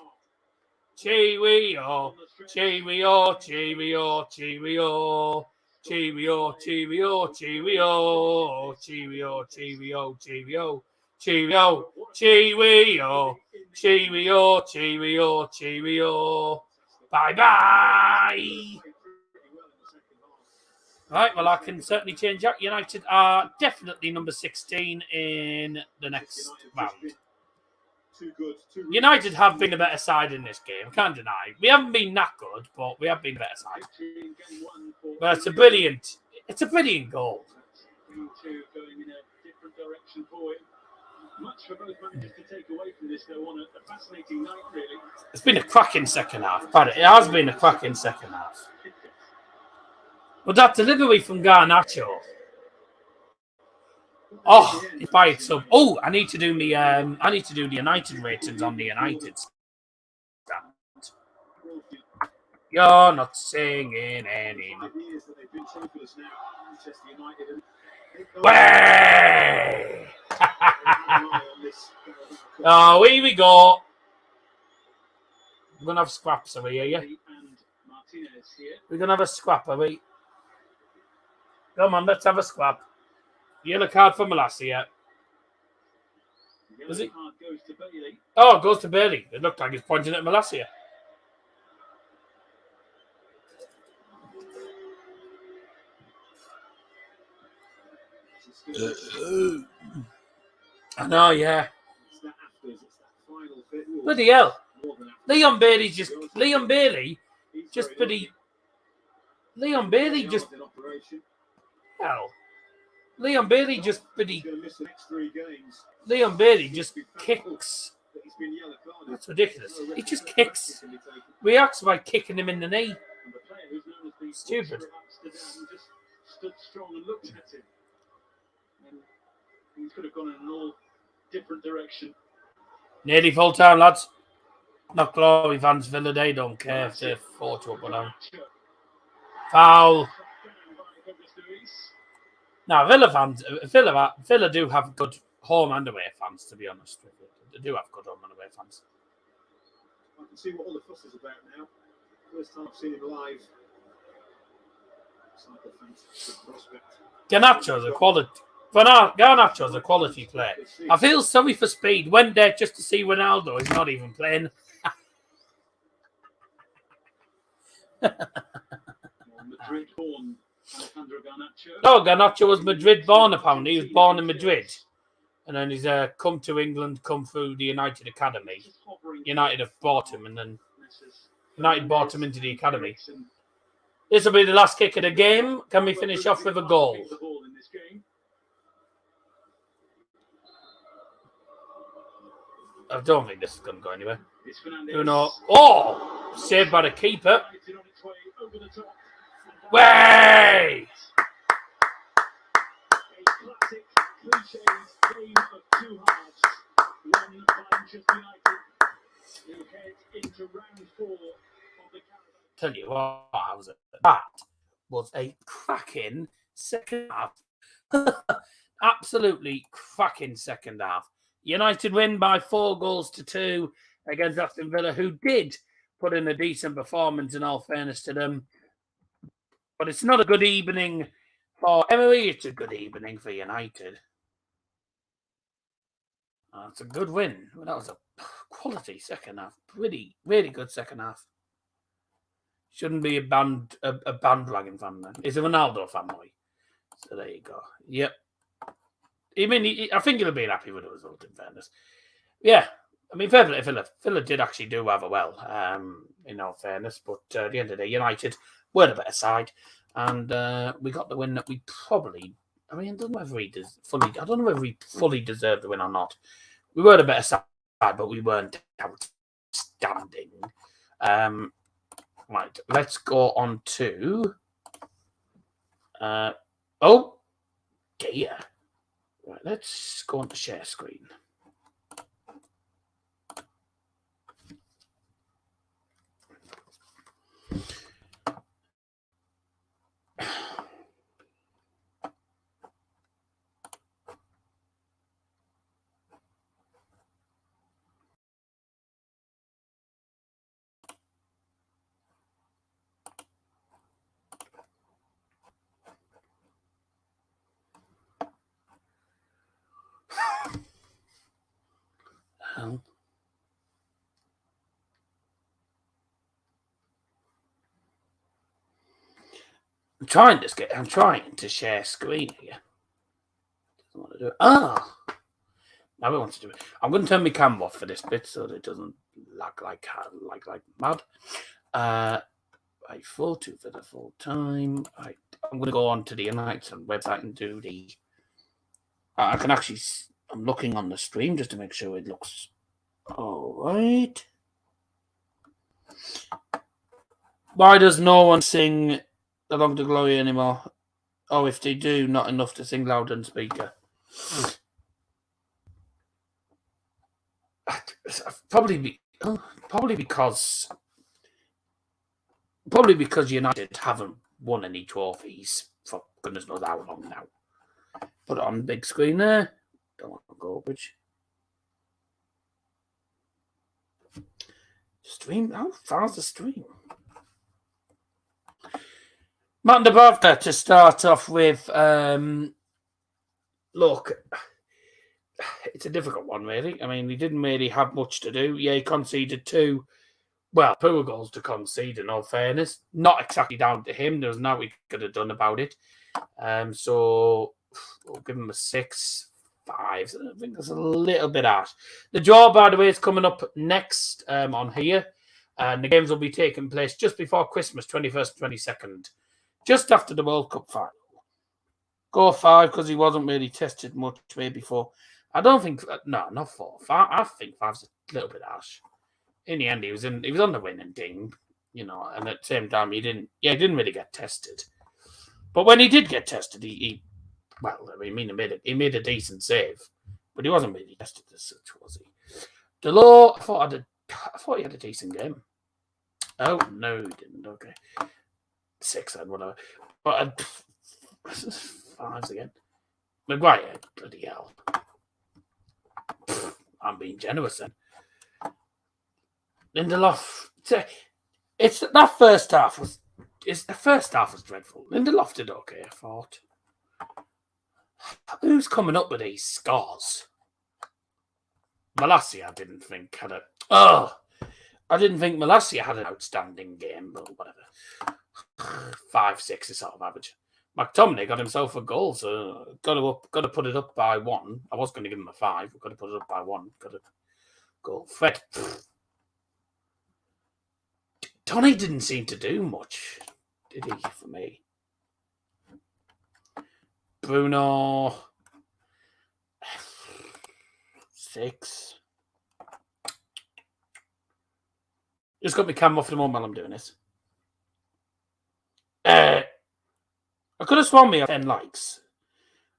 Cheerio, cheerio, cheerio, cheerio. Cheerio, cheerio, cheerio, cheerio, cheerio, cheerio, cheerio, cheerio, cheerio, cheerio, cheerio. Bye-bye. Right, well, I can certainly change that. United are definitely number 16 in the next round. United have been a better side in this game, can't deny. We haven't been that good, but we have been a better side. But it's a brilliant goal. It's been a cracking second half. It has been a cracking second half. But that delivery from Garnacho. Oh, by itself. Oh, I need to do the United ratings on the United stand. You're not singing anymore. Way! Oh, here we go. We're gonna have scraps, are we? Yeah. We're gonna have a scrap, are we? Come on, let's have a scrap. Yellow card for Malacia. Was it? Oh, it goes to Bailey. It looked like he's pointing at Malacia. I know, yeah. Bloody hell. more than that. Leon Bailey just He's very pretty. Leon Bailey just in operation. hell. Leon Bailey just He's pretty. going to miss the next 3 games. Leon Bailey just kicks. But he's been yellow carded. That's ridiculous. No He just red kicks. can be taken. Reacts by kicking him in the knee. And the player who's known as the Stupid. Butcher of Amsterdam just stood strong and looked at him. And he could have gone in an all different direction. Nearly full time, lads. Not Glory fans, Villa, they don't care if they're 4-2 up or down. Foul. Now, Villa fans, Villa do have good home and away fans, to be honest with you. They do have good home and away fans. I can see what all the fuss is about now. First time I've seen him live. It's like a fantastic prospect. Garnacho's a quality. Garnacho's a quality player. I feel sorry for Speed. Went there just to see Ronaldo. He's not even playing. Madrid born Alejandro Garnacho. No, Garnacho was Madrid born, apparently. He was born in Madrid. And then he's come to England, come through the United Academy. United have bought him, and then United bought him into the academy. This will be the last kick of the game. Can we finish off with a goal? I don't think this is going to go anywhere. Bruno. Oh! Saved by the keeper. Way! Classic cliches game of 2 halves, won by Manchester United, who head into round 4 of the Carabao. Tell you what, that was a cracking second half. Absolutely cracking second half. United win by 4-2 against Aston Villa, who did put in a decent performance, in all fairness to them. But it's not a good evening for Emery. It's a good evening for United. It's a good win. Well, that was a quality second half. Really, really good second half. Shouldn't be a bandwagon fan then. He's a Ronaldo fanboy. So there you go. Yep. I think he'll be happy with the result, in fairness. Yeah. I mean, fair play to Villa. Villa did actually do rather well, in all fairness. But at the end of the day, United were the better side. And we got the win that we probably... I mean, I don't know whether we fully deserved the win or not. We were the better side, but we weren't outstanding. Right, let's go on to... Gear. Right, let's go on to share screen. I'm trying to share screen here. Doesn't want to do it. Now we want to do it. I'm going to turn my camera off for this bit so that it doesn't lag like mad. Right, 4-2 for the full time. Right, I'm going to go on to the United website and do the. I can actually. I'm looking on the stream just to make sure it looks all right. Why does no one sing Along to Glory anymore? Oh, if they do, not enough to sing loud on speaker. Probably because United haven't won any trophies for goodness knows how long now. Put it on the big screen there. Don't want to go which stream. How far's the stream? Martin Dubravka to start off with. Look, it's a difficult one, really. I mean, he didn't really have much to do. Yeah, he conceded 2 poor goals to concede, in all fairness. Not exactly down to him. There was nothing he could have done about it. So we'll give him a 6. 5. I think that's a little bit harsh. The draw, by the way, is coming up next on here. And the games will be taking place just before Christmas, 21st and 22nd. Just after the World Cup final. Go 5 because he wasn't really tested much maybe 4. I don't think... No, not 4. 5, I think 5's a little bit harsh. In the end, he was on the winning team, you know, and at the same time, he didn't really get tested. But when he did get tested, he made a decent save, but he wasn't really tested as such, was he? Delors, I thought he had a decent game. Oh no, he didn't. Okay, 6 and whatever. But 5s again. Maguire, bloody hell. I'm being generous then. Lindelof, the first half was dreadful. Lindelof did okay, I thought. Who's coming up with these scores? Malacia, I didn't think had an outstanding game, but whatever. 5, 6 is sort of average. McTominay got himself a goal, so got to put it up by 1. I was going to give him a 5. We've got to put it up by 1. Got to goal. Fred. Tony didn't seem to do much, did he, for me? Bruno, 6. Just got my camera off the moment while I'm doing this. I could have sworn we had 10 likes.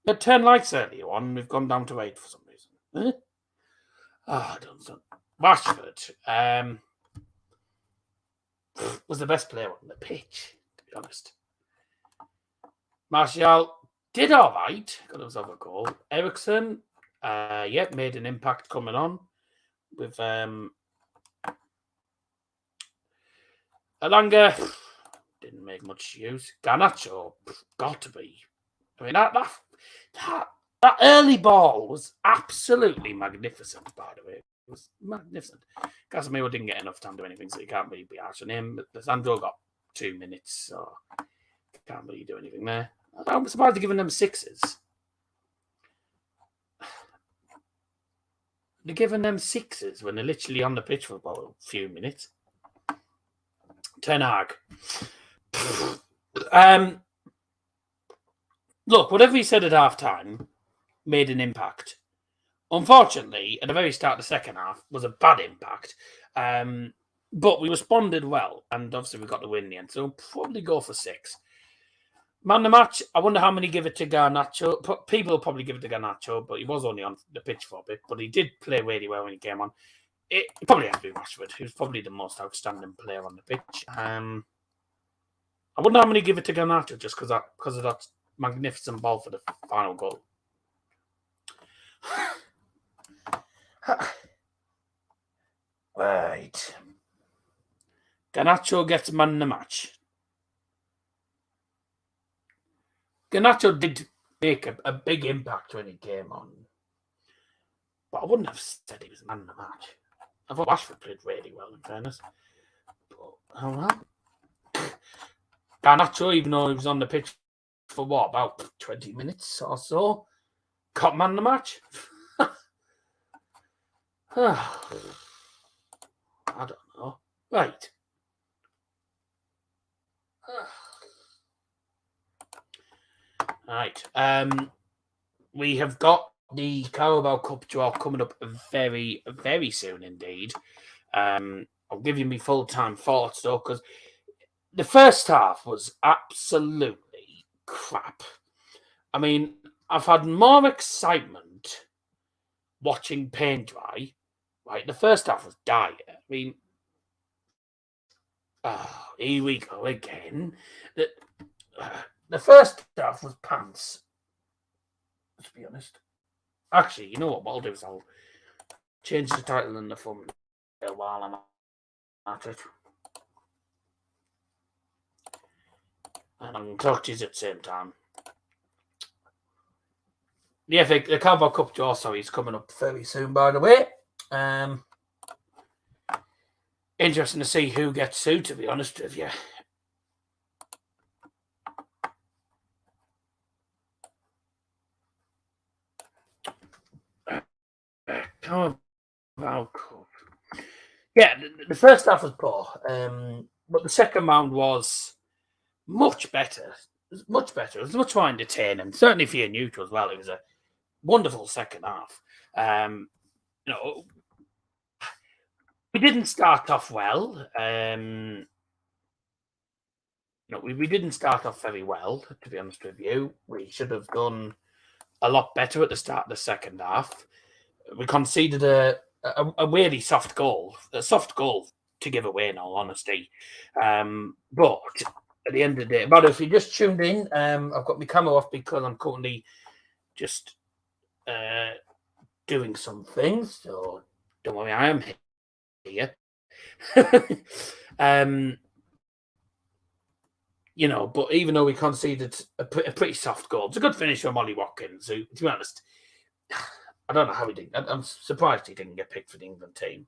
We had 10 likes earlier on. We've gone down to 8 for some reason. I don't know. Rashford was the best player on the pitch, to be honest. Martial did all right. Got himself a goal. Eriksen, made an impact coming on with Elanga. Didn't make much use. Garnacho, got to be. I mean, that early ball was absolutely magnificent, by the way. It was magnificent. Casemiro didn't get enough time to do anything, so you can't really be harsh on him. But Sandro got 2 minutes, so can't really do anything there. I'm surprised they're giving them 6s. They're giving them 6s when they're literally on the pitch for about a few minutes. Ten Hag. Look, whatever he said at half-time made an impact. Unfortunately, at the very start of the second half was a bad impact. But we responded well, and obviously we got the win in the end. So we'll probably go for 6. Man of the match, I wonder how many give it to Garnacho. People will probably give it to Garnacho, but he was only on the pitch for a bit. But he did play really well when he came on. It probably has to be Rashford, who's probably the most outstanding player on the pitch. I wonder how many give it to Garnacho just because of that magnificent ball for the final goal. Right. Garnacho gets man of the match. Garnacho did make a big impact when he came on. But I wouldn't have said he was man of the match. I thought Rashford played really well, in fairness. But, oh well. Garnacho, even though he was on the pitch for about 20 minutes or so, got man of the match. I don't know. Right. Right. We have got the Carabao Cup draw coming up very, very soon indeed. I'll give you my full-time thoughts though, because the first half was absolutely crap. I mean, I've had more excitement watching paint dry. Right, the first half was dire. I mean, here we go again. The first half was pants. Let's be honest. Actually, you know what I'll do is I'll change the title and the thumbnail while I'm at it. And I'm going to talk to you at the same time. The Carabao Cup draw, is coming up very soon, by the way. Interesting to see who gets who, to be honest with you. Carabao Cup. Yeah, the first half was poor, but the second round was much better. Much better. It was much more entertaining. Certainly for your neutral as well. It was a wonderful second half. You know, we didn't start off well. You know, we didn't start off very well, to be honest with you. We should have done a lot better at the start of the second half. We conceded a really soft goal to give away, in all honesty. But at the end of the day, but if you just tuned in, I've got my camera off because I'm currently just doing some things. So don't worry, I am here. You know, but even though we conceded a pretty soft goal, it's a good finish from Ollie Watkins, who, to be honest, I don't know how he didn't. I'm surprised he didn't get picked for the England team.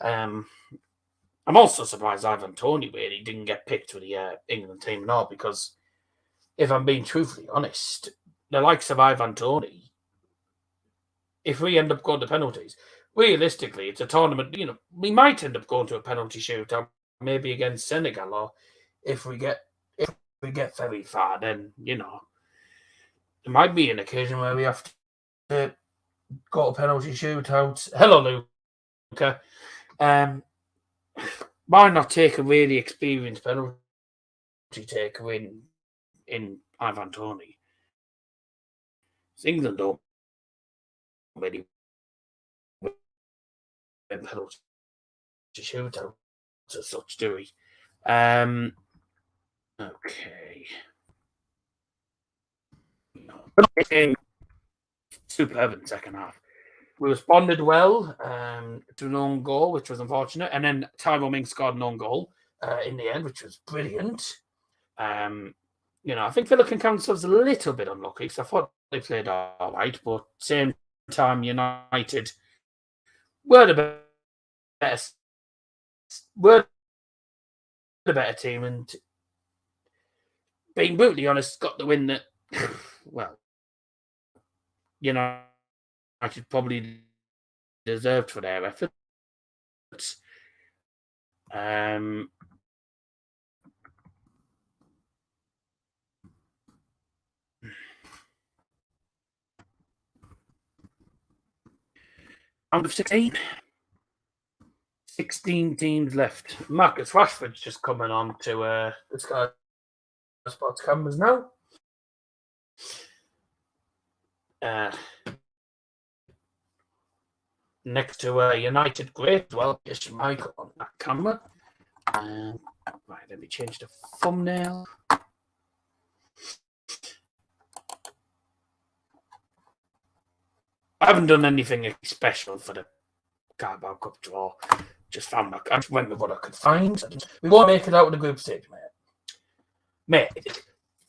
I'm also surprised Ivan Toney really didn't get picked for the England team at all, because if I'm being truthfully honest, the likes of Ivan Toney, if we end up going to penalties, realistically, it's a tournament, you know, we might end up going to a penalty shootout, maybe against Senegal, or if we get very far, then, you know, there might be an occasion where we have to go to penalty shootouts. Hello, Luca. Why not take a really experienced penalty taker in Ivan Toney? England don't really win penalty shootouts as such, do we? Okay. Superb in the second half. We responded well to an own goal, which was unfortunate. And then Tyrone Mings scored an own goal in the end, which was brilliant. You know, I think Villa can count themselves a little bit unlucky, because I thought they played all right, but same time, United were the better team, and being brutally honest, got the win that, well, United probably deserved for their efforts. Round of 16. 16 teams left. Marcus Rashford's just coming on to the Sky Sports cameras now. Next to United great as well, just Michael on that camera. Right, let me change the thumbnail. I haven't done anything special for the Carabao Cup draw. Just found I just went with what I could find. We won't make it out of the group stage, mate.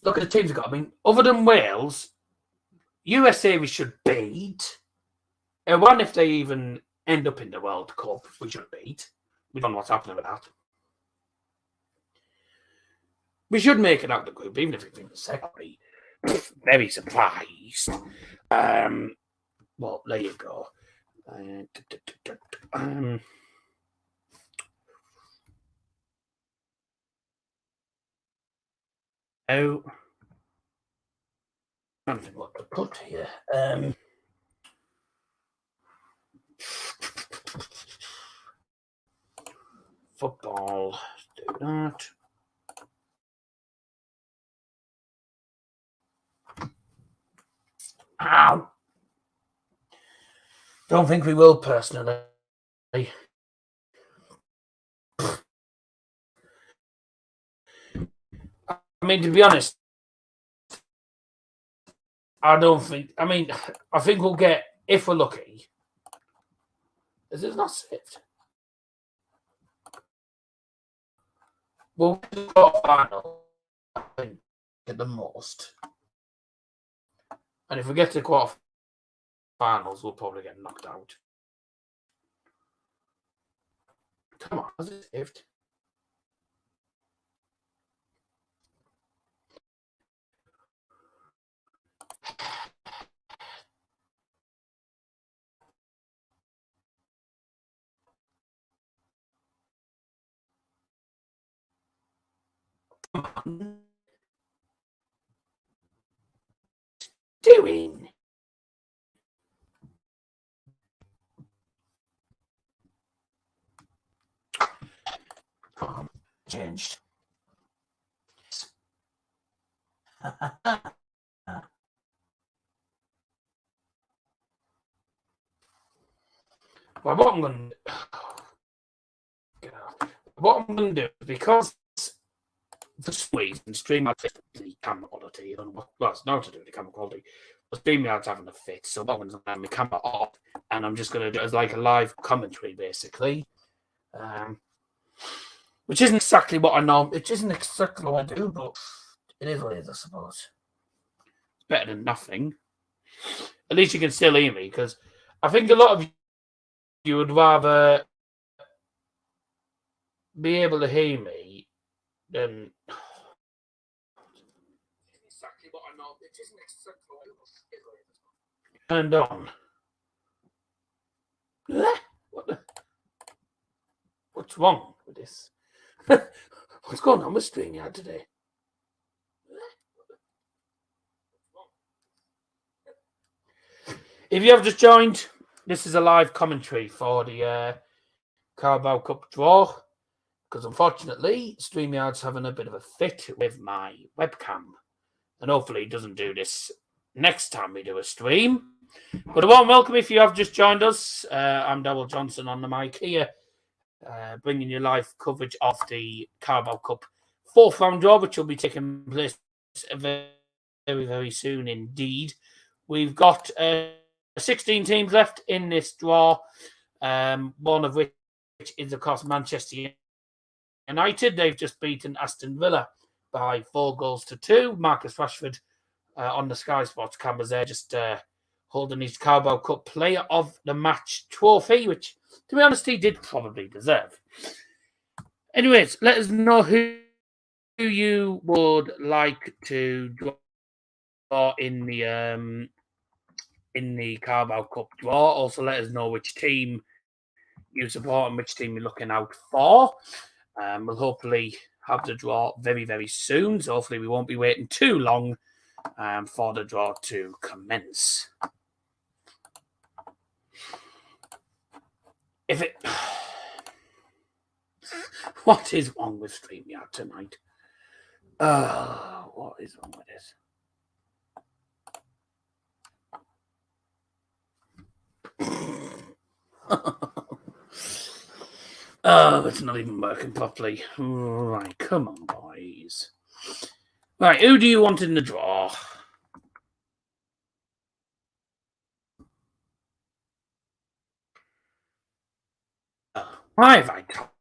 Look at the teams we've got. I mean, other than Wales, USA we should beat. One, if they even end up in the World Cup, we should beat. We don't know what's happening with that. We should make it out of the group, even if we think the second. Very surprised. Well, there you go. I don't think what to put here. Football, do that. Ow! Don't think we will, personally. I mean, to be honest, I don't think. I mean, I think we'll get, if we're lucky. This is not saved. We'll get the quarterfinal, I think, at the most. And if we get to the quarterfinals, we'll probably get knocked out. Come on, is it saved? on. Doing. Changed. Well, what I'm going to do, because for some reason, StreamYard's the camera quality, I don't know well, it's not to do with the camera quality, but StreamYard's having a fit, so I'm going to have my camera off, and I'm just going to do it as like a live commentary, basically. Which isn't exactly what I know. It isn't exactly what I do, but it is what it is, I suppose. It's better than nothing. At least you can still hear me, because I think a lot of you would rather be able to hear me than exactly what I know. It isn't exactly what I do. Turned on. What's wrong with this? What's going on with StreamYard today? If you have just joined, this is a live commentary for the Carabao Cup draw, because unfortunately, StreamYard's having a bit of a fit with my webcam, and hopefully it doesn't do this next time we do a stream. But a warm welcome if you have just joined us. I'm Darryl Johnson on the mic here, bringing you live coverage of the Carabao Cup fourth round draw, which will be taking place very, very soon indeed. We've got 16 teams left in this draw, one of which is, of course, Manchester United. They've just beaten Aston Villa by 4-2. Marcus Rashford on the Sky Sports cameras there, just holding his Carabao Cup Player of the Match trophy, which, to be honest, he did probably deserve. Anyways, let us know who you would like to draw in the Carabao Cup draw. Also, let us know which team you support and which team you're looking out for. We'll hopefully have the draw very, very soon. So hopefully we won't be waiting too long for the draw to commence. What is wrong with StreamYard tonight? What is wrong with this? Oh, it's not even working properly. Right, come on, boys. Right, who do you want in the draw? Why have I got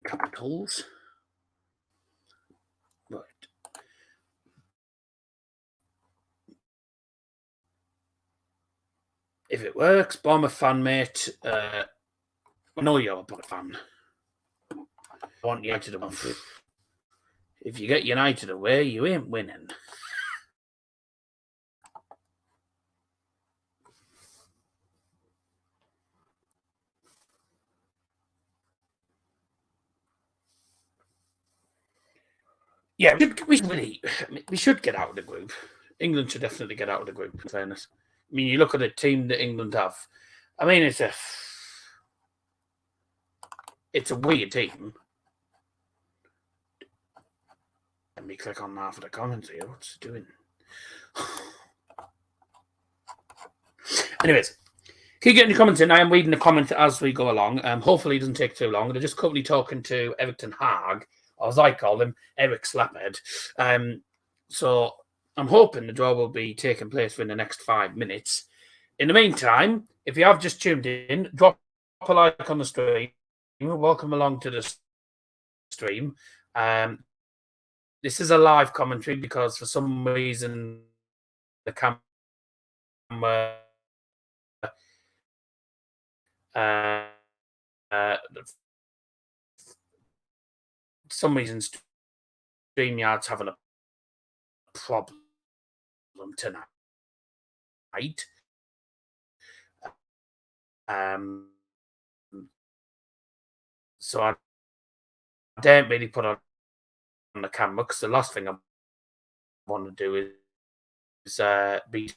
capitals? Right. If it works, Bournemouth fan, mate. I know you're a Bournemouth fan. I want United to win. If you get United away, you ain't winning. Yeah, we should get out of the group. England should definitely get out of the group, in fairness. I mean, you look at the team that England have. I mean, it's a weird team. Let me click on half of the comments here. What's it doing? Anyways, keep getting your comments in. I am reading the comments as we go along. Hopefully it doesn't take too long. They're just currently talking to Eric Ten Hag, or as I call him, Eric Slaphead. So I'm hoping the draw will be taking place within the next 5 minutes. In the meantime, if you have just tuned in, drop a like on the stream. Welcome along to the stream. This is a live commentary because for some reason the camera some reason StreamYard's having a problem tonight. So don't really put on the camera because the last thing I want to do is be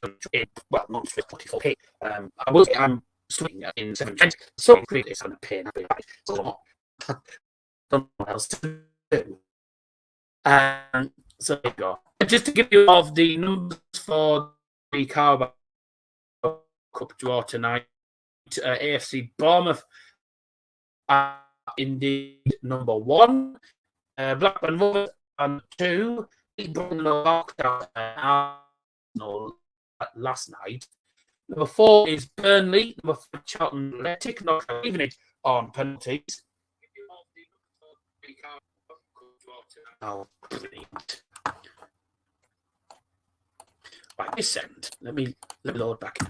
well, not 44k. I will say I'm swinging in 720, so create this on a pin. So I don't know what else to do. So there you go. Just to give you all of the numbers for the Carabao Cup draw tonight, AFC Bournemouth are indeed number 1. Blackburn Rovers are 2. Knocked out Arsenal last night. Number 4 is Burnley. Number 5, Charlton Athletic, knocked out even it on penalties. Oh, brilliant. Right, this end. Let me load back in.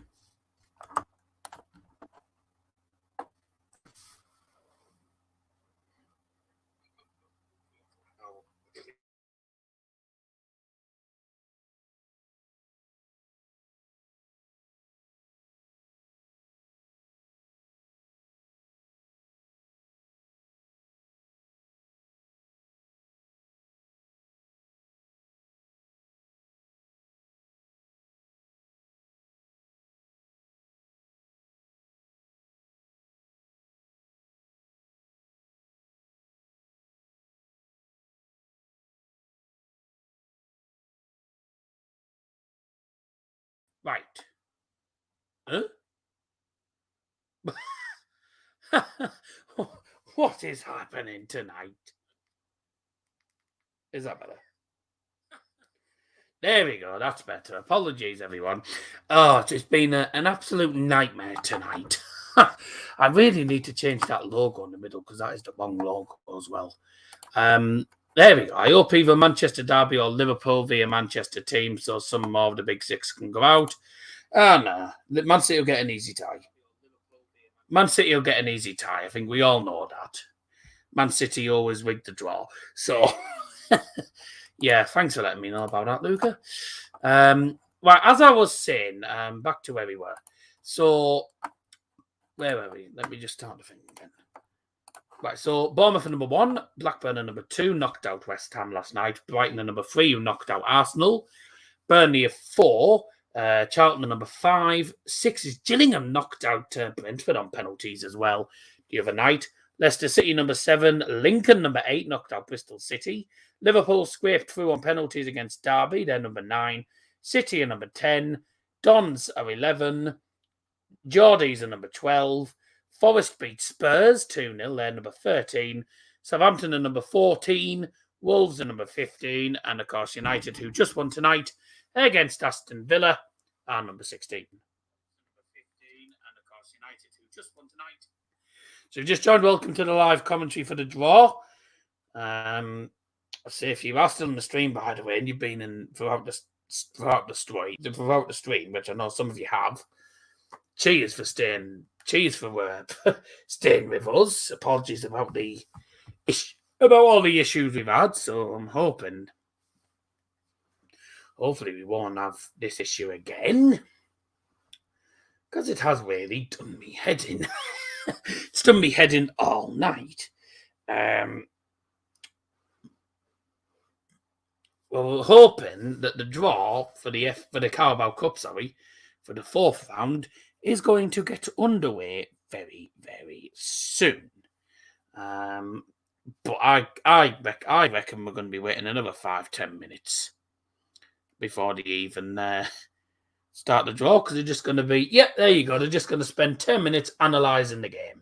Right. Huh? What is happening tonight? Is that better? There we go. That's better. Apologies, everyone. Oh, it's been an absolute nightmare tonight. I really need to change that logo in the middle because that is the wrong logo as well. There we go. I hope either Manchester Derby or Liverpool via Manchester team, so some more of the big six can go out. No, Man City will get an easy tie. Man City will get an easy tie. I think we all know that. Man City always wig the draw. So, yeah, thanks for letting me know about that, Luca. Well, as I was saying, back to where we were. So, where were we? Let me just start the thing again. Right, so Bournemouth are number 1, Blackburn are number 2, knocked out West Ham last night. Brighton are number 3, who knocked out Arsenal. Burnley are 4, Charlton are number 5. 6 is Gillingham, knocked out Brentford on penalties as well the other night. Leicester City number 7, Lincoln number 8, knocked out Bristol City. Liverpool scraped through on penalties against Derby, they're number 9. City are number 10, Dons are 11, Geordies are number 12. Forest beat Spurs 2-0, they're number 13. Southampton are number 14. Wolves are number 15. And, of course, United, who just won tonight against Aston Villa, are number 16. So you've just joined, welcome to the live commentary for the draw. I say if you are still on the stream, by the way, and you've been in throughout the stream, which I know some of you have, cheers for staying with us. Apologies about all the issues we've had. So I'm hopefully we won't have this issue again, because it has really done me head in. It's done me head in all night. Well, we're hoping that the draw for the Carabao Cup, for the 4th round, is going to get underway very, very soon. But I reckon we're going to be waiting another 5-10 minutes before they even start the draw, because they're just going to be, there you go, they're just going to spend 10 minutes analysing the game.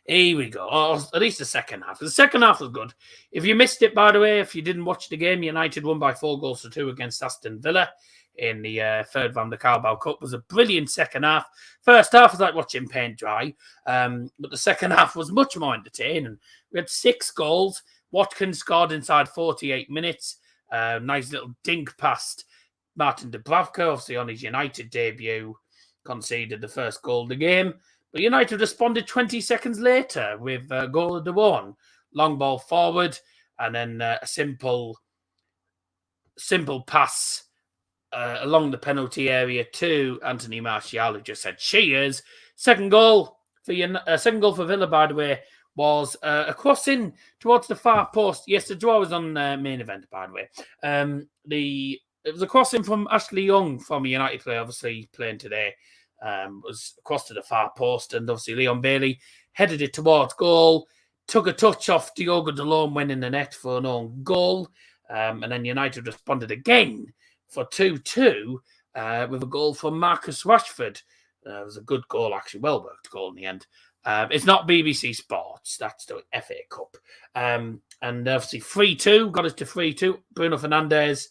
Here we go. Or at least the second half. The second half was good. If you missed it, by the way, if you didn't watch the game, United won by 4-2 against Aston Villa in the 3rd round of the Carabao Cup. It was a brilliant second half. First half was like watching paint dry, but the second half was much more entertaining. We had 6 goals. Watkins scored inside 48 minutes. Nice little dink past Martin Dubravka, obviously on his United debut, conceded the first goal of the game. But United responded 20 seconds later with a goal of the one. Long ball forward, and then a simple pass along the penalty area to Anthony Martial, who just said cheers. Second goal for Villa, by the way, was a crossing towards the far post. Yes, the draw was on main event, by the way. It was a crossing from Ashley Young from a United player, obviously playing today. Was across to the far post, and obviously Leon Bailey headed it towards goal, took a touch off Diogo Dalot, went in the net for an own goal, and then United responded again for 2-2 with a goal from Marcus Rashford. It was a good goal, actually, well-worked goal in the end. It's not BBC Sports, that's the FA Cup. And obviously 3-2, got us to 3-2. Bruno Fernandes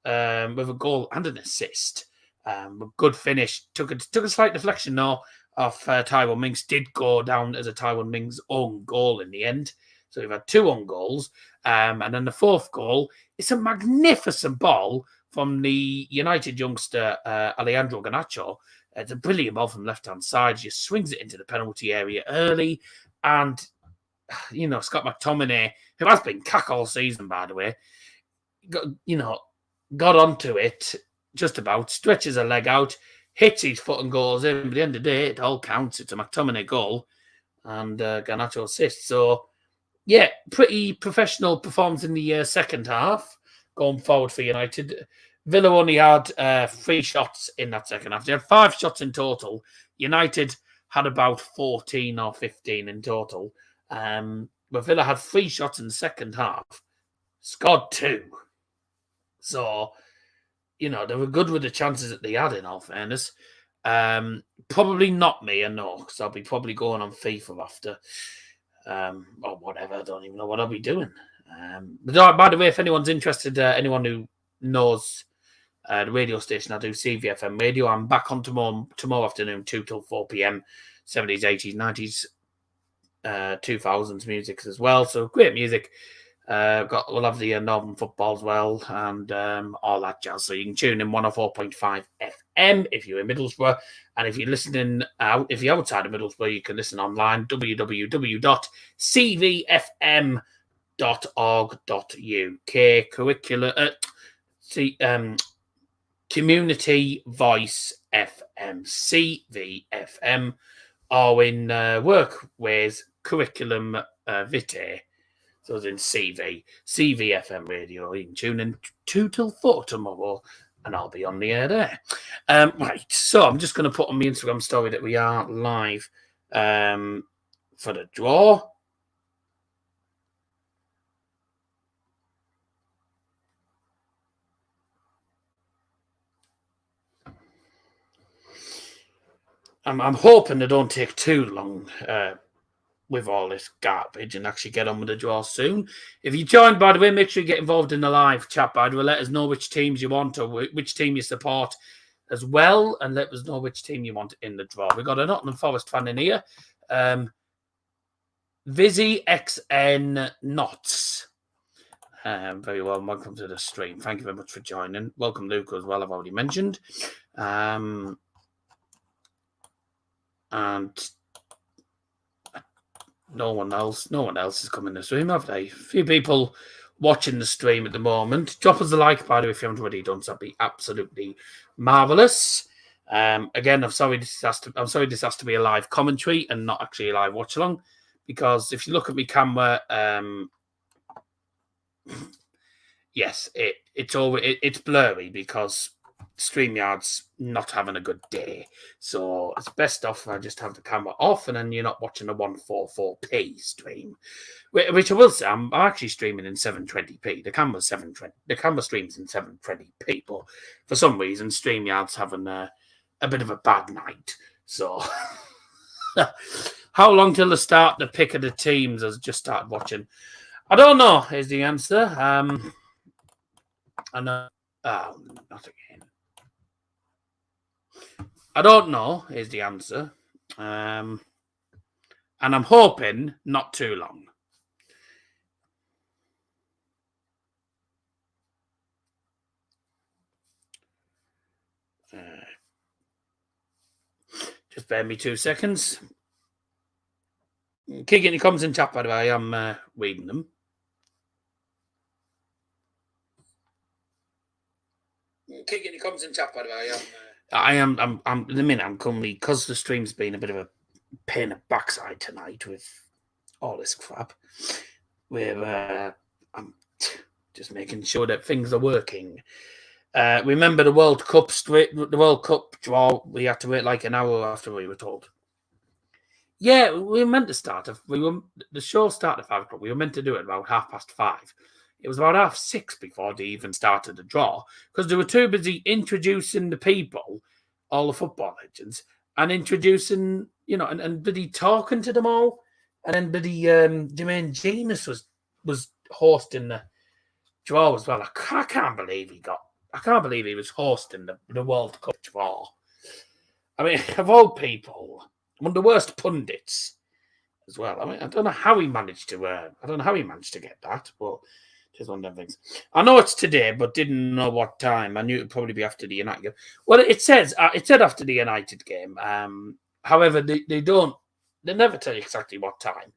with a goal and an assist. A good finish. Took a slight deflection, though, of Tyrone Mings. Did go down as a Tyrone Mings own goal in the end. So we've had 2 own goals. And then the 4th goal, it's a magnificent ball from the United youngster, Alejandro Garnacho. It's a brilliant ball from left-hand side. He just swings it into the penalty area early. And, Scott McTominay, who has been cack all season, by the way, got onto it just about, stretches a leg out, hits his foot and goes in. But at the end of the day, it all counts. It's a McTominay goal and Garnacho assist. So, yeah, pretty professional performance in the second half going forward for United. Villa only had 3 shots in that second half. They had 5 shots in total. United had about 14 or 15 in total. But Villa had 3 shots in the second half, scored 2. So, they were good with the chances that they had, in all fairness. Probably not me, I know, because I'll be probably going on FIFA after, or whatever. I don't even know what I'll be doing. But by the way, if anyone's interested, anyone who knows the radio station I do, CVFM Radio, I'm back on tomorrow afternoon, 2 till 4 p.m, 70s, 80s, 90s, 2000s music as well. So great music. We'll have the Northern football as well and all that jazz. So you can tune in 104.5 FM if you're in Middlesbrough. And if you're listening if you're outside of Middlesbrough, you can listen online, www.cvfm.org.uk. Community Voice FM, CVFM, or in Workways Curriculum Vitae. So it's in CVFM Radio. You can tune in 2 till 4 tomorrow, and I'll be on the air there. Right, so I'm just going to put on my Instagram story that we are live for the draw. I'm hoping they don't take too long with all this garbage and actually get on with the draw soon. If you join, by the way, make sure you get involved in the live chat, by the way. Let us know which teams you want or which team you support as well, and let us know which team you want in the draw. We've got a Nottingham Forest fan in here. Vizzy XN Knots. Very well. Welcome to the stream. Thank you very much for joining. Welcome, Luke, as well. I've already mentioned. And no one else is coming to the stream, have they? A few people watching the stream at the moment. Drop us a like, by the way, if you haven't already done so. That'd be absolutely marvellous. Again, I'm sorry this has to be a live commentary and not actually a live watch along, because if you look at my camera, yes, it's blurry because StreamYard's not having a good day. So it's best off I just have the camera off and then you're not watching a 144p stream. Which I will say, I'm actually streaming in 720p. The camera streams in 720p, but for some reason StreamYard's having a bit of a bad night. So how long till the start the pick of the teams? Has just started watching. I don't know is the answer. I know. Oh, not again. I don't know is the answer. And I'm hoping not too long. Just bear me 2 seconds. Keep getting your comments in chat, by the way. I'm reading them. Keep getting your comments in chat, by the way. I'm in a minute. I'm currently, because the stream's been a bit of a pain in the backside tonight with all this crap. I'm just making sure that things are working. Remember the World Cup draw? We had to wait like an hour after we were told. Yeah, we were meant to start. The show started at 5 o'clock. We were meant to do it about 5:30. It was about 6:30 before they even started the draw because they were too busy introducing the people, all the football legends, and introducing, and bloody talking to them all. And then bloody Jermaine Genius was hosting the draw as well. I can't believe he was hosting the World Cup draw. I mean, of all people, one of the worst pundits as well. I mean, I don't know how he managed to get that, but it's one of them things. I know it's today, but didn't know what time. I knew it'd probably be after the United game. Well, it said after the United game. However, they never tell you exactly what time.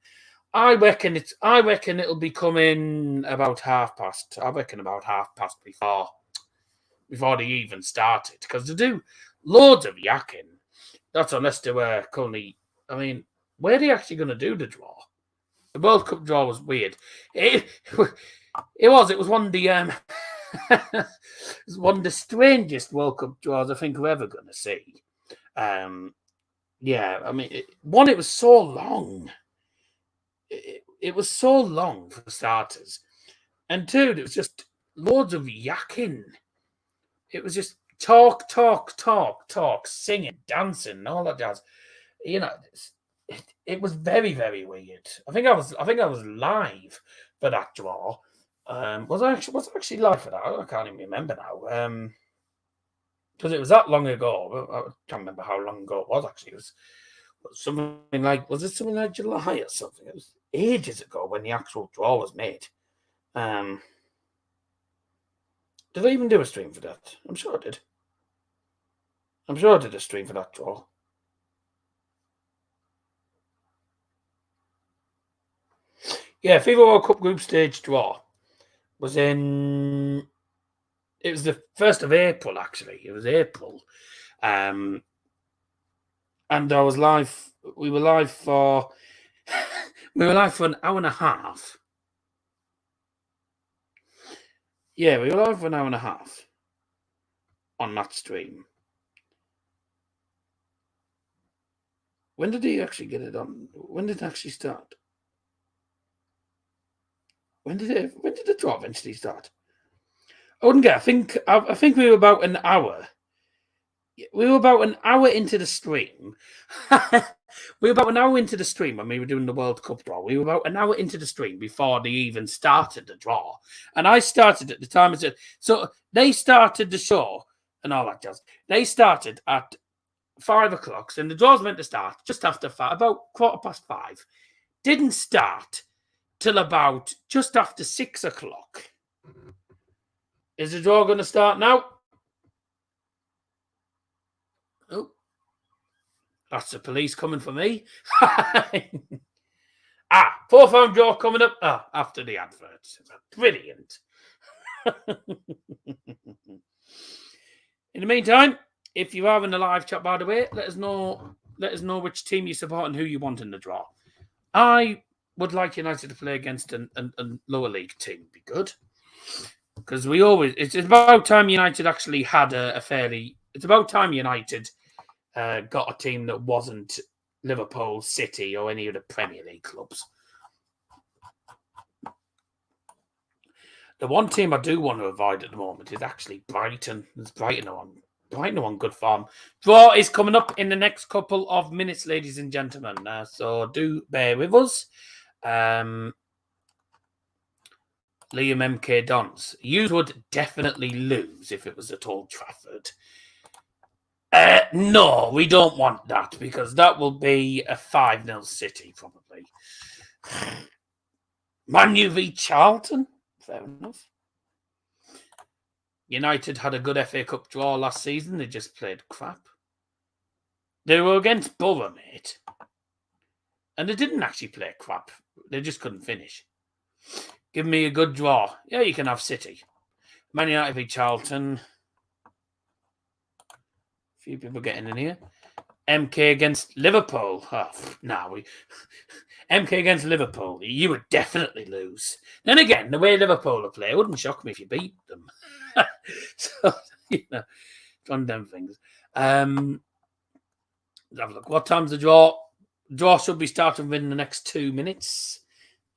I reckon it'll be coming about 30:30. I reckon about 30:30 before they even started, because they do loads of yakking. That's unless they were currently. I mean, where are they actually going to do the draw? The World Cup draw was weird. It was one of the it was one of the strangest World Cup draws I think we're ever going to see. Yeah, I mean, it was so long. It was so long for starters, and two, it was just loads of yakking. It was just talk, singing, dancing, all that jazz. It was very, very weird. I think I was live for that draw. Was I actually live for that? I can't even remember now. Because it was that long ago. I can't remember how long ago it was. Actually, was it something like July or something? It was ages ago when the actual draw was made. Did I even do a stream for that? I'm sure I did. I'm sure I did a stream for that draw. Yeah, FIFA World Cup group stage draw was in. It was the 1st of April, actually. It was April. And I was live. We were live for an hour and a half. Yeah, we were live for an hour and a half on that stream. When did he actually get it on? When did it actually start? When did the draw eventually start? I wouldn't get. I think we were about an hour. We were about an hour into the stream. We were about an hour into the stream when we were doing the World Cup draw. We were about an hour into the stream before they even started the draw. And I started at the time. So they started the show and all that jazz. They started at 5 o'clock. And the draw's meant to start just after 5, about 5:15. Didn't start till about just after 6 o'clock. Is the draw going to start now? Oh, that's the police coming for me. 4th draw coming up after the adverts. Brilliant. In the meantime, if you are in the live chat, by the way, let us know which team you support and who you want in the draw. I would like United to play against a lower league team. Be good. Because it's about time United actually had it's about time United got a team that wasn't Liverpool, City, or any of the Premier League clubs. The one team I do want to avoid at the moment is actually Brighton. There's Brighton on good form. Draw is coming up in the next couple of minutes, ladies and gentlemen. So do bear with us. Liam MK Dons. You would definitely lose if it was at Old Trafford. No, we don't want that because that will be a 5-0 City, probably. Man U v Charlton? Fair enough. United had a good FA Cup draw last season. They just played crap. They were against Borough, mate. And they didn't actually play crap. They just couldn't finish. Give me a good draw. Yeah, you can have City. Man United v Charlton. A few people getting in here. MK against Liverpool. Oh, MK against Liverpool. You would definitely lose. Then again, the way Liverpool play, it wouldn't shock me if you beat them. So, it's one of them things. Let's have a look. What time's the draw? Draw should be starting within the next 2 minutes.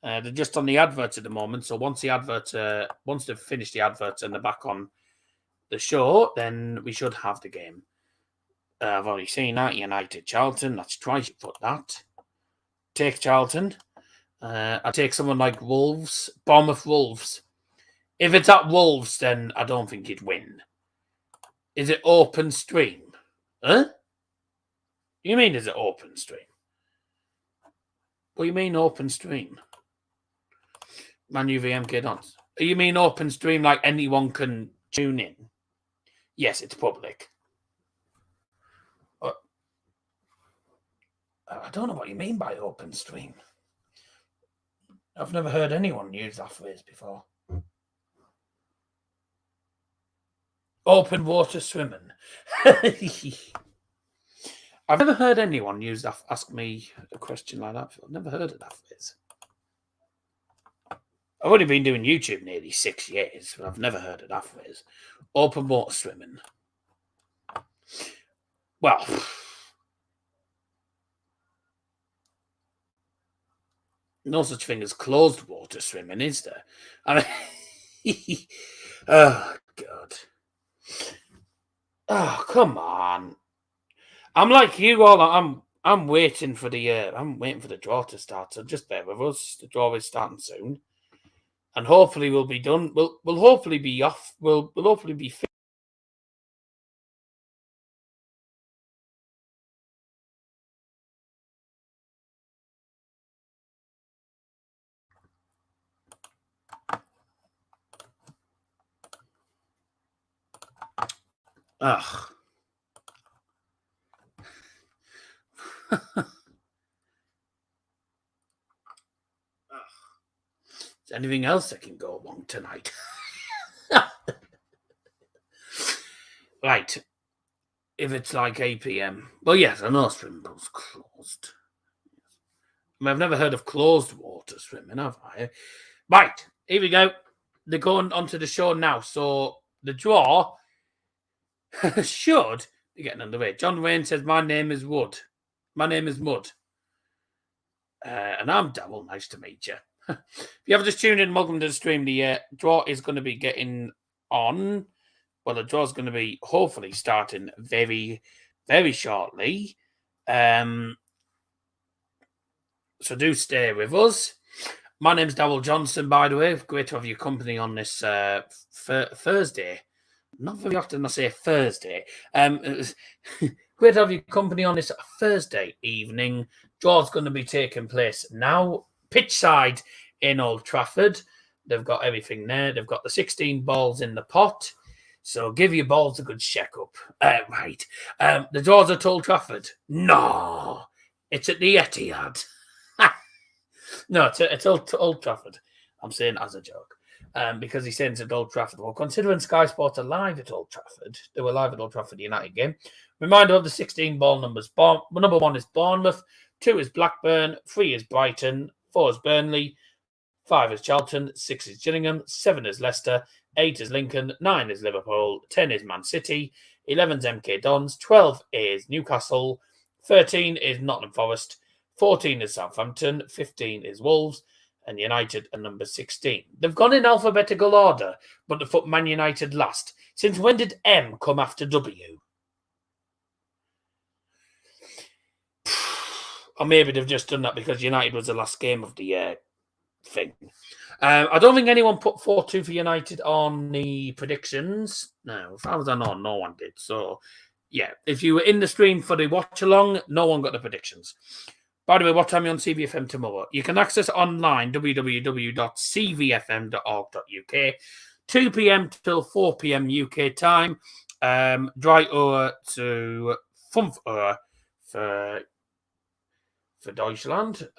They're just on the adverts at the moment. So once they've finished the adverts and they're back on the show, then we should have the game. I've already seen that. United Charlton. That's twice you put that. Take Charlton. I take someone like Wolves. Bournemouth Wolves. If it's at Wolves, then I don't think you'd win. Is it open stream? Huh? You mean is it open stream? What do you mean open stream? Man U v MK Dons. You mean open stream like anyone can tune in? Yes, it's public. I don't know what you mean by open stream. I've never heard anyone use that phrase before. Open water swimming. I've never heard anyone use that. Ask me a question like that. I've never heard of that phrase. I've only been doing YouTube nearly 6 years, but I've never heard of that phrase. Open water swimming. Well, no such thing as closed water swimming, is there? I mean, oh God. Oh, come on. I'm like you all. I'm waiting for the draw to start. So just bear with us. The draw is starting soon, and hopefully we'll be done. We'll hopefully be off. We'll hopefully be fit. Ugh. Is there anything else that can go wrong tonight? Right. If it's like 8 p.m. Well, yes, I know swimming pool's closed. I mean, I've never heard of closed water swimming, have I? Right. Here we go. They're going onto the show now. So the draw should be getting underway. John Wayne says, my name is Wood. My name is Mud. And I'm Double. Nice to meet you. If you ever just tuned in, welcome to the stream. The draw is going to be getting on. Well, the draw is going to be hopefully starting very, very shortly. So do stay with us. My name's Darryl Johnson, by the way. Great to have your company on this Thursday. Not very often I say Thursday. Great to have your company on this Thursday evening. Draw's going to be taking place now. Pitch side in Old Trafford. They've got everything there. They've got the 16 balls in the pot. So give your balls a good check-up. Right. The draw's at Old Trafford. No. It's at the Etihad. No, it's Old Trafford. I'm saying as a joke. Because he's saying it's at Old Trafford. Well, considering Sky Sports are live at Old Trafford, they were live at Old Trafford United game. Reminder of the 16 ball numbers. Number 1 is Bournemouth, 2 is Blackburn, 3 is Brighton, 4 is Burnley, 5 is Charlton, 6 is Gillingham, 7 is Leicester, 8 is Lincoln, 9 is Liverpool, 10 is Man City, 11 is MK Dons, 12 is Newcastle, 13 is Nottingham Forest, 14 is Southampton, 15 is Wolves, and United are number 16. They've gone in alphabetical order, but they put Man United last. Since when did M come after W? Or maybe they've just done that because United was the last game of the thing. I don't think anyone put 4-2 for United on the predictions. No, as far as I know, no one did. So, yeah, if you were in the stream for the watch-along, no one got the predictions. By the way, what time are you on CVFM tomorrow? You can access online, www.cvfm.org.uk, 2 p.m. till 4 p.m. UK time, dry hour to 5 hour for Deutschland,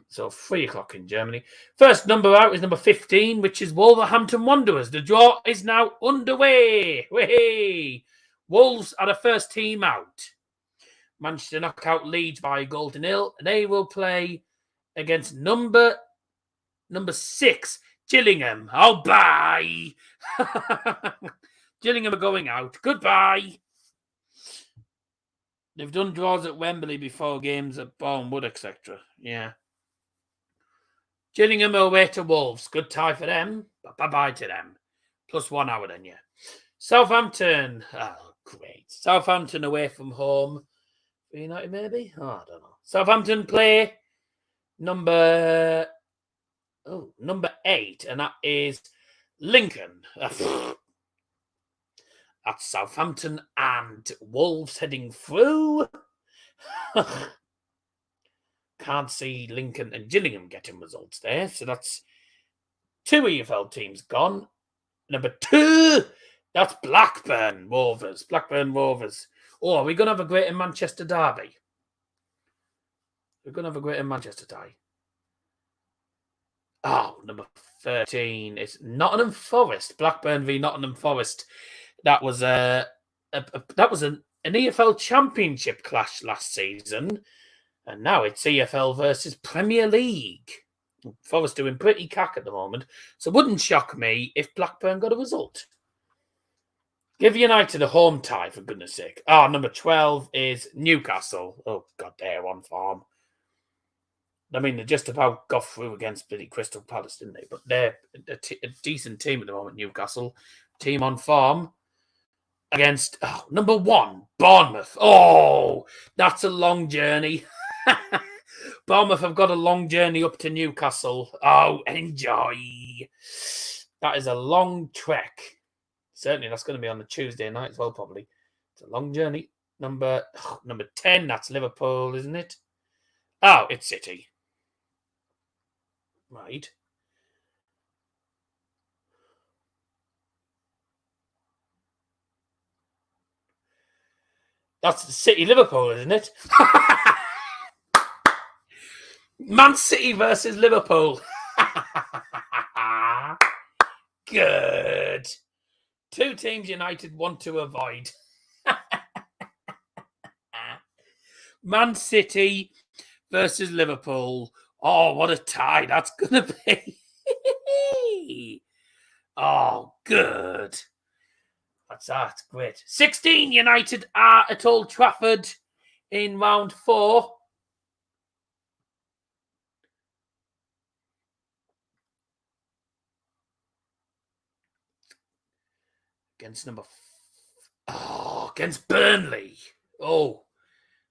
so 3 o'clock in Germany. First number out is number 15, which is Wolverhampton Wanderers. The draw is now underway. Way! Wolves are the first team out. Manchester knock out Leeds by a goal to nil. They will play against number 6, Gillingham. Oh, bye. Gillingham are going out. Goodbye. They've done draws at Wembley before, games at Bournemouth, etc. Yeah. Gillingham away to Wolves. Good tie for them. But bye-bye to them. Plus 1 hour then, yeah. Southampton. Oh, great. Southampton away from home. For United, maybe? Oh, I don't know. Southampton play number 8, and that is Lincoln. That's Southampton and Wolves heading through. Can't see Lincoln and Gillingham getting results there. So that's 2 EFL teams gone. Number 2, that's Blackburn Rovers. Blackburn Rovers. Oh, are we going to have a Greater Manchester derby? We're going to have a Greater Manchester tie. Oh, number 13 is Nottingham Forest. Blackburn v Nottingham Forest. That was an EFL Championship clash last season, and now it's EFL versus Premier League. Forest doing pretty cack at the moment, so it wouldn't shock me if Blackburn got a result. Give United a home tie, for goodness sake. Oh, number 12 is Newcastle. Oh, God, they're on form. I mean, they just about got through against Billy Crystal Palace, didn't they? But they're a decent team at the moment, Newcastle. Team on form against number 1, Bournemouth. Oh, that's a long journey. Bournemouth have got a long journey up to Newcastle. Oh, enjoy. That is a long trek. Certainly, that's going to be on the Tuesday night as well, probably. It's a long journey. Number 10, that's Liverpool, isn't it? Oh, it's City. Right. That's City Liverpool, isn't it? Man City versus Liverpool. Good. 2 teams United want to avoid. Man City versus Liverpool. Oh, what a tie that's going to be. Oh, good. That's great. 16 United are at Old Trafford in round 4. Against against Burnley. Oh,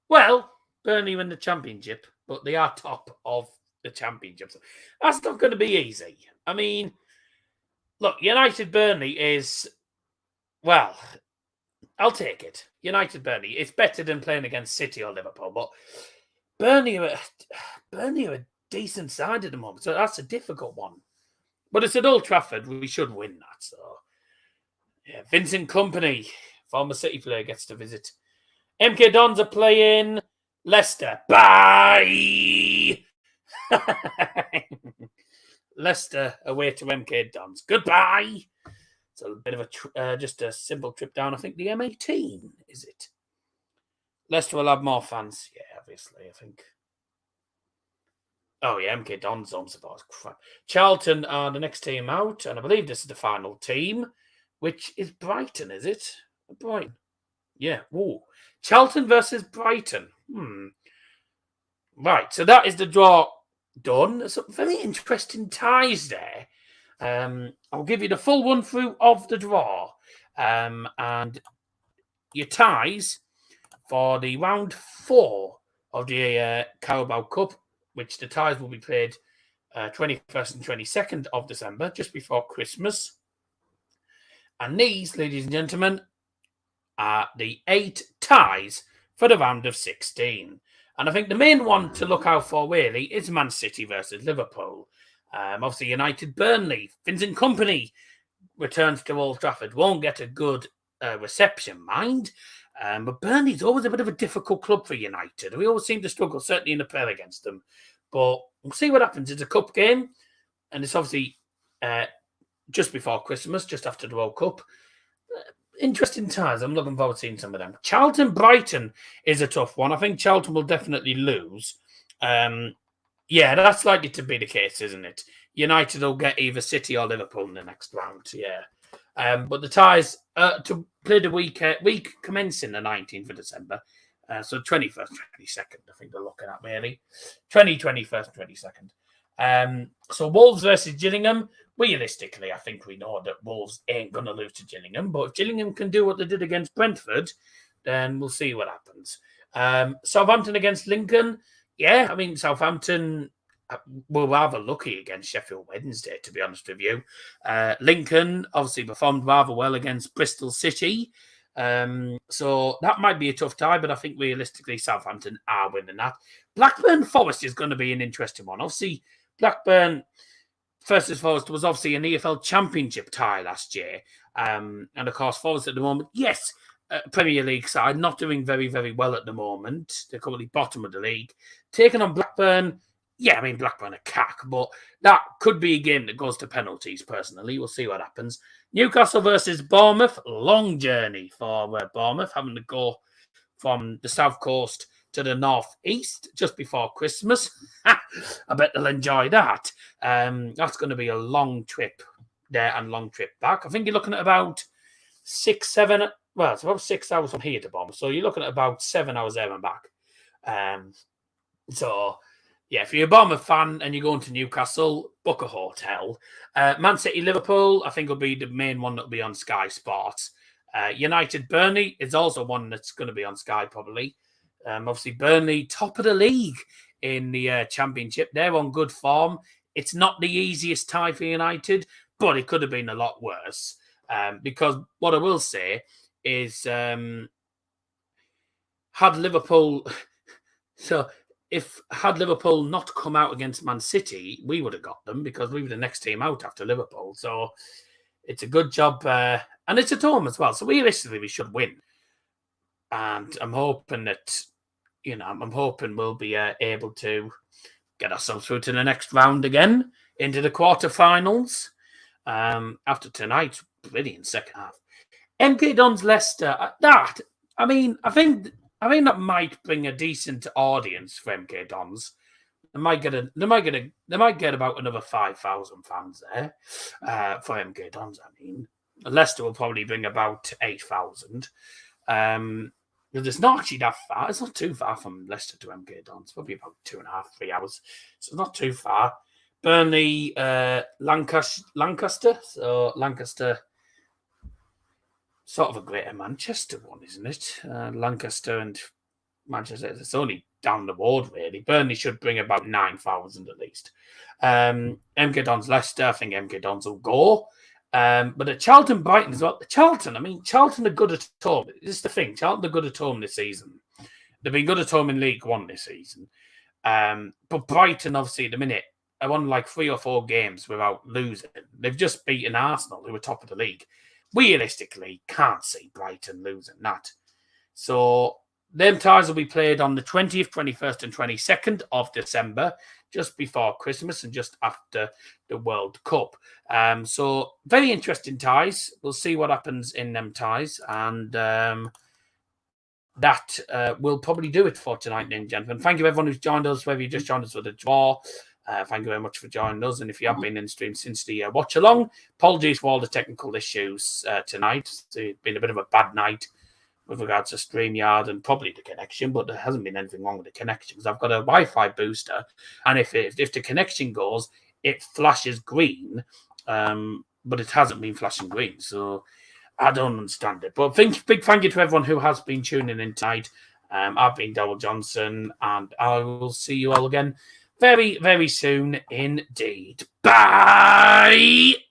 well, Burnley win the championship, but they are top of the championship. So that's not going to be easy. I mean, look, United Burnley is, well, I'll take it. United Burnley. It's better than playing against City or Liverpool, but Burnley are a decent side at the moment, so that's a difficult one. But it's at Old Trafford. We should win that. So, yeah, Vincent Kompany, former City player, gets to visit. MK Dons are playing Leicester. Bye! Leicester away to MK Dons. Goodbye! It's a bit of just a simple trip down. I think the M18, is it? Leicester will have more fans. Yeah, obviously, I think. Oh, yeah, MK Dons home supporters. Crap. Charlton are the next team out, and I believe this is the final team, which is Brighton, is it? Brighton. Yeah, whoa. Charlton versus Brighton. Right, so that is the draw done. Some very interesting ties there. I'll give you the full run through of the draw. And your ties for the round 4 of the Carabao Cup, which the ties will be played 21st and 22nd of December, just before Christmas. And these, ladies and gentlemen, are the 8 ties for the round of 16. And I think the main one to look out for, really, is Man City versus Liverpool. Obviously, United Burnley. Vincent Kompany returns to Old Trafford. Won't get a good reception, mind. But Burnley's always a bit of a difficult club for United. We always seem to struggle, certainly in the Prem against them. But we'll see what happens. It's a cup game. And it's obviously just before Christmas, just after the World Cup. interesting ties. I'm looking forward to seeing some of them. Charlton-Brighton is a tough one. I think Charlton will definitely lose. Yeah, that's likely to be the case, isn't it? United will get either City or Liverpool in the next round. Yeah. But the ties to play the week commencing the 19th of December. So 21st, 22nd, I think they're looking at really. 21st, 22nd. So Wolves versus Gillingham. Realistically, I think we know that Wolves ain't going to lose to Gillingham. But if Gillingham can do what they did against Brentford, then we'll see what happens. Southampton against Lincoln. Yeah, I mean, Southampton were rather lucky against Sheffield Wednesday, to be honest with you. Lincoln obviously performed rather well against Bristol City. So that might be a tough tie, but I think realistically Southampton are winning that. Blackburn Forest is going to be an interesting one. Obviously, Blackburn versus Forest was obviously an EFL Championship tie last year. And of course, Forest at the moment, yes, Premier League side, not doing very, very well at the moment. They're currently bottom of the league. Taking on Blackburn, yeah, I mean, Blackburn are cack, but that could be a game that goes to penalties, personally. We'll see what happens. Newcastle versus Bournemouth. Long journey for Bournemouth, having to go from the south coast to the northeast just before Christmas. I bet they'll enjoy that. That's going to be a long trip there and long trip back. I think you're looking at about 6, 7... Well, it's about 6 hours from here to Bournemouth. So you're looking at about 7 hours there and back. So... yeah, if you're a Bournemouth fan and you're going to Newcastle, book a hotel. Man City, Liverpool, I think will be the main one that will be on Sky Sports. United, Burnley is also one that's going to be on Sky probably. Obviously, Burnley, top of the league in the Championship. They're on good form. It's not the easiest tie for United, but it could have been a lot worse. Because what I will say is, had Liverpool... so... had Liverpool not come out against Man City, we would have got them because we were the next team out after Liverpool. So it's a good job. And it's at home as well. So realistically, we should win. And I'm hoping that, I'm hoping we'll be able to get ourselves through to the next round again into the quarterfinals. After tonight's brilliant second half. MK Dons Leicester. I think that might bring a decent audience for MK Dons. They might get about another 5,000 fans there for MK Dons. I mean, Leicester will probably bring about 8,000. It's not actually that far. It's not too far from Leicester to MK Dons. Probably about 2.5, 3 hours. So it's not too far. Burnley, Lancaster. So Lancaster. Sort of a Greater Manchester one, isn't it? Lancaster and Manchester. It's only down the road, really. Burnley should bring about 9,000 at least. MK Dons Leicester, I think MK Dons will go. But at Charlton Brighton as well. Charlton are good at home. This is the thing. Charlton are good at home this season. They've been good at home in League One this season. But Brighton, obviously, at the minute, I won like 3 or 4 games without losing. They've just beaten Arsenal, who were top of the league. Realistically, can't see Brighton losing that. So, them ties will be played on the 20th, 21st and 22nd of December, just before Christmas and just after the World Cup. So, very interesting ties. We'll see what happens in them ties. And that will probably do it for tonight, ladies and gentlemen. Thank you, everyone who's joined us, whether you just joined us for the draw. Thank you very much for joining us. And if you have been in stream since the watch along, apologies for all the technical issues tonight. It's been a bit of a bad night with regards to StreamYard and probably the connection, but there hasn't been anything wrong with the connection because I've got a Wi-Fi booster. And if the connection goes, it flashes green, but it hasn't been flashing green. So I don't understand it. But big thank you to everyone who has been tuning in tonight. I've been Daryl Johnson, and I will see you all again very, very soon indeed. Bye!